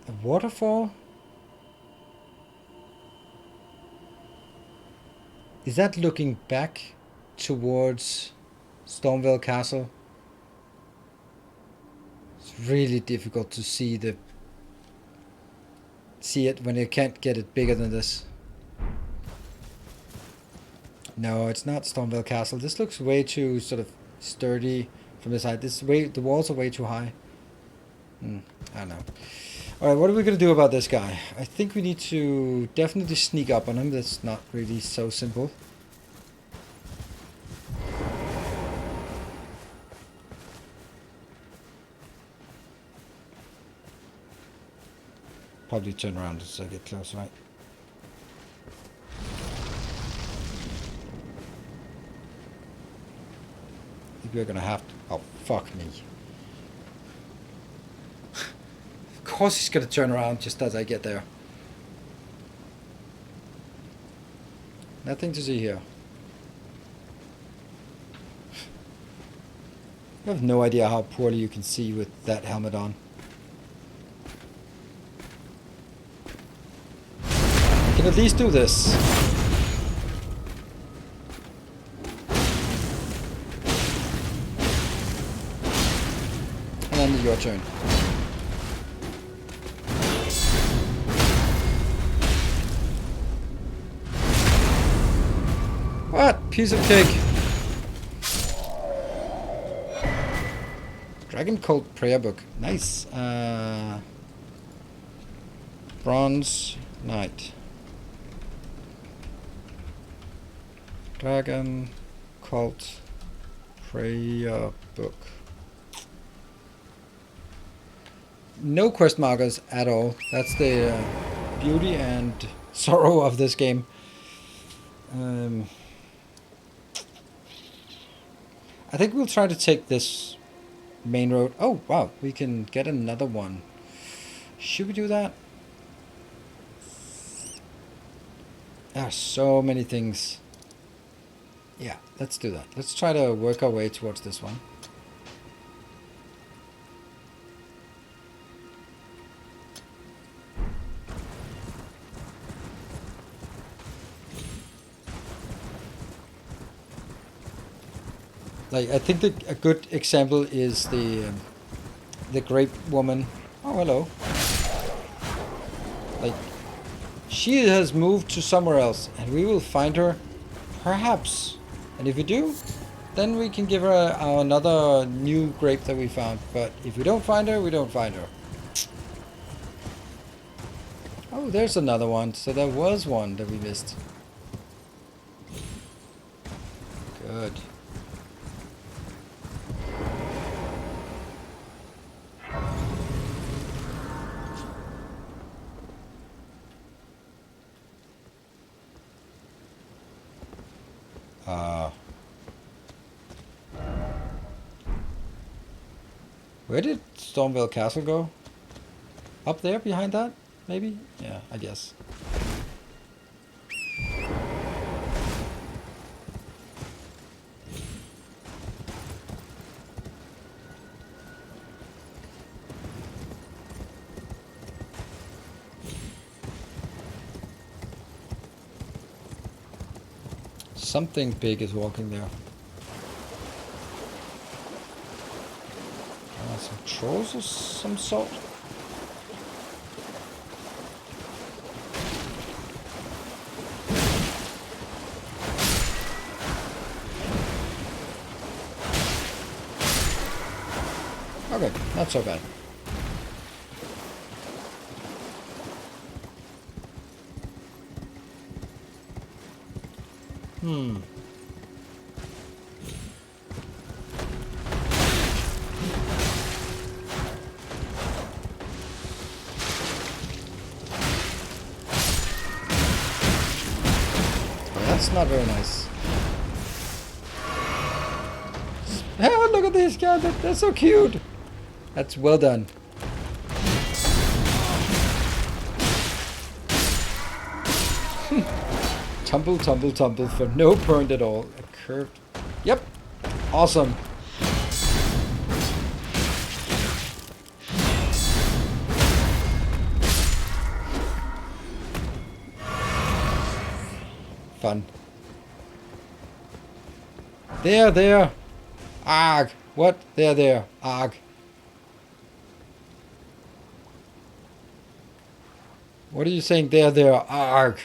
A waterfall? Is that looking back towards Stormvale Castle? It's really difficult to see it when you can't get it bigger than this. No, it's not Stormvale Castle. This looks way too sort of sturdy from the side. The walls are way too high. I don't know. Alright, what are we gonna do about this guy? I think we need to definitely sneak up on him. That's not really so simple. Probably turn around as I get close, right? I think we're gonna have to... Oh, fuck me. Of course he's gonna turn around just as I get there. Nothing to see here. I have no idea how poorly you can see with that helmet on. I can at least do this. And then your turn. What? Piece of cake. Dragon Cult Prayer Book. Nice. Bronze Knight. Dragon Cult Prayer Book. No quest markers at all. That's the beauty and sorrow of this game. I think we'll try to take this main road. Oh, wow, we can get another one. Should we do that? There are so many things. Yeah, let's do that. Let's try to work our way towards this one. Like, I think a good example is the grape woman. Oh, hello. Like, she has moved to somewhere else, and we will find her, perhaps. And if we do, then we can give her another new grape that we found. But if we don't find her, we don't find her. Oh, there's another one. So there was one that we missed. Good. Where did Stormvale Castle go? Up there behind that? Maybe? Yeah, I guess. Something big is walking there. Some trolls of some sort. Okay, not so bad. That's not very nice. Oh, look at this guy. That's so cute. That's well done. Tumble, tumble, tumble for no point at all. A curved. Yep. Awesome. Fun. There. Arg. What? There. Arg. What are you saying? There. Arg.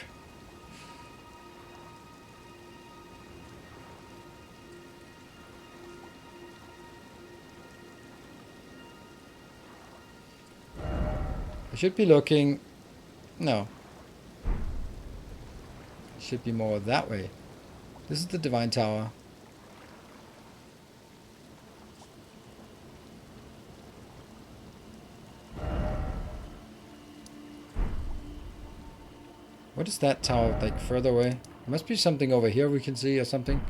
I should be looking. No. Should be more that way. This is the Divine Tower. What is that tower, like, further away? There must be something over here we can see or something.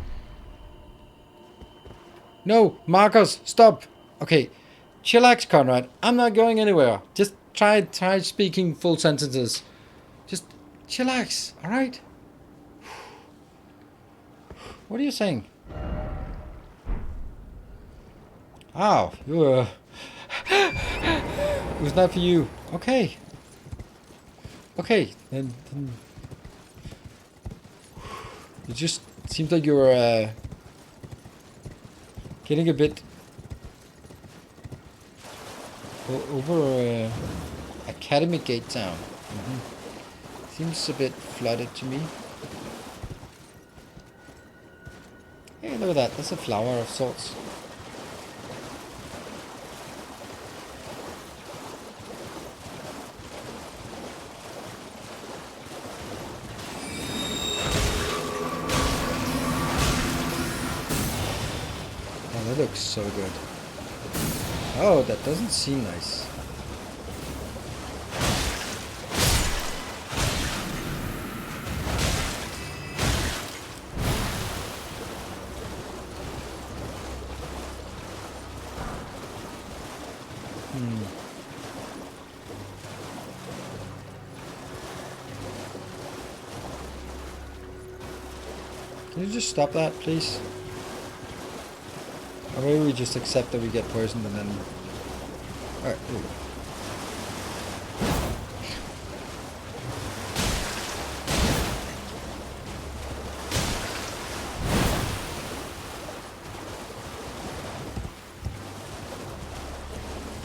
No! Marcus! Stop! Okay. Chillax, Conrad. I'm not going anywhere. Just try speaking full sentences. Just chillax, alright? What are you saying? Oh, you it was not for you. Okay. Okay, then it just seems like you're getting a bit over Academy Gate Town. Seems a bit flooded to me. Hey, look at that. That's a flower of sorts. Oh, that looks so good. Oh, that doesn't seem nice. Can you just stop that, please? Or maybe we just accept that we get poisoned and then... Alright, here we go.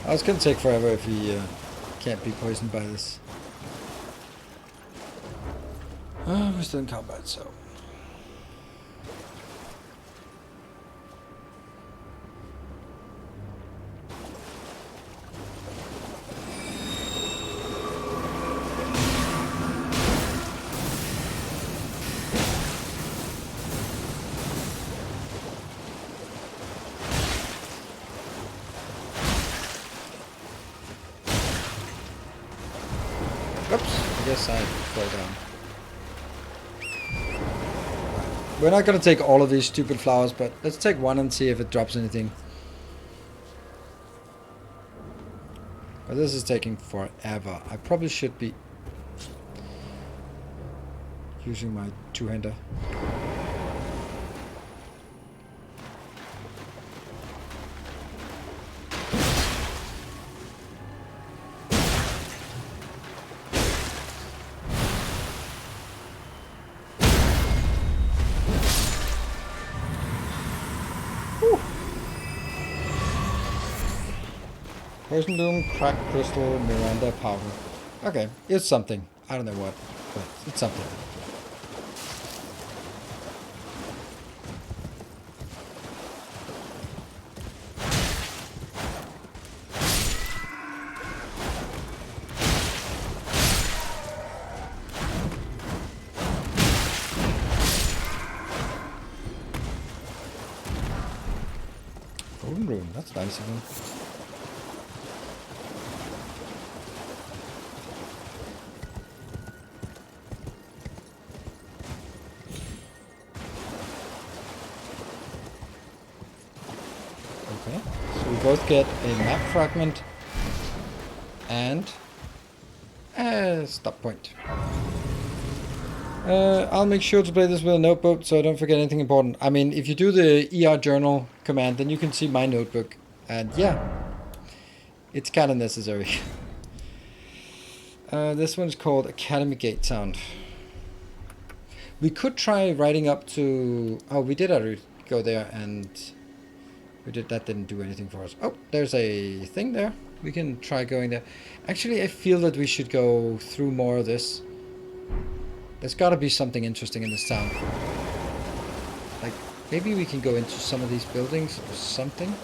Oh, it's gonna take forever if we can't be poisoned by this. Oh, we're still in combat, so... Oops, I guess I fell down. We're not gonna take all of these stupid flowers, but let's take one and see if it drops anything. But this is taking forever. I probably should be using my two-hander. Poison Bloom, Cracked Crystal, Miranda Powder. Okay, it's something. I don't know what, but it's something. Golden Rune, that's nice of him. Okay, so we both get a map fragment and a stop point. I'll make sure to play this with a notebook so I don't forget anything important. I mean, if you do the ER journal command, then you can see my notebook. And yeah, it's kind of necessary. This one's called Academy Gate Sound. We could try riding up to... Oh, we did already go there and... That didn't do anything for us. Oh, there's a thing there. We can try going there. Actually, I feel that we should go through more of this. There's got to be something interesting in this town. Like, maybe we can go into some of these buildings or something.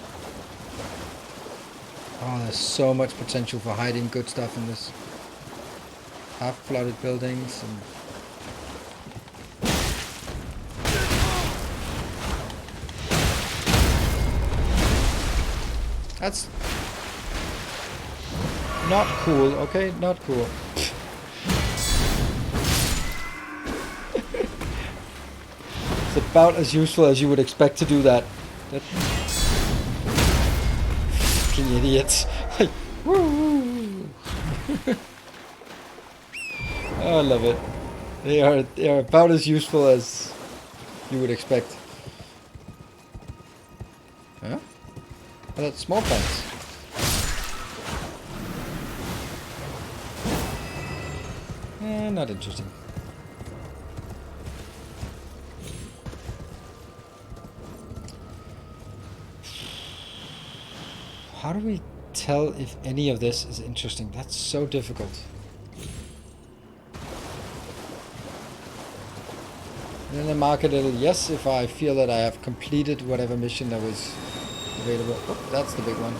Oh, there's so much potential for hiding good stuff in this. Half-flooded buildings and... That's not cool, okay? Not cool. It's about as useful as you would expect to do that. Fucking idiots. Woo! Oh, I love it. They are about as useful as you would expect. Huh? Oh, that's small plants. Not interesting. How do we tell if any of this is interesting? That's so difficult. And then I mark it a little yes if I feel that I have completed whatever mission that was available. Oh, that's the big one.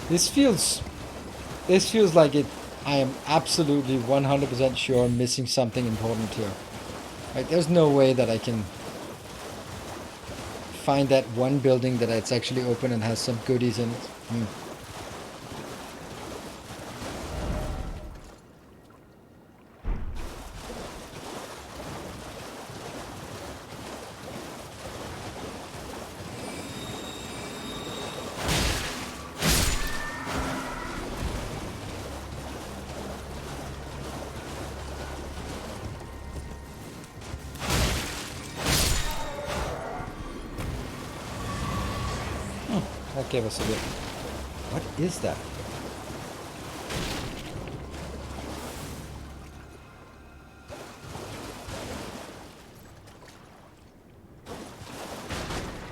This feels like it. I am absolutely 100% sure I'm missing something important here. Like, there's no way that I can find that one building that it's actually open and has some goodies in it. That gave us a bit. What is that?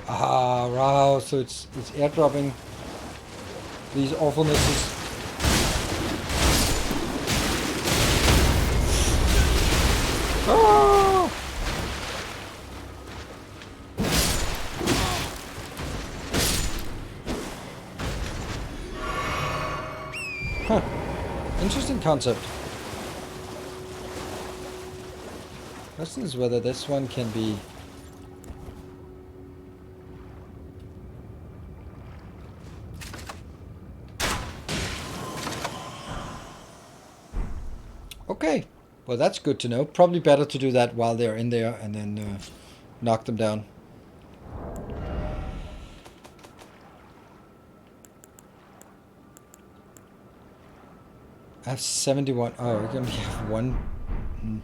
Ah, wow, so it's airdropping these awfulnesses. Ah! Huh. Interesting concept. Question is whether this one can be... Okay, well that's good to know. Probably better to do that while they're in there and then knock them down. I have 71. Oh, we're gonna have one. Okay.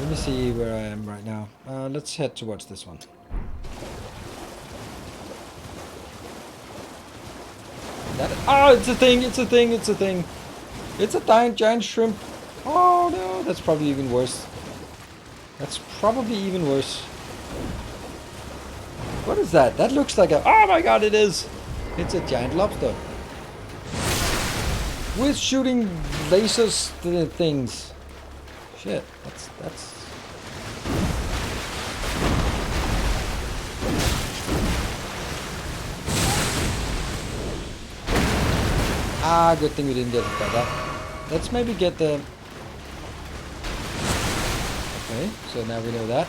Let me see where I am right now. Let's head towards this one. Oh, it's a thing, it's a thing, it's a thing. It's a giant shrimp. Oh no, that's probably even worse. That's probably even worse. What is that? That looks like a... Oh my god, it is! It's a giant lobster. With shooting lasers things. Shit, that's... Ah, good thing we didn't get hit by that. Let's maybe get the... Okay, so now we know that.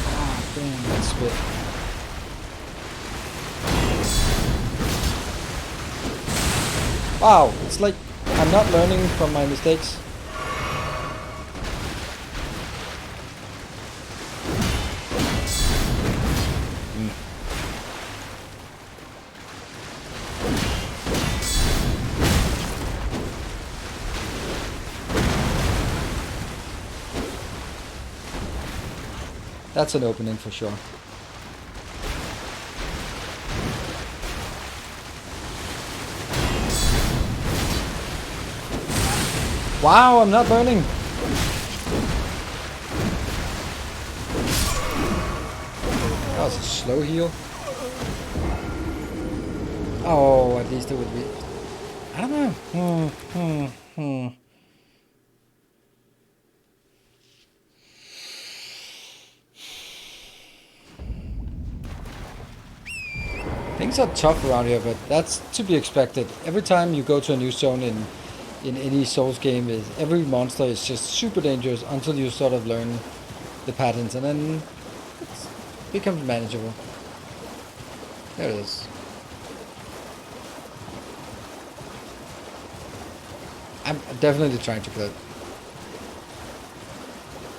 Ah, damn, that spit. Wow, it's like I'm not learning from my mistakes. That's an opening for sure. Wow, I'm not burning. That was a slow heal. Oh, at least it would be... I don't know. Things are tough around here, but that's to be expected. Every time you go to a new zone in any Souls game, every monster is just super dangerous until you sort of learn the patterns, and then it becomes manageable. There it is. I'm definitely trying to kill it.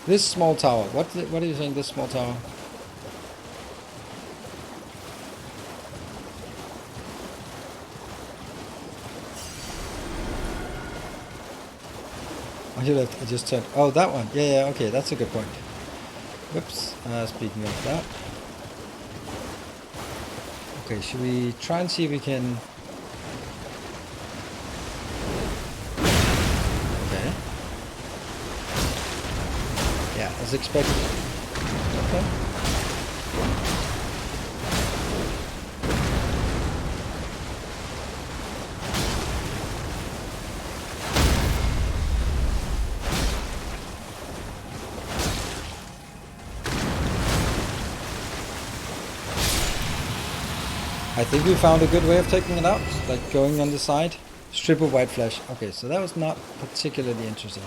This small tower. What are you saying? This small tower? I just turned. Oh, that one. Yeah, okay, that's a good point. Whoops. Speaking of that. Okay, should we try and see if we can... Okay. Yeah, as expected. Okay. I think we found a good way of taking it out, like going on the side. Strip of white flesh. Okay, so that was not particularly interesting.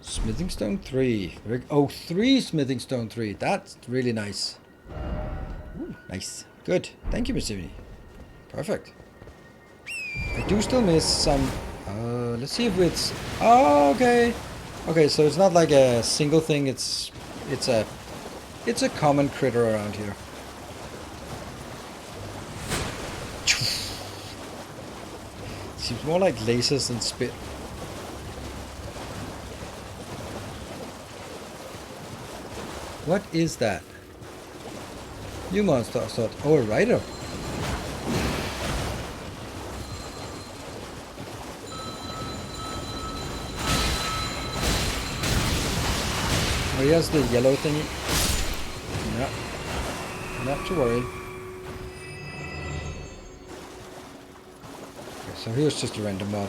Smithing stone 3. Oh, 3 smithing stone 3. That's really nice. Ooh, nice. Good. Thank you, Missimi. Perfect. I do still miss some... let's see if it's... Oh, okay. Okay, so it's not like a single thing, it's a common critter around here. seems more like lasers than spit. What is that? You monster thought. Oh, a rider. Oh, here's the yellow thingy. No, not to worry. Okay, so here's just a random mob.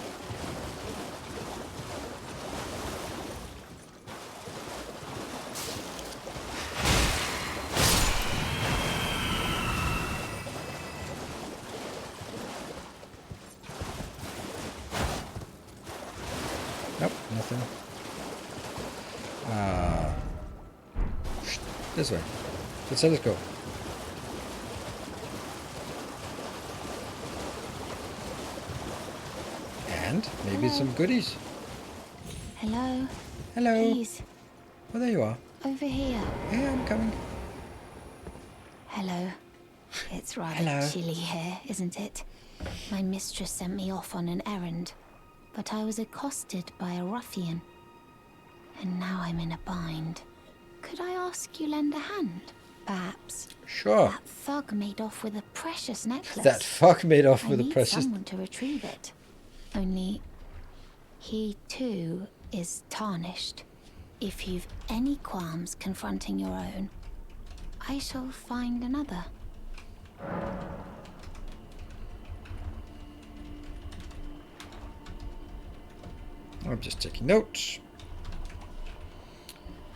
Nope, nothing. This way. Let's let us go. And maybe some goodies. Hello? Hello. Please, Oh, there you are. over here. Yeah, I'm coming. Hello. It's rather Hello. chilly here, isn't it? My mistress sent me off on an errand, but I was accosted by a ruffian. And now I'm in a bind. Could I ask you lend a hand? Perhaps. Sure. That thug made off with a precious necklace. That fuck made off I with a need precious... someone to retrieve it. Only, he too is tarnished. If you've any qualms confronting your own, I shall find another. I'm just taking notes.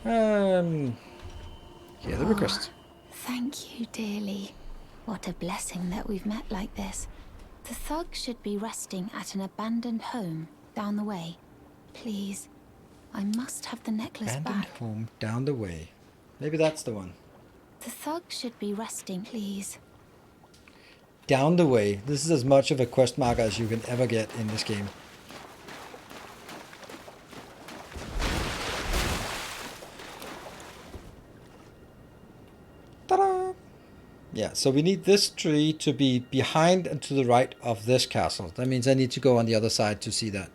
Here, the request. Thank you dearly. What a blessing that we've met like this. The thug should be resting at an abandoned home down the way. Please, I must have the necklace Abandoned back. home down the way. Maybe that's the one. The thug should be resting, please. Down the way. This is as much of a quest marker as you can ever get in this game. Ta-da! Yeah, so we need this tree to be behind and to the right of this castle. That means I need to go on the other side to see that.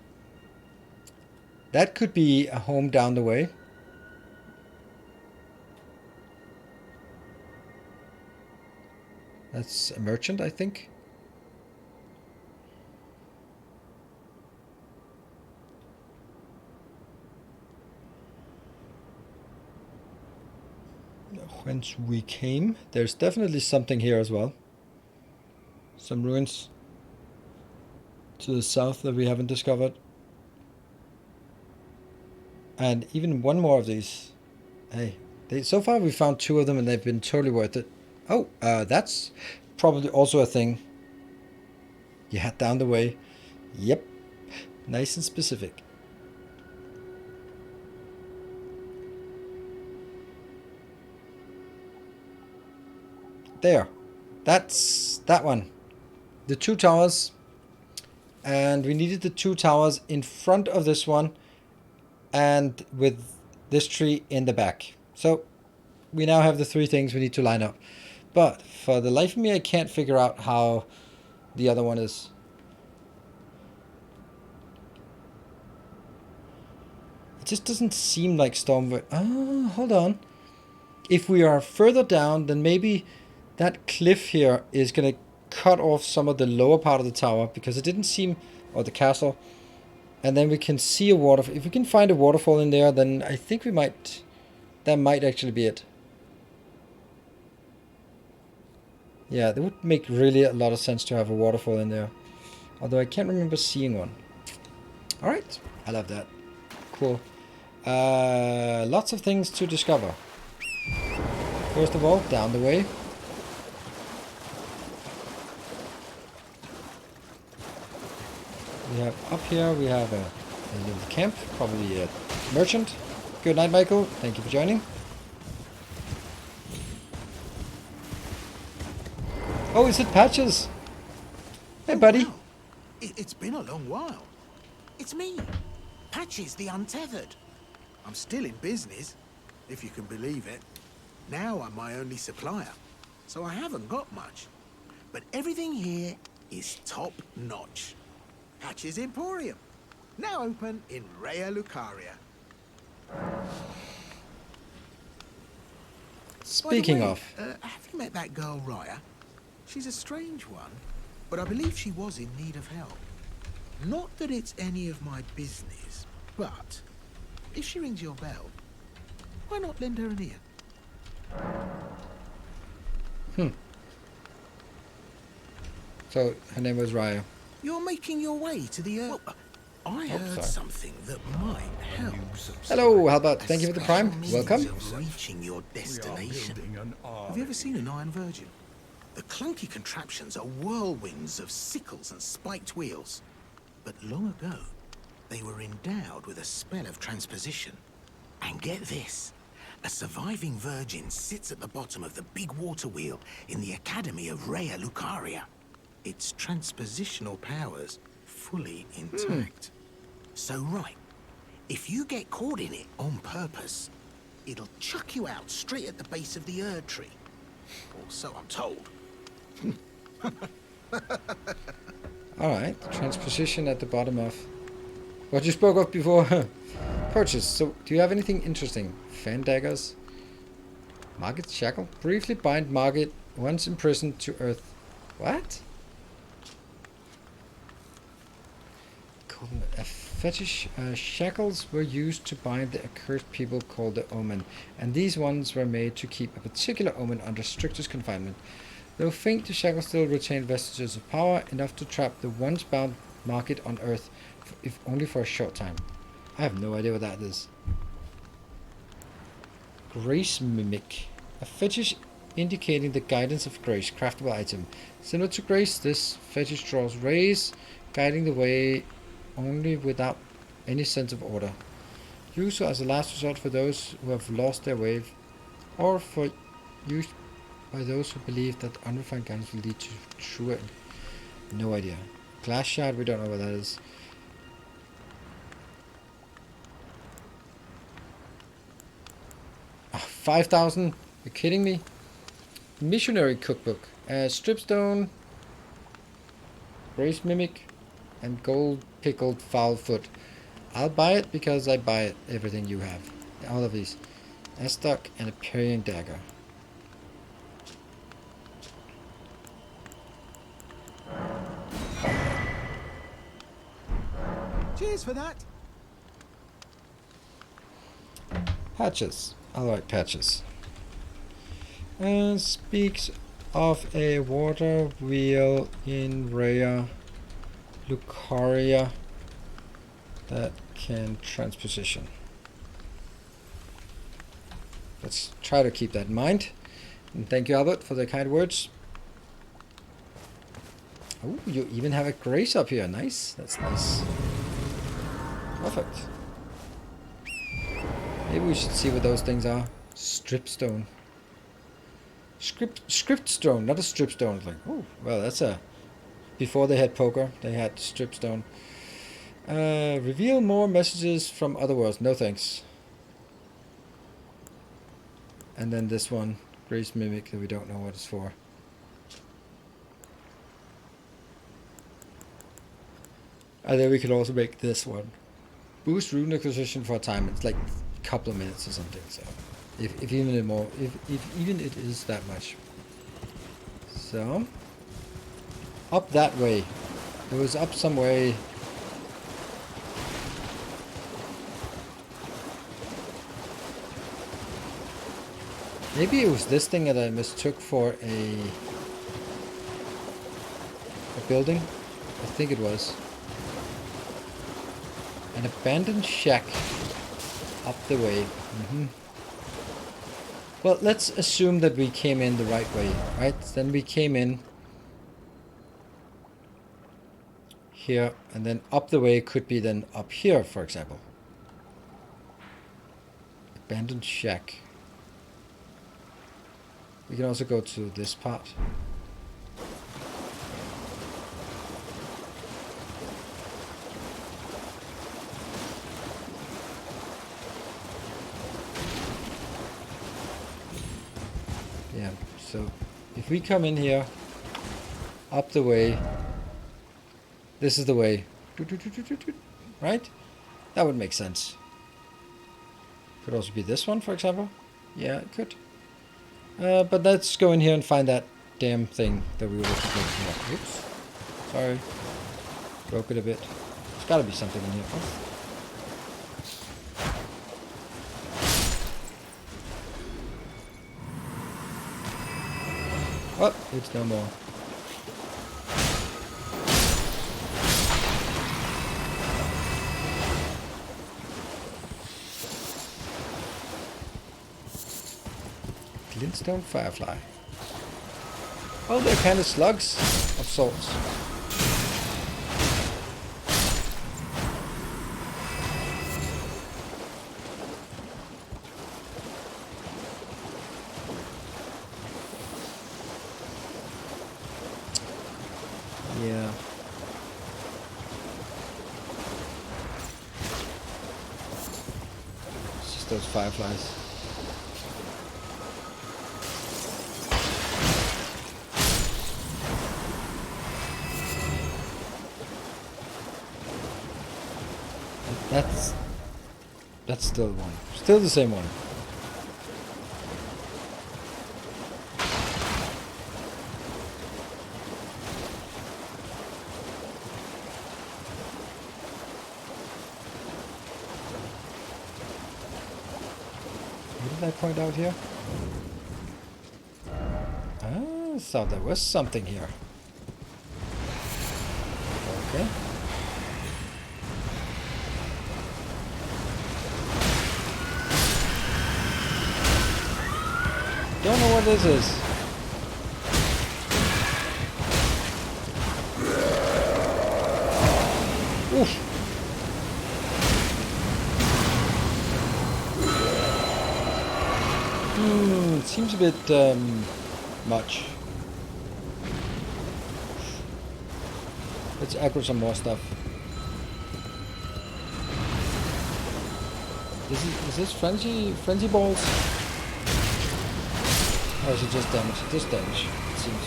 That could be a home down the way. That's a merchant, I think. Whence we came. There's definitely something here as well. Some ruins to the south that we haven't discovered. And even one more of these. Hey, so far we found 2 of them and they've been totally worth it. Oh, that's probably also a thing. Yeah, down the way. Yep. Nice and specific. There. That's that one. The 2 towers. And we needed the 2 towers in front of this one. And with this tree in the back. So we now have the 3 things we need to line up. But for the life of me, I can't figure out how the other one is. It just doesn't seem like Stormwood. Oh, hold on. If we are further down, then maybe that cliff here is going to cut off some of the lower part of the tower. Because it didn't seem... Or the castle. And then we can see a waterfall. If we can find a waterfall in there, then I think we might... That might actually be it. Yeah, that would make really a lot of sense to have a waterfall in there. Although I can't remember seeing one. Alright, I love that. Cool. Lots of things to discover. First of all, down the way. We have up here, we have a little camp, probably a merchant. Good night, Michael. Thank you for joining. Oh, is it Patches? Hey, buddy. Wow. It's been a long while. It's me, Patches the Untethered. I'm still in business, if you can believe it. Now I'm my only supplier, so I haven't got much. But everything here is top notch. Patch's Emporium. Now open in Raya Lucaria. Speaking of, have you met that girl Raya? She's a strange one, but I believe she was in need of help. Not that it's any of my business, but if she rings your bell, why not lend her an ear? So her name was Raya. You're making your way to the Well, I heard sorry. something that might help. Hello, how about? Thank you for the Special prime. means Welcome. of reaching your destination. Building an Have you ever seen an Iron Virgin? The clunky contraptions are whirlwinds of sickles and spiked wheels. But long ago, they were endowed with a spell of transposition. And get this, a surviving virgin sits at the bottom of the big water wheel in the Academy of Raya Lucaria. Its transpositional powers fully intact. So right, if you get caught in it on purpose, it'll chuck you out straight at the base of the Erd tree. Or so I'm told. Alright, transposition at the bottom of what you spoke of before. Purchase. So, do you have anything interesting? Fan daggers? Market shackle? Briefly bind Market once imprisoned to earth. What? A fetish. Shackles were used to bind the accursed people called the Omen, and these ones were made to keep a particular Omen under strictest confinement. Though faint, the shackles still retain vestiges of power, enough to trap the once bound Market on Earth, if only for a short time. I have no idea what that is. Grace Mimic. A fetish indicating the guidance of grace, craftable item. Similar to grace, this fetish draws rays, guiding the way only without any sense of order. Used as a last resort for those who have lost their way, or for use by those who believe that unrefined guidance will lead to true end. No idea. Glass shard, we don't know what that is. 5,000? You're kidding me? Missionary cookbook. Stripstone, Grace Mimic, and gold pickled foul foot. I'll buy it because I buy it, everything you have. All of these. A stock and a parrying dagger. Cheers for that. Patches. I like patches. Speaks of a water wheel in Raya Lucaria that can transposition. Let's try to keep that in mind. And thank you, Albert, for the kind words. Oh, you even have a grace up here. Nice. That's nice. Perfect. Maybe we should see what those things are. Stripstone. Script stone, not a stripstone. It's like, oh, well, that's a... Before they had poker, they had stripstone. Reveal more messages from other worlds. No thanks. And then this one, Grace Mimic, that we don't know what it's for. And then we could also make this one. Boost rune acquisition for a time. It's like a couple of minutes or something. So, if even more, if even it is that much. So, up that way. It was up some way. Maybe it was this thing that I mistook for a building. I think it was. An abandoned shack up the way. Well, let's assume that we came in the right way, right? Then we came in here, and then up the way could be then up here, for example. Abandoned shack. We can also go to this part. Yeah, so if we come in here, up the way, this is the way. Right? That would make sense. Could also be this one, for example. Yeah, it could. But let's go in here and find that damn thing that we were looking for. Oops. Sorry. Broke it a bit. There's gotta be something in here. Oh, it's no more. Glintstone firefly. Oh, they're kind of slugs of sorts. Yeah. It's just those fireflies. That's still one. Still the same one. What did I point out here? Ah, I thought there was something here. Okay. Don't know what this is. Oof. It seems a bit much. Let's aggro some more stuff. Is this frenzy balls? Or is it just damage? Just damage, it seems.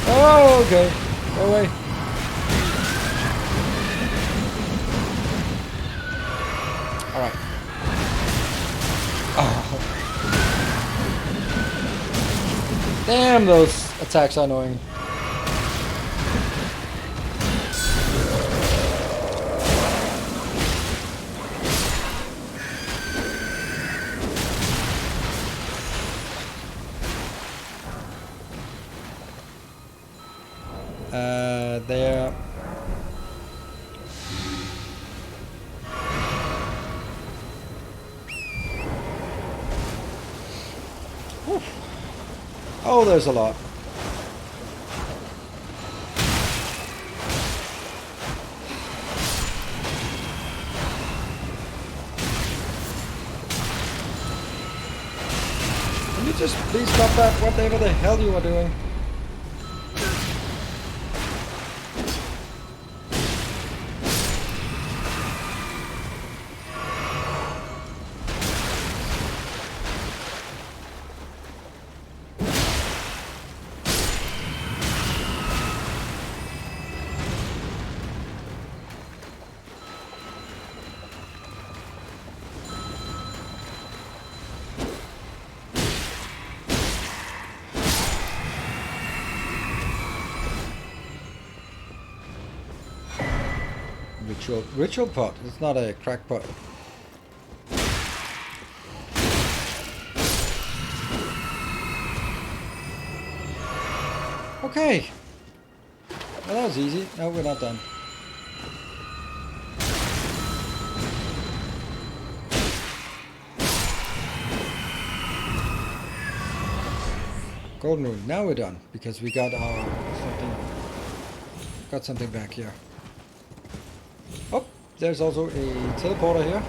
Oh, okay. Go away. Alright. Oh. Damn, those attacks are annoying. There. Whew. Oh, there's a lot. Can you just please stop that, whatever the hell you are doing? Ritual pot. It's not a crack pot. Okay. Well, that was easy. No, we're not done. Golden rune. Now we're done because we got our something back here. Oh, there's also a teleporter here.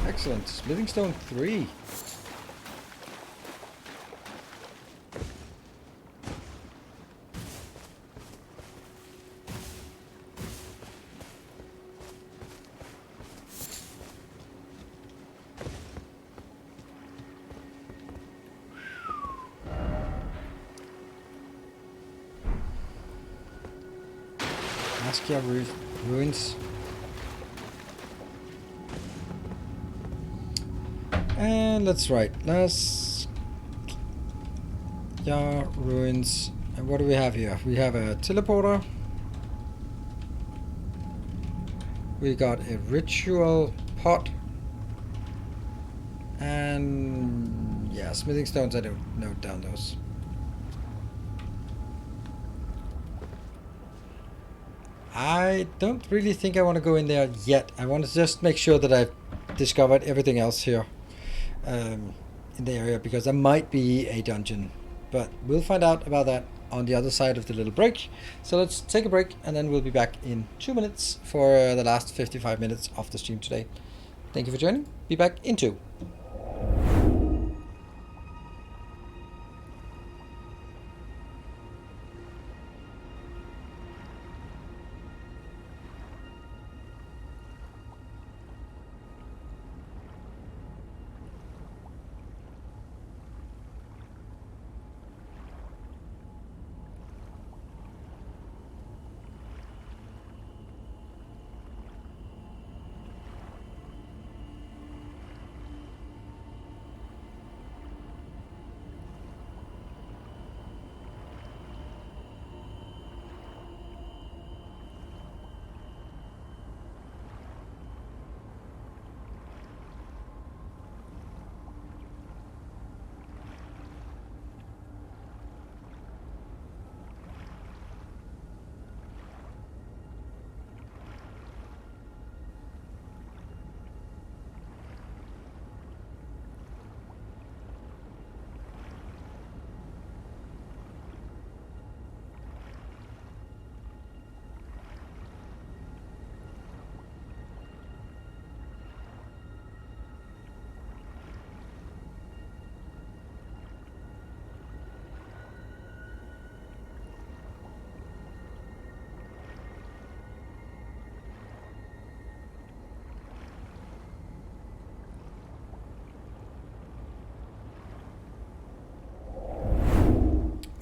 Excellent. Smithing stone 3. Askia Ruins. And let's write Askia Ruins. And what do we have here? We have a teleporter. We got a ritual pot. And yeah, smithing stones, I don't note down those. I don't really think I want to go in there yet. I want to just make sure that I've discovered everything else here in the area, because there might be a dungeon. But we'll find out about that on the other side of the little break. So let's take a break, and then we'll be back in 2 minutes for the last 55 minutes of the stream today. Thank you for joining. Be back in 2.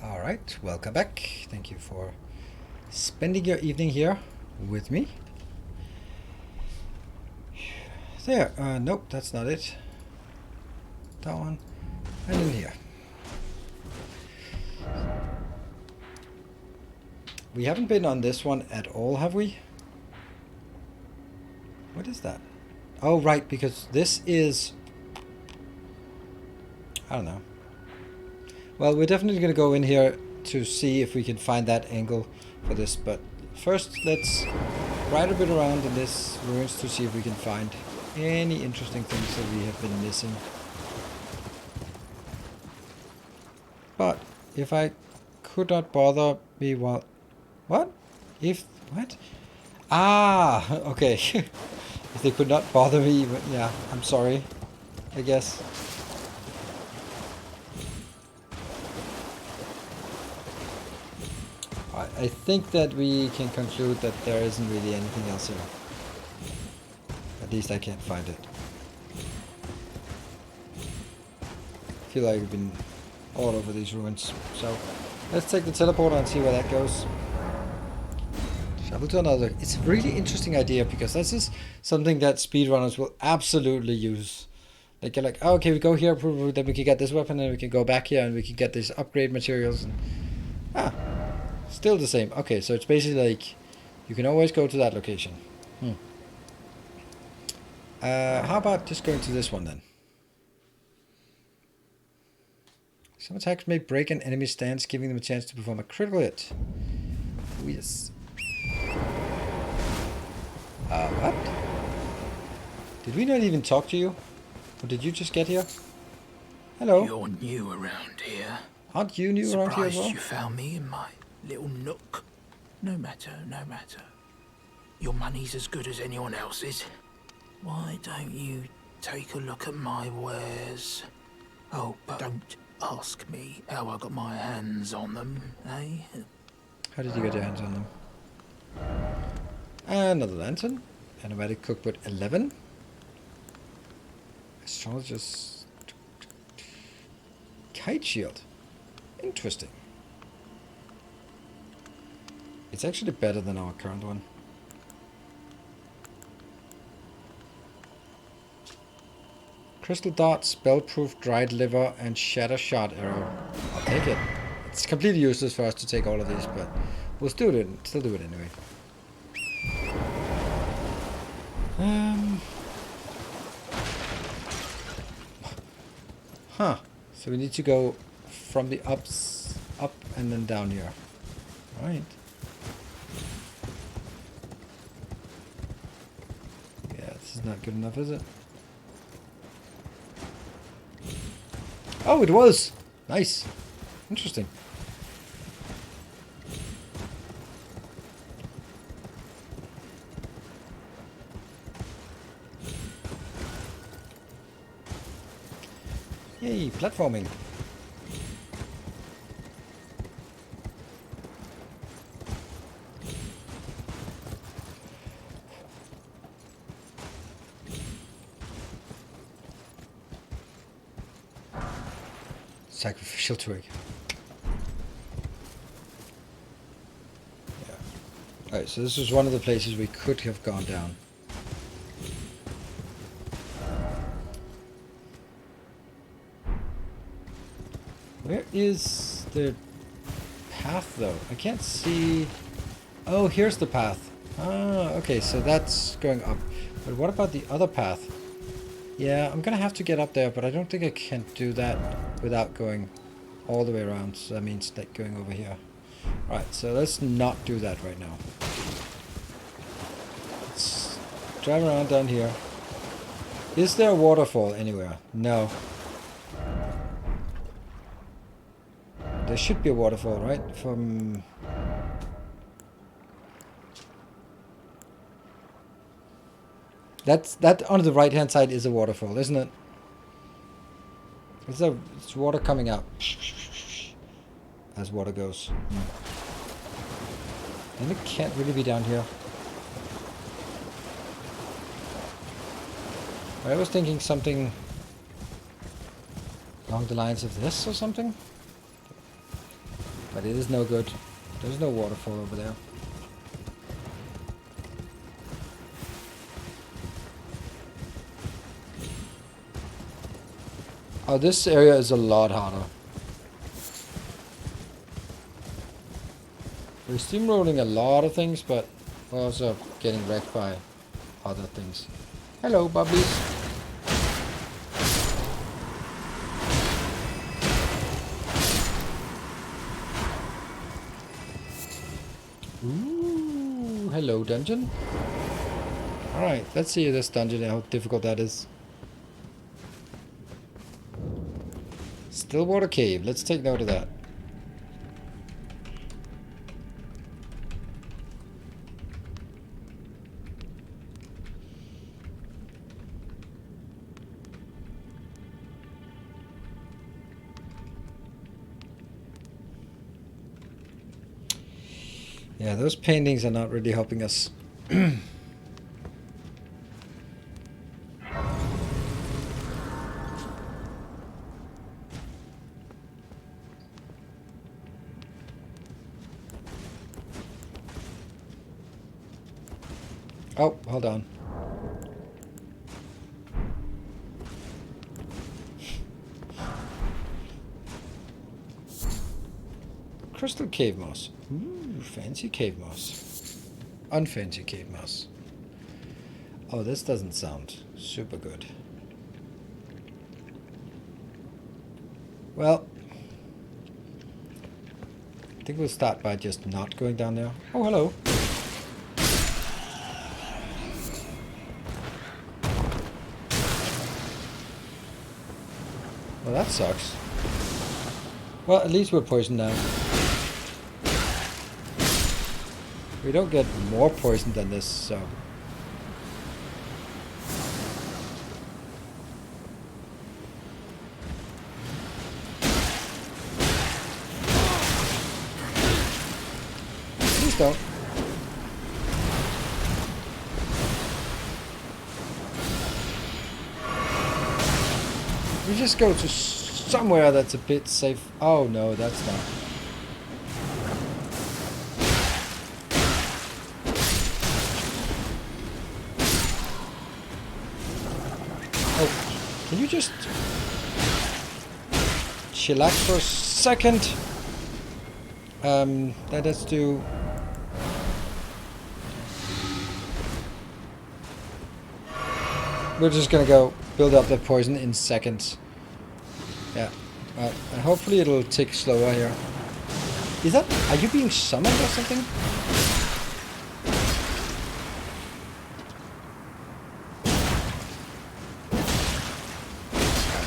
Alright, welcome back. Thank you for spending your evening here with me. There, nope, that's not it. That one. And in here. We haven't been on this one at all, have we? What is that? Oh, right, because this is... I don't know. Well, we're definitely going to go in here to see if we can find that angle for this, but first let's ride a bit around in this ruins to see if we can find any interesting things that we have been missing. But if I could not bother me while... What? If... What? Ah! Okay. If they could not bother me, but yeah, I'm sorry, I guess. I think that we can conclude that there isn't really anything else here. At least I can't find it. I feel like we've been all over these ruins. So let's take the teleporter and see where that goes. Travel to another. It's a really interesting idea, because this is something that speedrunners will absolutely use. Like, you're like, oh, okay, we go here, then we can get this weapon, and we can go back here, and we can get these upgrade materials. And, still the same. Okay, so it's basically like you can always go to that location. How about just going to this one then? Some attacks may break an enemy's stance, giving them a chance to perform a critical hit. Oh, yes. What? Did we not even talk to you? Or did you just get here? Hello. You're new around here. Aren't you new around here as well? Surprised you found me in my little nook. No matter, no matter. Your money's as good as anyone else's. Why don't you take a look at my wares? Oh, but don't ask me how I got my hands on them, eh? How did you get your hands on them? Another lantern. Animatic cookbook 11. Astrologer's kite shield. Interesting. It's actually better than our current one. Crystal dart, spellproof, dried liver, and shatter shard arrow. I'll take it. It's completely useless for us to take all of these, but we'll still do it anyway. Huh. So we need to go from the up and then down here. Right. Yeah, this is not good enough, is it? Oh, it was! Nice. Interesting. Yay, platforming. Sacrificial twig. Yeah. Alright, so this was one of the places we could have gone down. Where is the path though? I can't see. Oh, here's the path. Ah, okay, so that's going up. But what about the other path? Yeah, I'm gonna have to get up there, but I don't think I can do that without going all the way around. So that means like going over here. Right, so let's not do that right now. Let's drive around down here. Is there a waterfall anywhere? No. There should be a waterfall, right? From... That on the right hand side is a waterfall, isn't it? It's water coming out. As water goes. And it can't really be down here. I was thinking something along the lines of this or something. But it is no good. There's no waterfall over there. Oh, this area is a lot harder. We're steamrolling a lot of things, but we're also getting wrecked by other things. Hello, bubblies. Ooh, hello, dungeon. Alright, let's see this dungeon and how difficult that is. Stillwater Cave. Let's take note of that. Yeah, those paintings are not really helping us. Oh, hold on. Crystal cave moss. Ooh, fancy cave moss. Unfancy cave moss. Oh, this doesn't sound super good. Well, I think we'll start by just not going down there. Oh, hello. Well, that sucks. Well, at least we're poisoned now. We don't get more poison than this, so... Please don't. We just go to somewhere that's a bit safe. Oh no, that's not. we just chillax for a second? Let us do... We're just gonna go build up the poison in seconds. Yeah. Hopefully it'll tick slower here. Is that... Are you being summoned or something?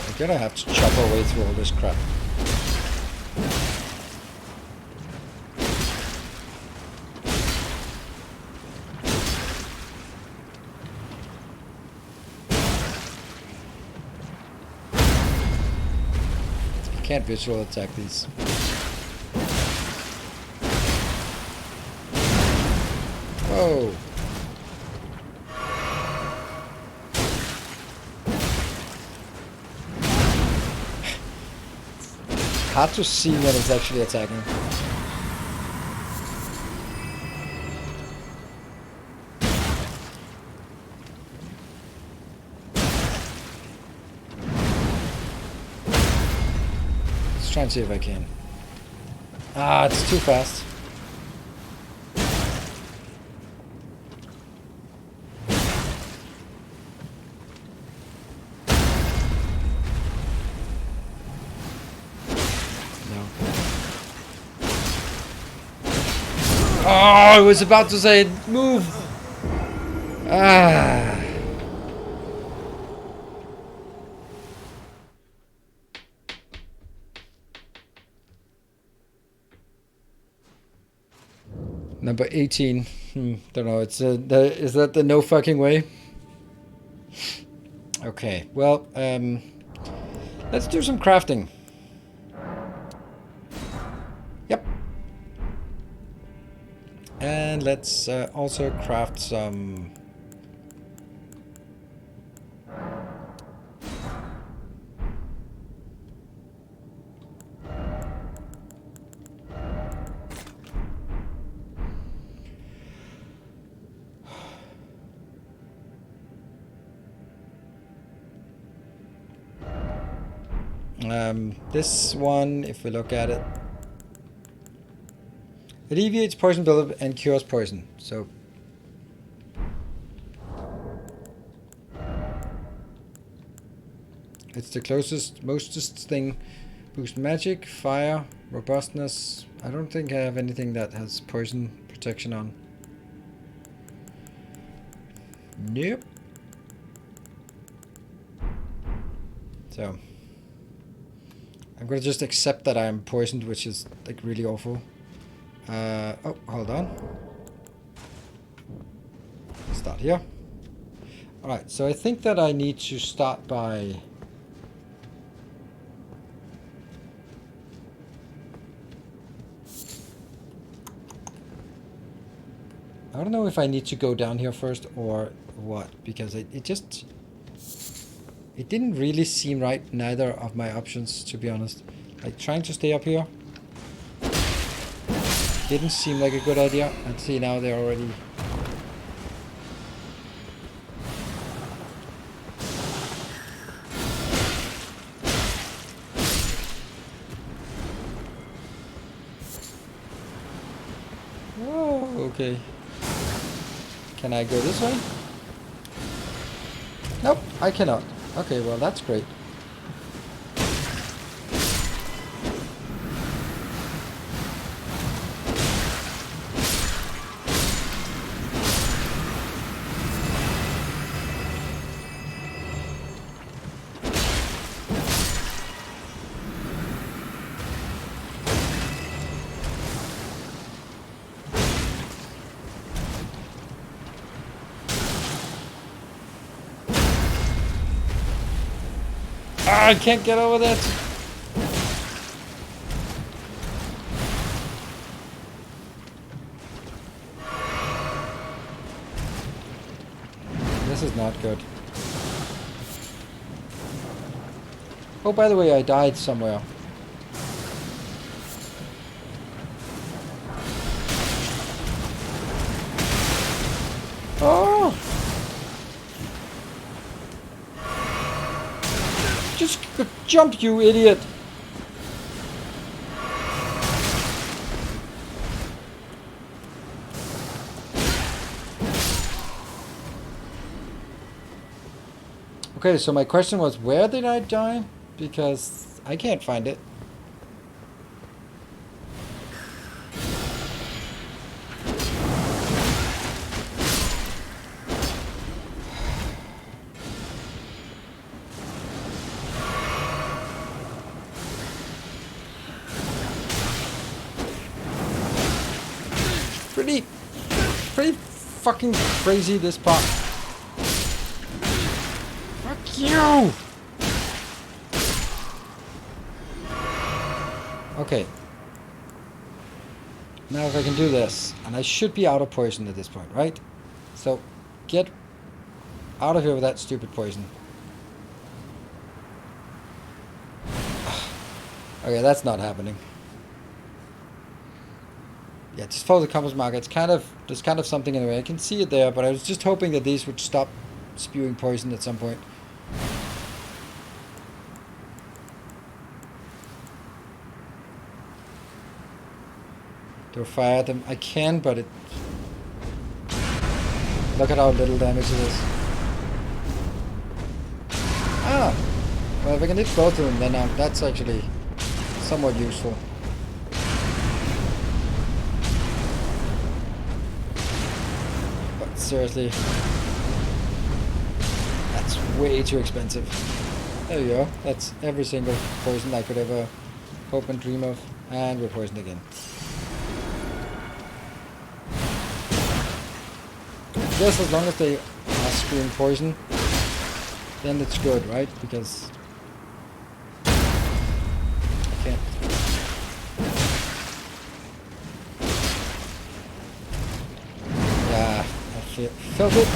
I'm gonna have to chop our way through all this crap. Can't visual attack these. Whoa. Hard to see when it's actually attacking. Try and see if I can. Ah, it's too fast. No. Oh, I was about to say move. Ah. Number 18. Don't know. It's is that the no fucking way? Okay. Well, let's do some crafting. Yep. And let's also craft some. This one, if we look at it, alleviates poison buildup and cures poison. So it's the closest, mostest thing. Boost magic, fire, robustness. I don't think I have anything that has poison protection on. Nope. So I'm gonna just accept that I am poisoned, which is like really awful. Oh, hold on. Start here. Alright, so I think that I need to start by... I don't know if I need to go down here first or what, because it just... It didn't really seem right, neither of my options, to be honest. Like, trying to stay up here didn't seem like a good idea. And see, now they're already... Oh, okay. Can I go this way? Nope, I cannot. Okay, well that's great. I can't get over that. This is not good. Oh, by the way, I died somewhere. Oh! Just jump, you idiot! Okay, so my question was, where did I die? Because I can't find it. Pretty fucking crazy, this part. Fuck you! Okay. Now if I can do this, and I should be out of poison at this point, right? So, get out of here with that stupid poison. Okay, that's not happening. Yeah, just follow the compass marker. It's kind of, there's kind of something in the way. I can see it there, but I was just hoping that these would stop spewing poison at some point. Do I fire at them? I can, but it... Look at how little damage it is. Ah! Well, if I can hit both of them, then that's actually somewhat useful. But seriously, that's way too expensive. There you go. That's every single poison I could ever hope and dream of. And we're poisoned again. I guess as long as they are spewing poison, then it's good, right? Because I can't. Yeah, I felt it.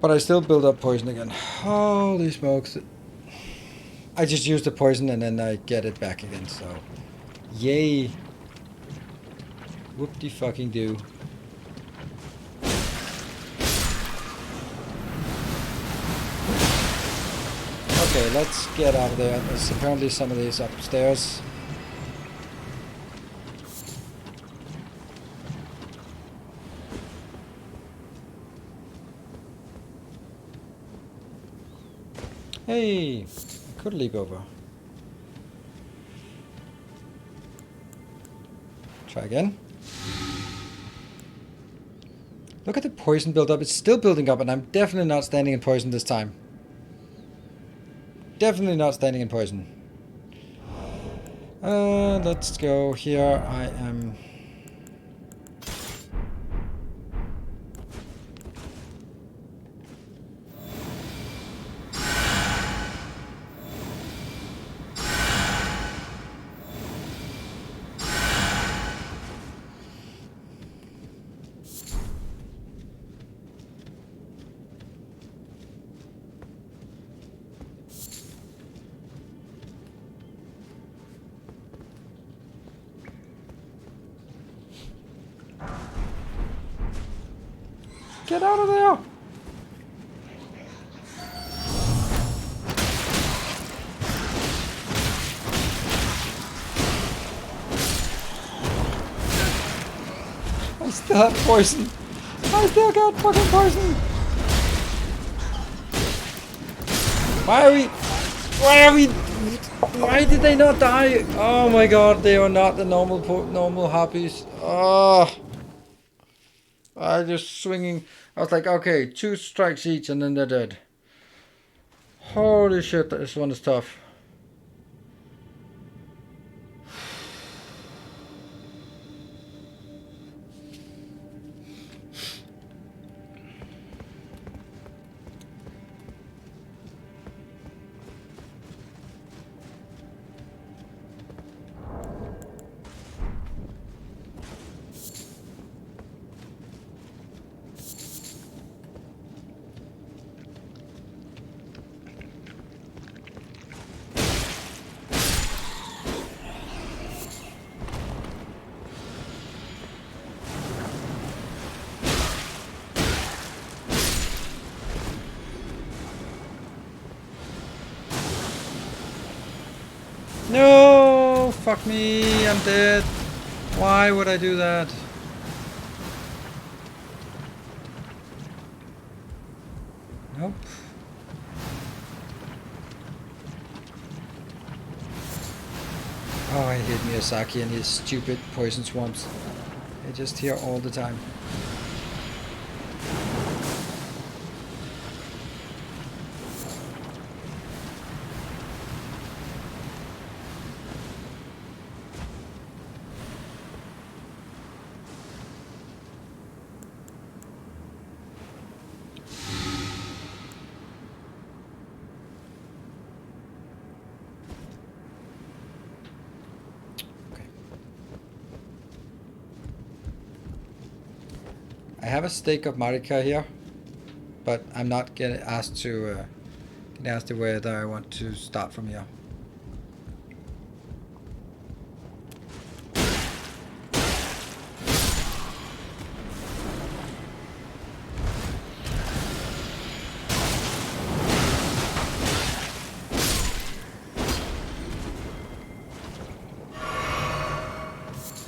But I still build up poison again. Holy smokes. I just use the poison and then I get it back again, so... Yay. Whoop-de-fucking-do. Okay, let's get out of there. There's apparently some of these upstairs. Hey, I could leap over. Try again. Look at the poison build up. It's still building up and I'm definitely not standing in poison this time. Definitely not standing in poison. Let's go here. I am... Get out of there! I still have poison. I still got fucking poison. Why did they not die? Oh my god, they are not the normal harpies. Oh. I just swinging. I was like, okay, 2 strikes each and then they're dead. Holy shit, this one is tough. No! Fuck me, I'm dead. Why would I do that? Nope. Oh, I hate Miyazaki and his stupid poison swamps. They're just here all the time. I have a stake of Marika here, but I'm not getting asked to whether I want to start from here.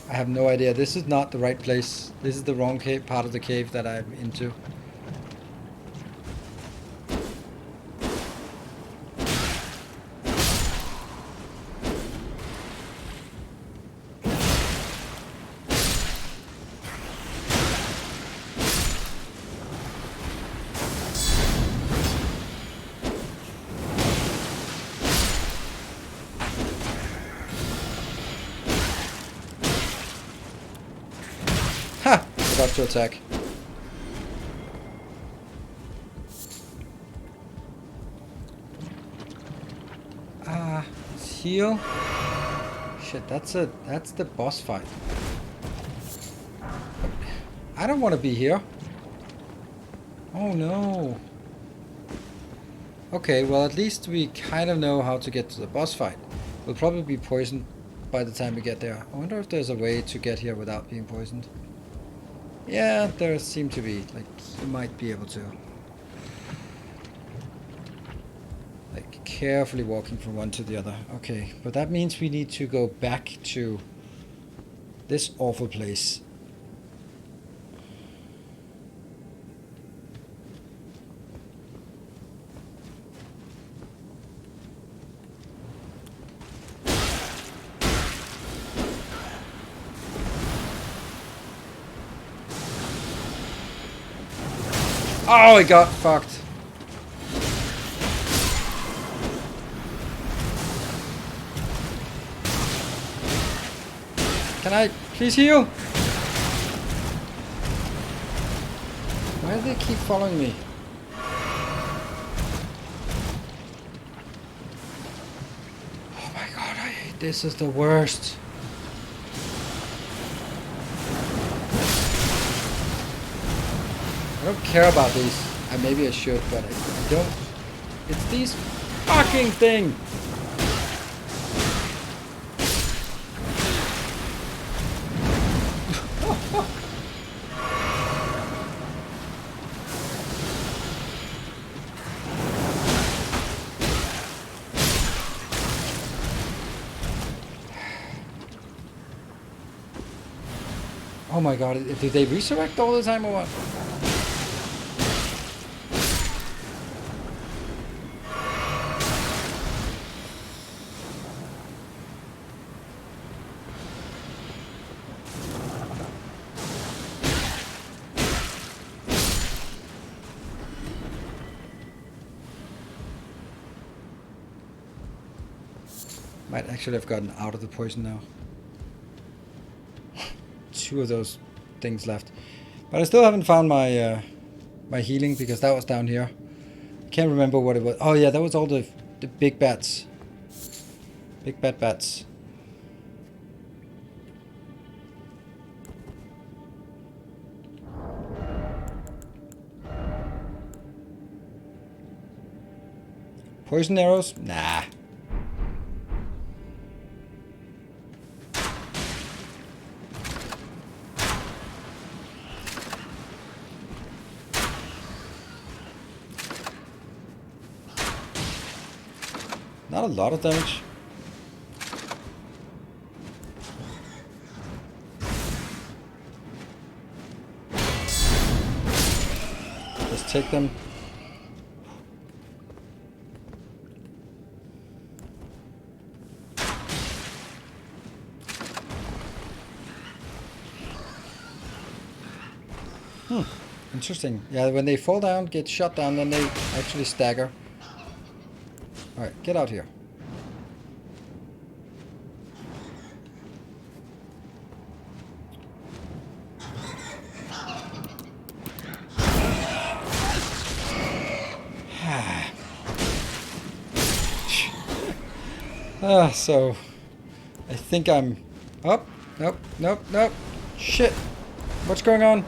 I have no idea. This is not the right place. This is the wrong cave, part of the cave that I'm into. Ha! Forgot to attack. Heal. Shit, that's the boss fight. I don't want to be here. Oh no. Okay, well at least we kind of know how to get to the boss fight. We'll probably be poisoned by the time we get there. I wonder if there's a way to get here without being poisoned. Yeah, there seem to be. Like, you might be able to. Like, carefully walking from one to the other. Okay, but that means we need to go back to this awful place. Oh, I got fucked. Can I please heal? Why do they keep following me? Oh my god, I hate this. Is the worst. I don't care about these. Maybe I should, but I don't. It's these fucking thing. Oh my god, did they resurrect all the time or what? Might actually have gotten out of the poison now. 2 of those things left. But I still haven't found my my healing because that was down here. I can't remember what it was. Oh yeah, that was all the big bats. Big bats. Poison arrows? Nah. Not a lot of damage. just take them. Interesting. Yeah, when they fall down, get shot down, then they actually stagger. Alright, get out here. So I think I'm up. Nope, nope, nope. Shit. What's going on?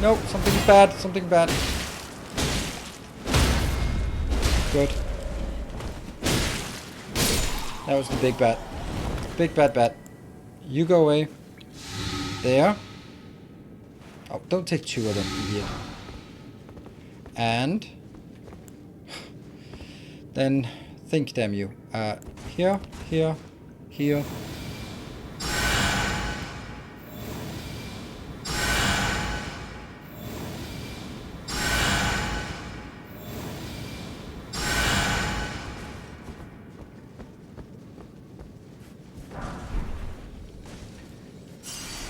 Nope, something's bad, something bad. Good. That was the big bat. Big bad bat. You go away. There. Oh, don't take two of them, idiot. And then think, damn you. Here, here, here.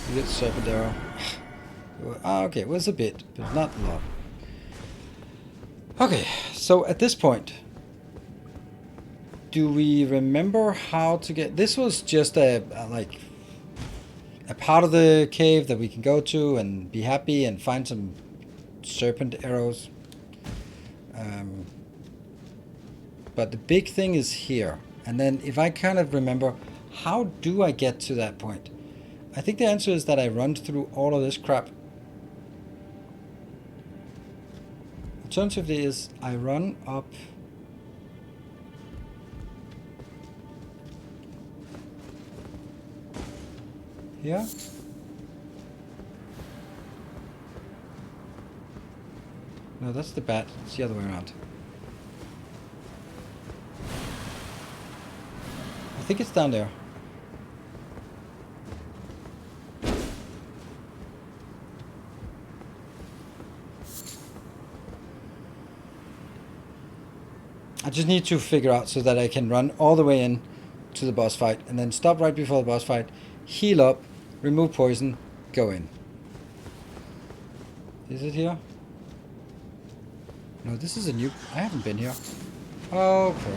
You get serpent arrow. Okay, it was a bit, but not a lot. Okay, so at this point, do we remember how to get... This was just a part of the cave that we can go to and be happy and find some serpent arrows. But the big thing is here. And then if I kind of remember, how do I get to that point? I think the answer is that I run through all of this crap. Alternatively is I run up... Here? No, that's the bat. It's the other way around. I think it's down there. I just need to figure out so that I can run all the way in to the boss fight and then stop right before the boss fight, heal up, remove poison, go in. Is it here? No, this is a new... I haven't been here. Oh, crap.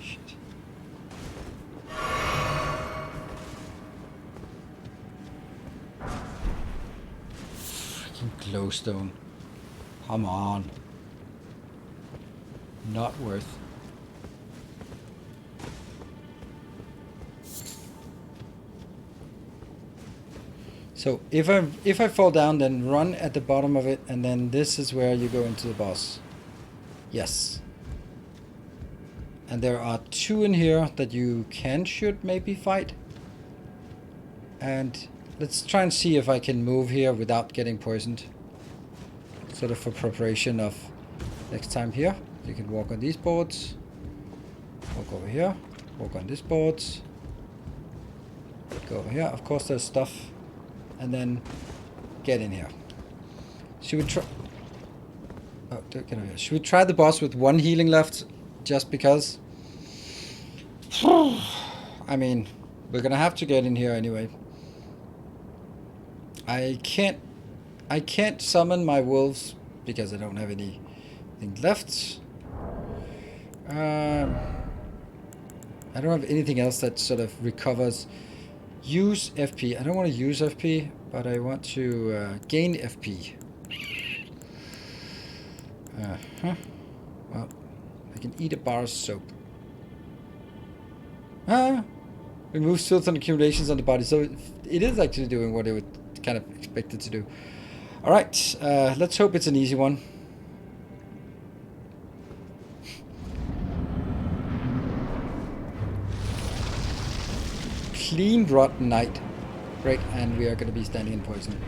Shit. Freaking glowstone. Come on. Not worth. So if I fall down, then run at the bottom of it, and then this is where you go into the boss. Yes. And there are two in here that you should maybe fight. And let's try and see if I can move here without getting poisoned. Sort of for preparation of next time here. You can walk on these boards. Walk over here. Walk on this board. Go over here. Of course there's stuff. And then get in here. Should we try... Oh, get over here. Should we try the boss with one healing left? Just because? I mean, we're gonna have to get in here anyway. I can't summon my wolves because I don't have anything left. I don't have anything else that sort of recovers. Use FP. I don't want to use FP, but I want to gain FP. Well, I can eat a bar of soap. Remove filth and accumulations on the body. So it is actually doing what it would kind of expect it to do. Alright, let's hope it's an easy one. Clean rotten night. Great, and we are going to be standing in poison.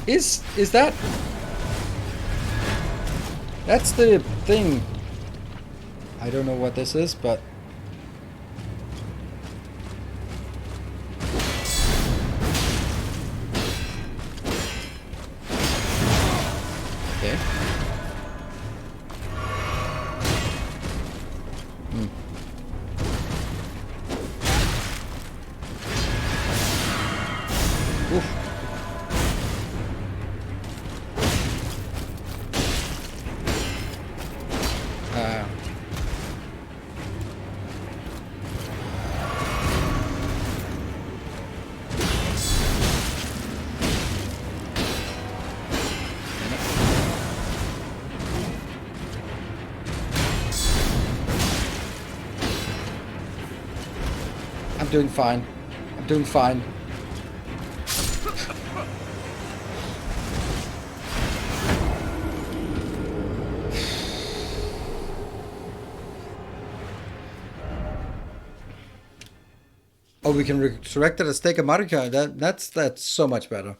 Is that... That's the thing. I don't know what this is, but... Okay. Oof. I'm doing fine. I'm doing fine. Oh, we can resurrect it as Stake of Marika. That's so much better.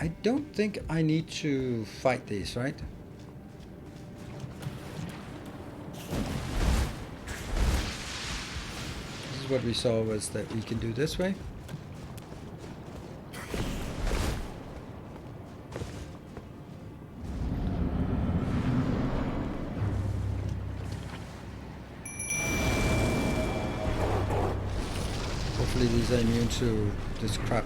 I don't think I need to fight these, right? This is what we saw, was that we can do this way. Hopefully these are immune to this crap.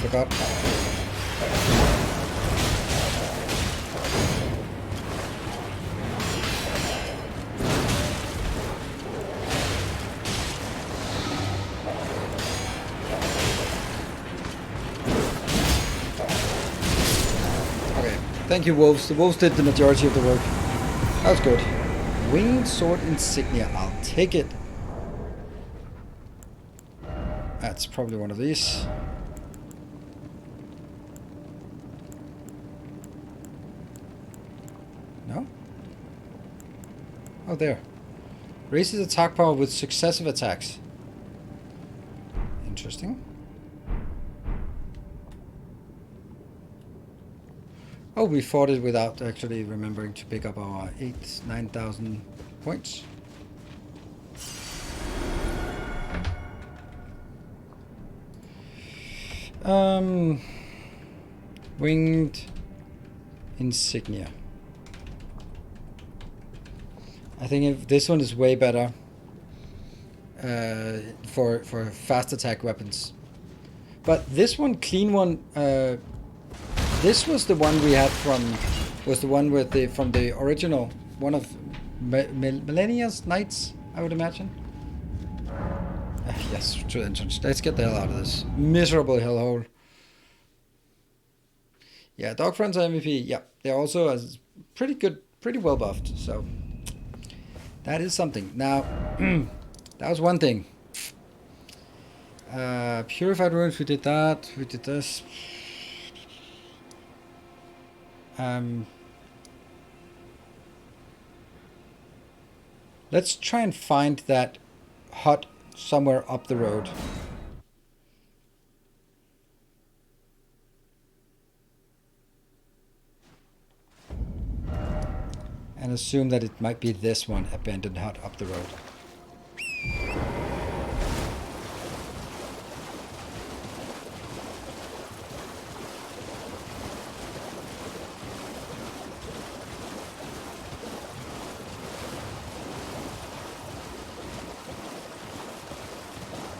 Forgot. Okay, thank you, wolves. The wolves did the majority of the work. That was good. Winged sword insignia. I'll take it. That's probably one of these. No? Oh, there. Raises attack power with successive attacks. Interesting. Oh, we fought it without actually remembering to pick up our 9,000 points. Winged insignia. I think if this one is way better for fast attack weapons. But this one, clean one, this was the one we had was the one with from the original, one of Millennia's Knights, I would imagine. Yes, to the entrance. Let's get the hell out of this miserable hellhole. Yeah, dog friends are MVP. Yeah, they're also pretty good, pretty well buffed. So that is something. Now, that was one thing. Purified Ruins, we did that. We did this. Let's try and find that hut somewhere up the road. And assume that it might be this one, abandoned hut up the road.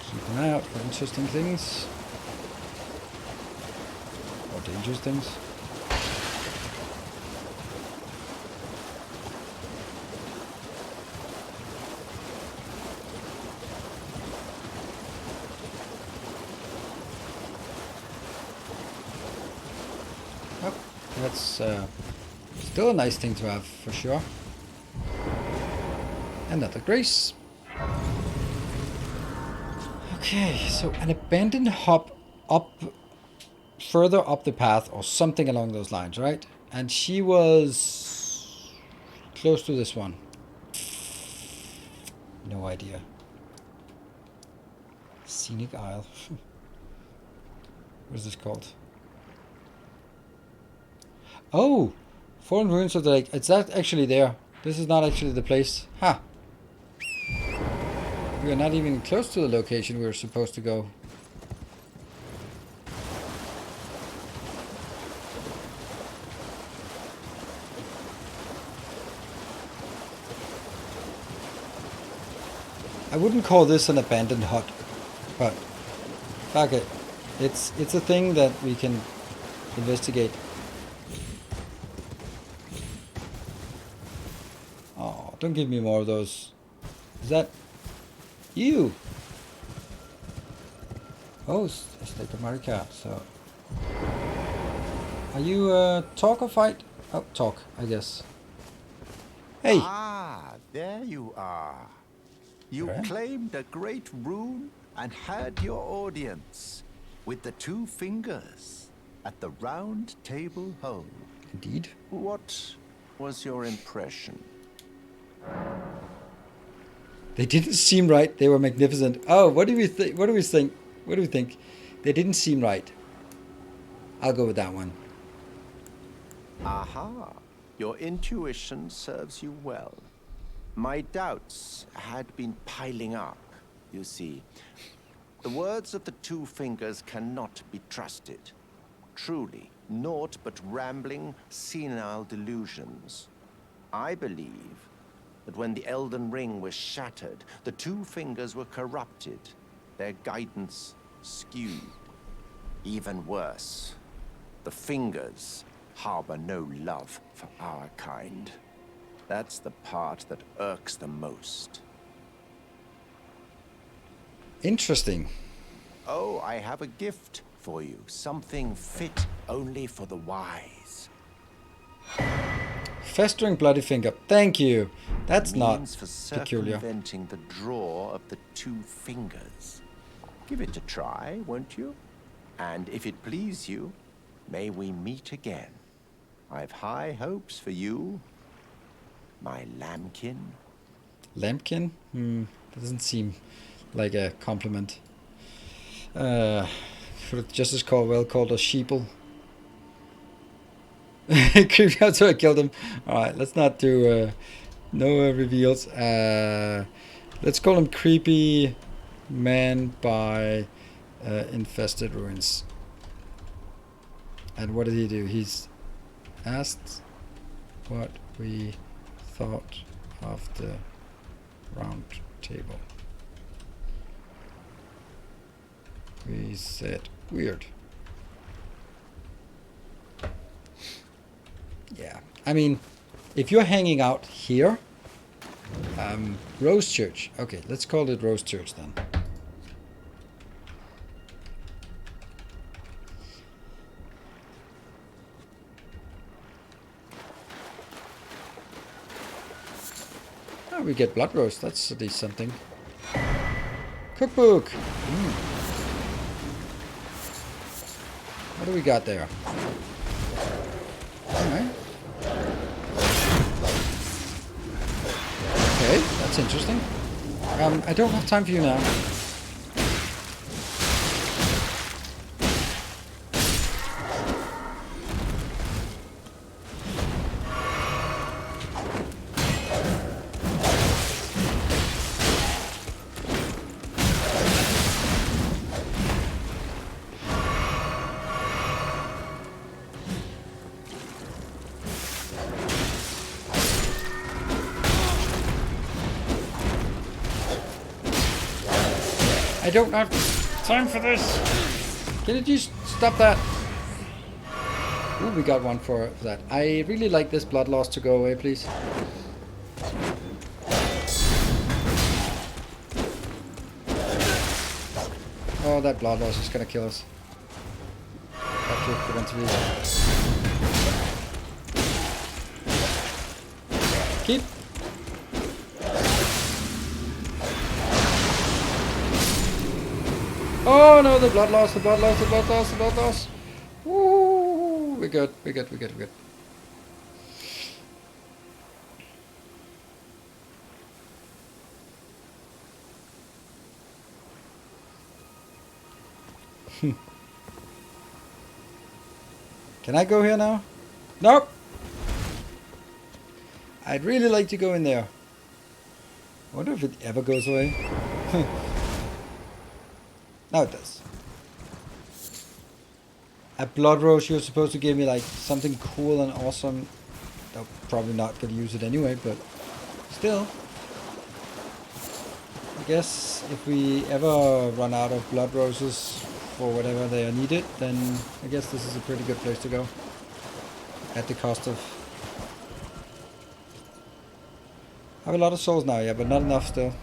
Keep an eye out for interesting things. Or dangerous things. Let's Still a nice thing to have, for sure. Another grace. Okay, so an abandoned hub up further up the path or something along those lines, right? And she was close to this one. No idea. Scenic Isle. What is this called? Oh! Fallen Ruins of the Lake. It's not actually there. This is not actually the place. Ha! We are not even close to the location we were supposed to go. I wouldn't call this an abandoned hut, but fuck it. It's a thing that we can investigate. Oh, don't give me more of those. Is that you? Oh, it's like a Marika, so. Are you talk or fight? Oh, talk, I guess. Hey! Ah, there you are. You claimed a great rune and had your audience with the 2 fingers at the round table home. Indeed. What was your impression? They didn't seem right. They were magnificent. Oh, what do we think? What do we think? What do we think? They didn't seem right. I'll go with that one. Aha. Your intuition serves you well. My doubts had been piling up, you see. The words of the 2 fingers cannot be trusted. Truly, naught but rambling, senile delusions. I believe that when the Elden Ring was shattered, the 2 fingers were corrupted, their guidance skewed. Even worse, the fingers harbor no love for our kind. That's the part that irks the most. Interesting. Oh, I have a gift for you. Something fit only for the wise. Festering bloody finger. Thank you. That's not Means for peculiar. circumventing the draw of the 2 fingers. Give it a try, won't you? And if it please you, may we meet again. I've high hopes for you, my lambkin. Lambkin? That doesn't seem like a compliment. Could have just as well called a sheeple. Creepy out, so I killed him. Alright, let's not do no reveals. Let's call him Creepy Man by Infested Ruins. And what did he do? He's asked what we thought of the round table. We said weird. Yeah, I mean, if you're hanging out here, Rose Church. Okay, let's call it Rose Church then. Oh, we get blood roast. That's at least something. Cookbook. What do we got there? Alright. Okay, that's interesting. I don't have time for you now. I don't have time for this. Can you just stop that? Ooh, we got one for that. I really like this blood loss to go away, please. Oh, that blood loss is gonna kill us. Have to prevent it. Keep. Oh no, the blood loss, the blood loss, the blood loss, the blood loss. Woo! We're good, we're good, we're good, we're good. Can I go here now? Nope! I'd really like to go in there. I wonder if it ever goes away. Now it does. At Blood Rose, you're supposed to give me like something cool and awesome. I'm probably not gonna use it anyway, but still. I guess if we ever run out of Blood Roses for whatever they are needed, then I guess this is a pretty good place to go. At the cost of... I have a lot of souls now, yeah, but not enough still.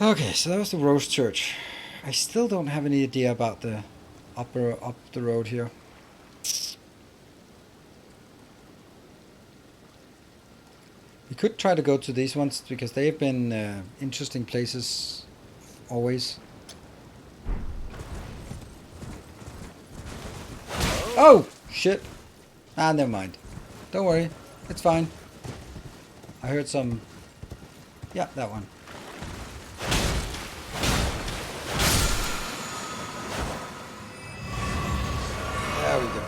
Okay, so that was the Rose Church. I still don't have any idea about the up the road here. We could try to go to these ones because they have been interesting places always. Oh shit! Ah, never mind. Don't worry, it's fine. I heard some. Yeah, that one. There we go.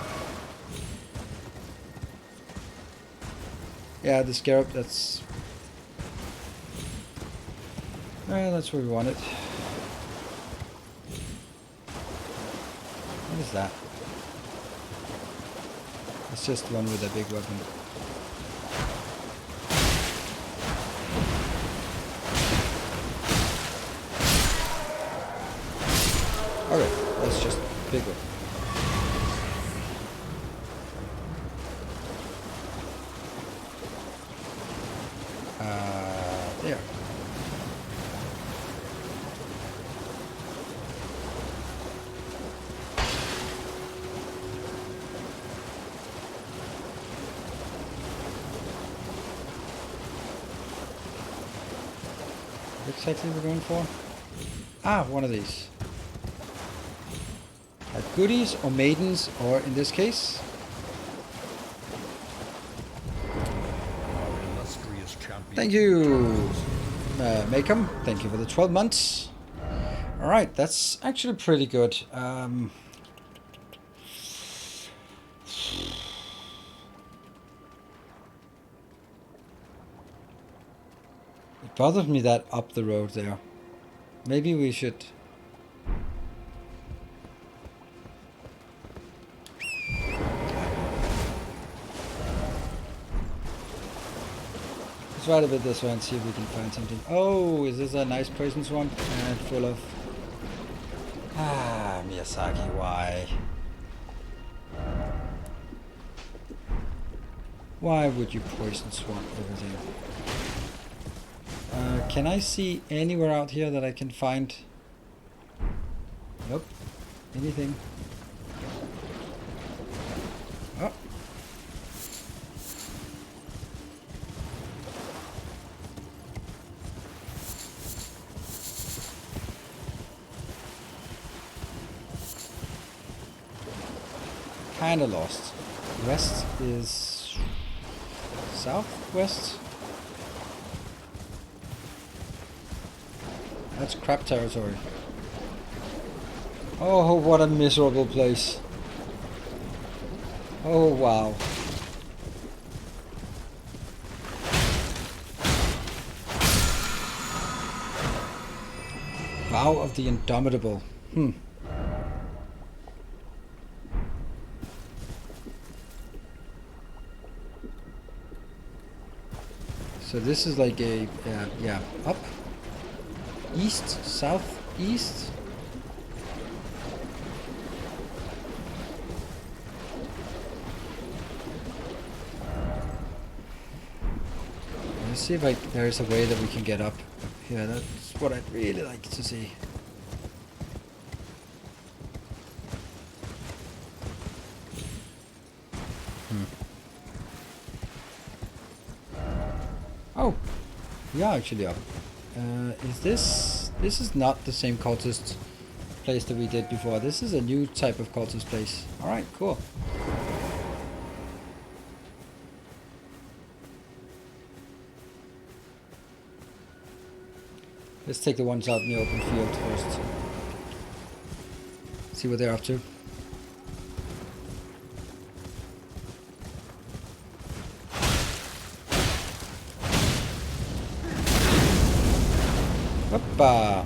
Yeah, the scarab, that's... that's where we want it. What is that? It's just one with a big weapon. Okay, that's just a big weapon. There. What exactly we're going for? Ah, one of these. Goodies or maidens, or in this case, thank you, Maycom. Thank you for the 12 months. Alright, that's actually pretty good. It bothers me that up the road there. Maybe we should... Let's ride a bit this way and see if we can find something. Oh, is this a nice poison swamp? And full of... Ah, Miyazaki, why? Why would you poison swamp everything? Can I see anywhere out here that I can find... Nope. Anything? Oh. Kinda lost. West is southwest. That's crap territory. Oh, what a miserable place. Oh, wow. Vow of the Indomitable. So this is like a, yeah, up, east, south, east. Let's see if there is a way that we can get up here. That's what I'd really like to see. Oh, we are actually up. Is this... This is not the same cultist place that we did before. This is a new type of cultist place. Alright, cool. Let's take the ones out in the open field first. See what they're up to. Hoppa!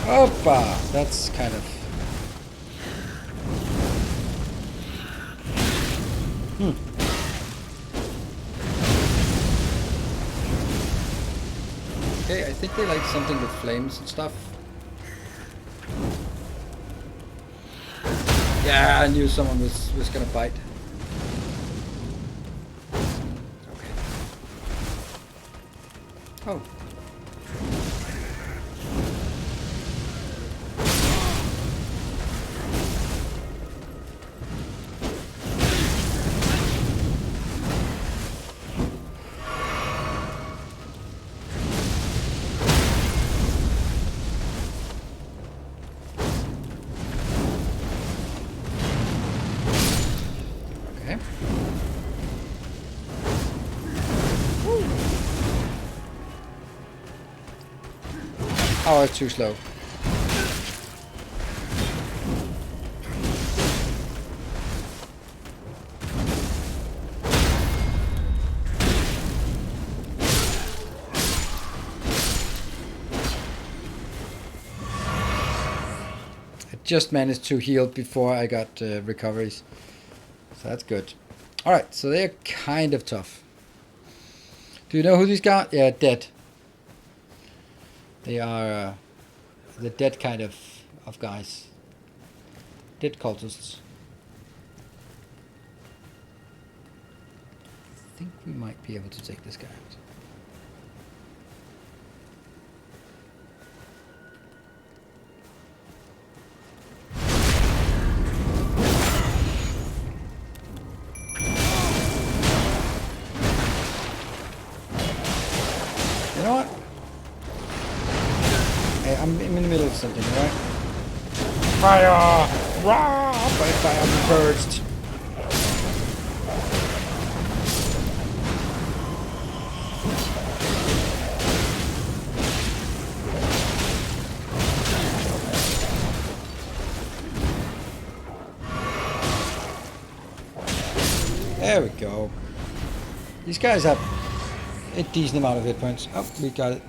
Hoppa! That's kind of... Okay, I think they like something with flames and stuff. Yeah, I knew someone was gonna bite. Okay. Oh. Oh, it's too slow. I just managed to heal before I got recoveries. So that's good. Alright, so they're kind of tough. Do you know who these guys are? Yeah, dead. They are the dead kind of guys. Dead cultists. I think we might be able to take this guy out. You know what? Hey, I'm in the middle of something, right? Fire! Rah! By fire, I'm purged. There we go. These guys have a decent amount of hit points. Oh, we got it.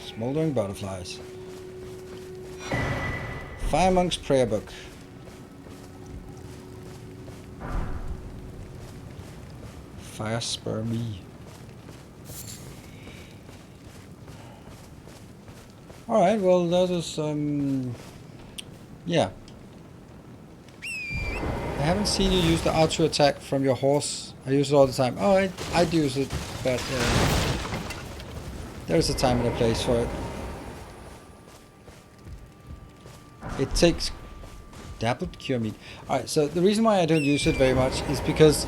Smoldering butterflies. Fire Monk's Prayer Book. Fire spur me. Alright, well that is yeah. I haven't seen you use the auto attack from your horse. I use it all the time. Oh, I do use it, but there's a time and a place for it. It takes dappled cure meat. Alright, so the reason why I don't use it very much is because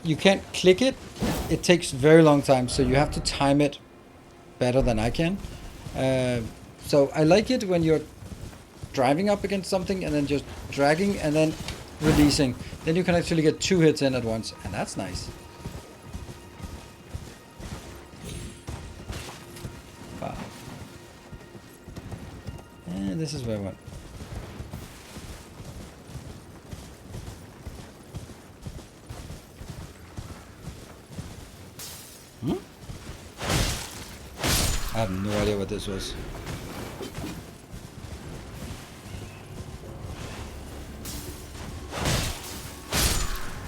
you can't click it. It takes very long time, so you have to time it better than I can. So I like it when you're driving up against something and then just dragging and then releasing. Then you can actually get 2 hits in at once, and that's nice. Wow. And this is where I went. I have no idea what this was.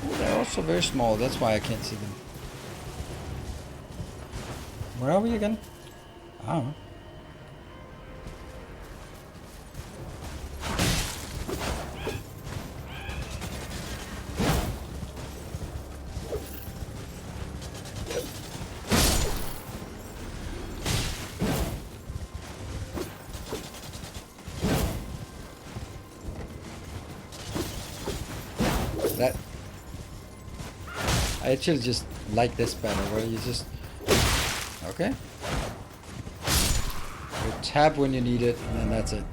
Oh, they're also very small, that's why I can't see them. Where are we again? I don't know. That I actually just like this better, where you just okay. You tap when you need it, and then that's it.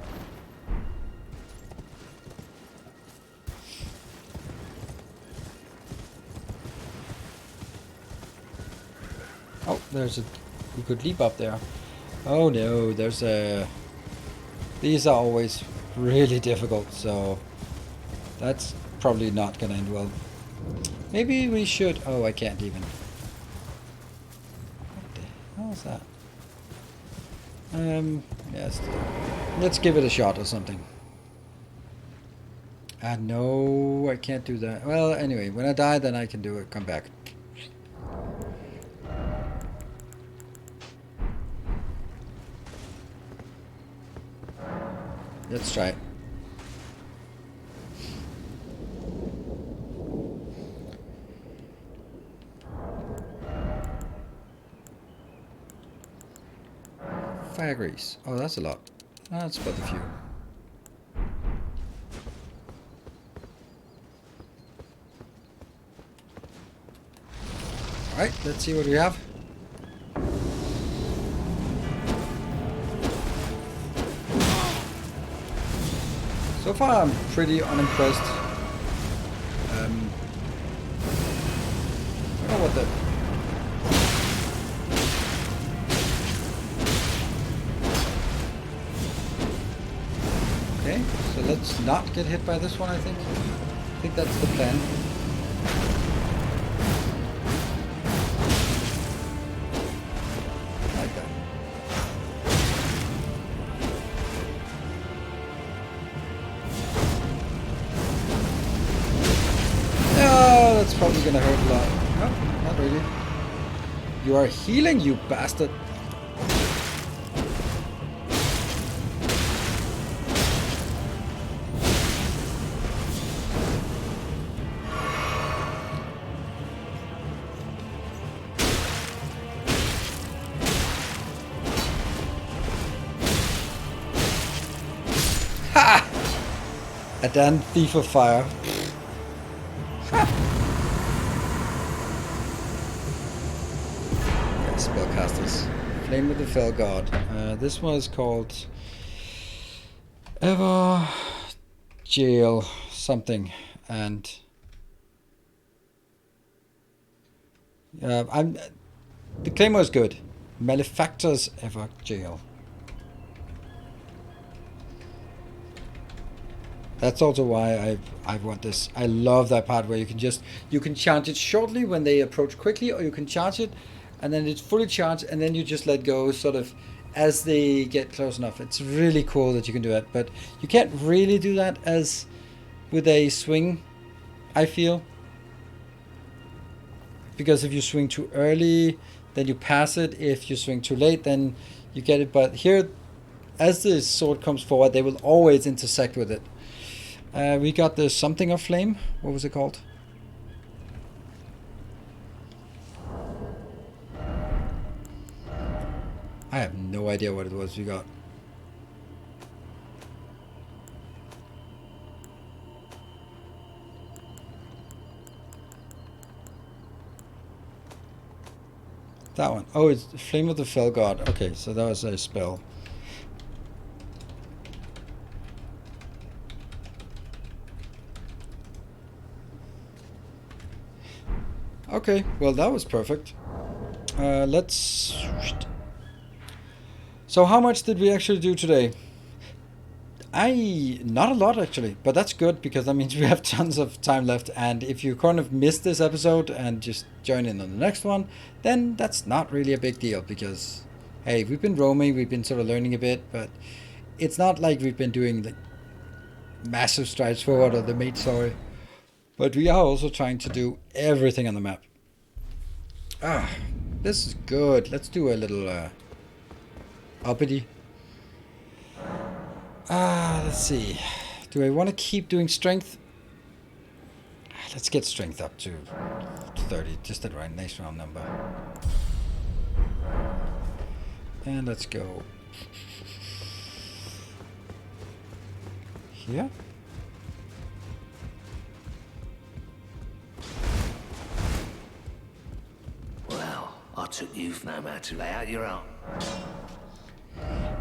Oh, there's a. You could leap up there. Oh no, there's a. These are always really difficult, so that's probably not gonna end well. Maybe we should. Oh, I can't even. What the hell is that? Yes. Let's give it a shot or something. Ah, no, I can't do that. Well, anyway, when I die, then I can do it. Come back. Let's try it. Fire grease. Oh, that's a lot. That's but a few. Alright, let's see what we have. So far, I'm pretty unimpressed. I don't know what the... Okay, so let's not get hit by this one, I think. I think that's the plan. Like that. Oh, that's probably gonna hurt a lot. No, not really. You are healing, you bastard. Ha! A damn thief of fire. Spellcasters. Flame of the Fell God. This was called Ever Jail something, and the claymore is good. Malefactor's Ever Jail. That's also why I want this. I love that part where you can charge it shortly when they approach quickly, or you can charge it and then it's fully charged, and then you just let go sort of as they get close enough. It's really cool that you can do that, but you can't really do that as with a swing, I feel. Because if you swing too early, then you pass it. If you swing too late, then you get it. But here, as the sword comes forward, they will always intersect with it. We got the something of flame. What was it called? I have no idea what it was we got. That one. Oh, it's Flame of the Fell God. Okay, so that was a spell. Okay, well that was perfect. Let's... So how much did we actually do today? Not a lot actually, but that's good because that means we have tons of time left, and if you kind of missed this episode and just join in on the next one, then that's not really a big deal because, hey, we've been roaming, we've been sort of learning a bit, but it's not like we've been doing the massive strides forward or the main story, but we are also trying to do everything on the map. This is good. Let's do a little uppity. Let's see. Do I want to keep doing strength? Let's get strength up to 30. Just the right nice round number. And let's go here. You've no matter to lay out your own.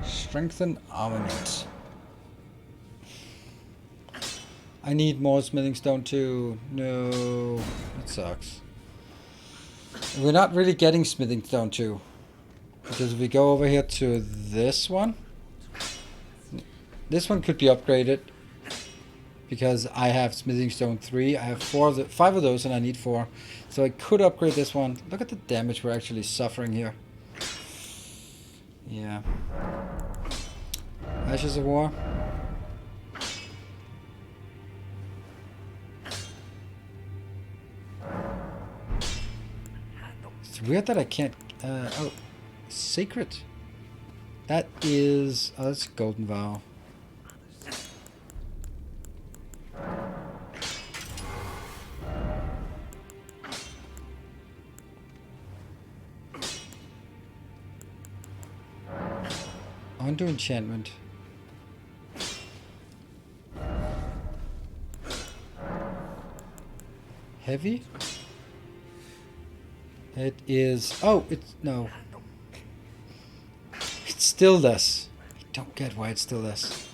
Strengthen armament. I need more smithing stone too. No, that sucks. We're not really getting smithing stone too. Because if we go over here to this one could be upgraded. Because I have smithing stone 3. I have 5 of those and I need 4. So I could upgrade this one. Look at the damage we're actually suffering here. Yeah. Ashes of War. It's weird that I can't... oh, Secret. That is... oh, that's Golden Vow. Undo enchantment. Heavy? It is... oh, it's... no. It's still less. I don't get why it's still less.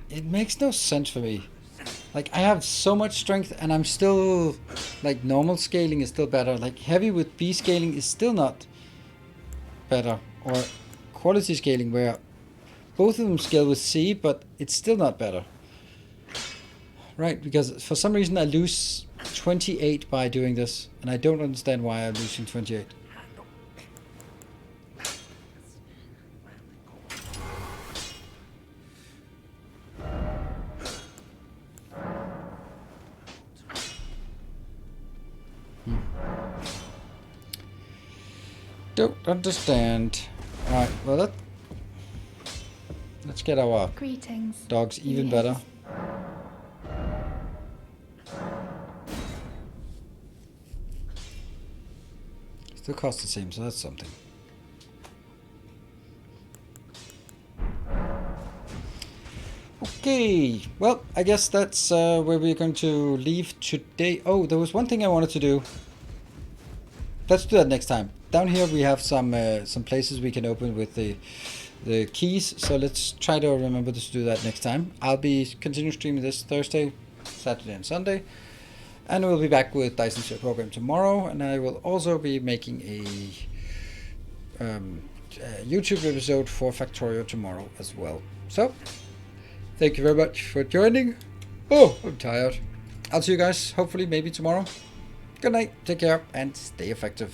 It makes no sense for me. Like, I have so much strength and I'm still... like, normal scaling is still better. Like, heavy with B scaling is still not better. Or quality scaling where both of them scale with C, but it's still not better. Right, because for some reason I lose 28 by doing this, and I don't understand why I'm losing 28. Don't understand. Alright, well let's get our greetings. Dogs even better. Still costs the same, so that's something. Okay, well, I guess that's where we're going to leave today. Oh, there was one thing I wanted to do. Let's do that next time. Down here we have some places we can open with the keys, so let's try to remember to do that next time. I'll be continuing streaming this Thursday, Saturday and Sunday. And we'll be back with Dyson's Share Program tomorrow, and I will also be making a YouTube episode for Factorio tomorrow as well. So, thank you very much for joining. Oh, I'm tired. I'll see you guys hopefully maybe tomorrow. Good night, take care, and stay effective.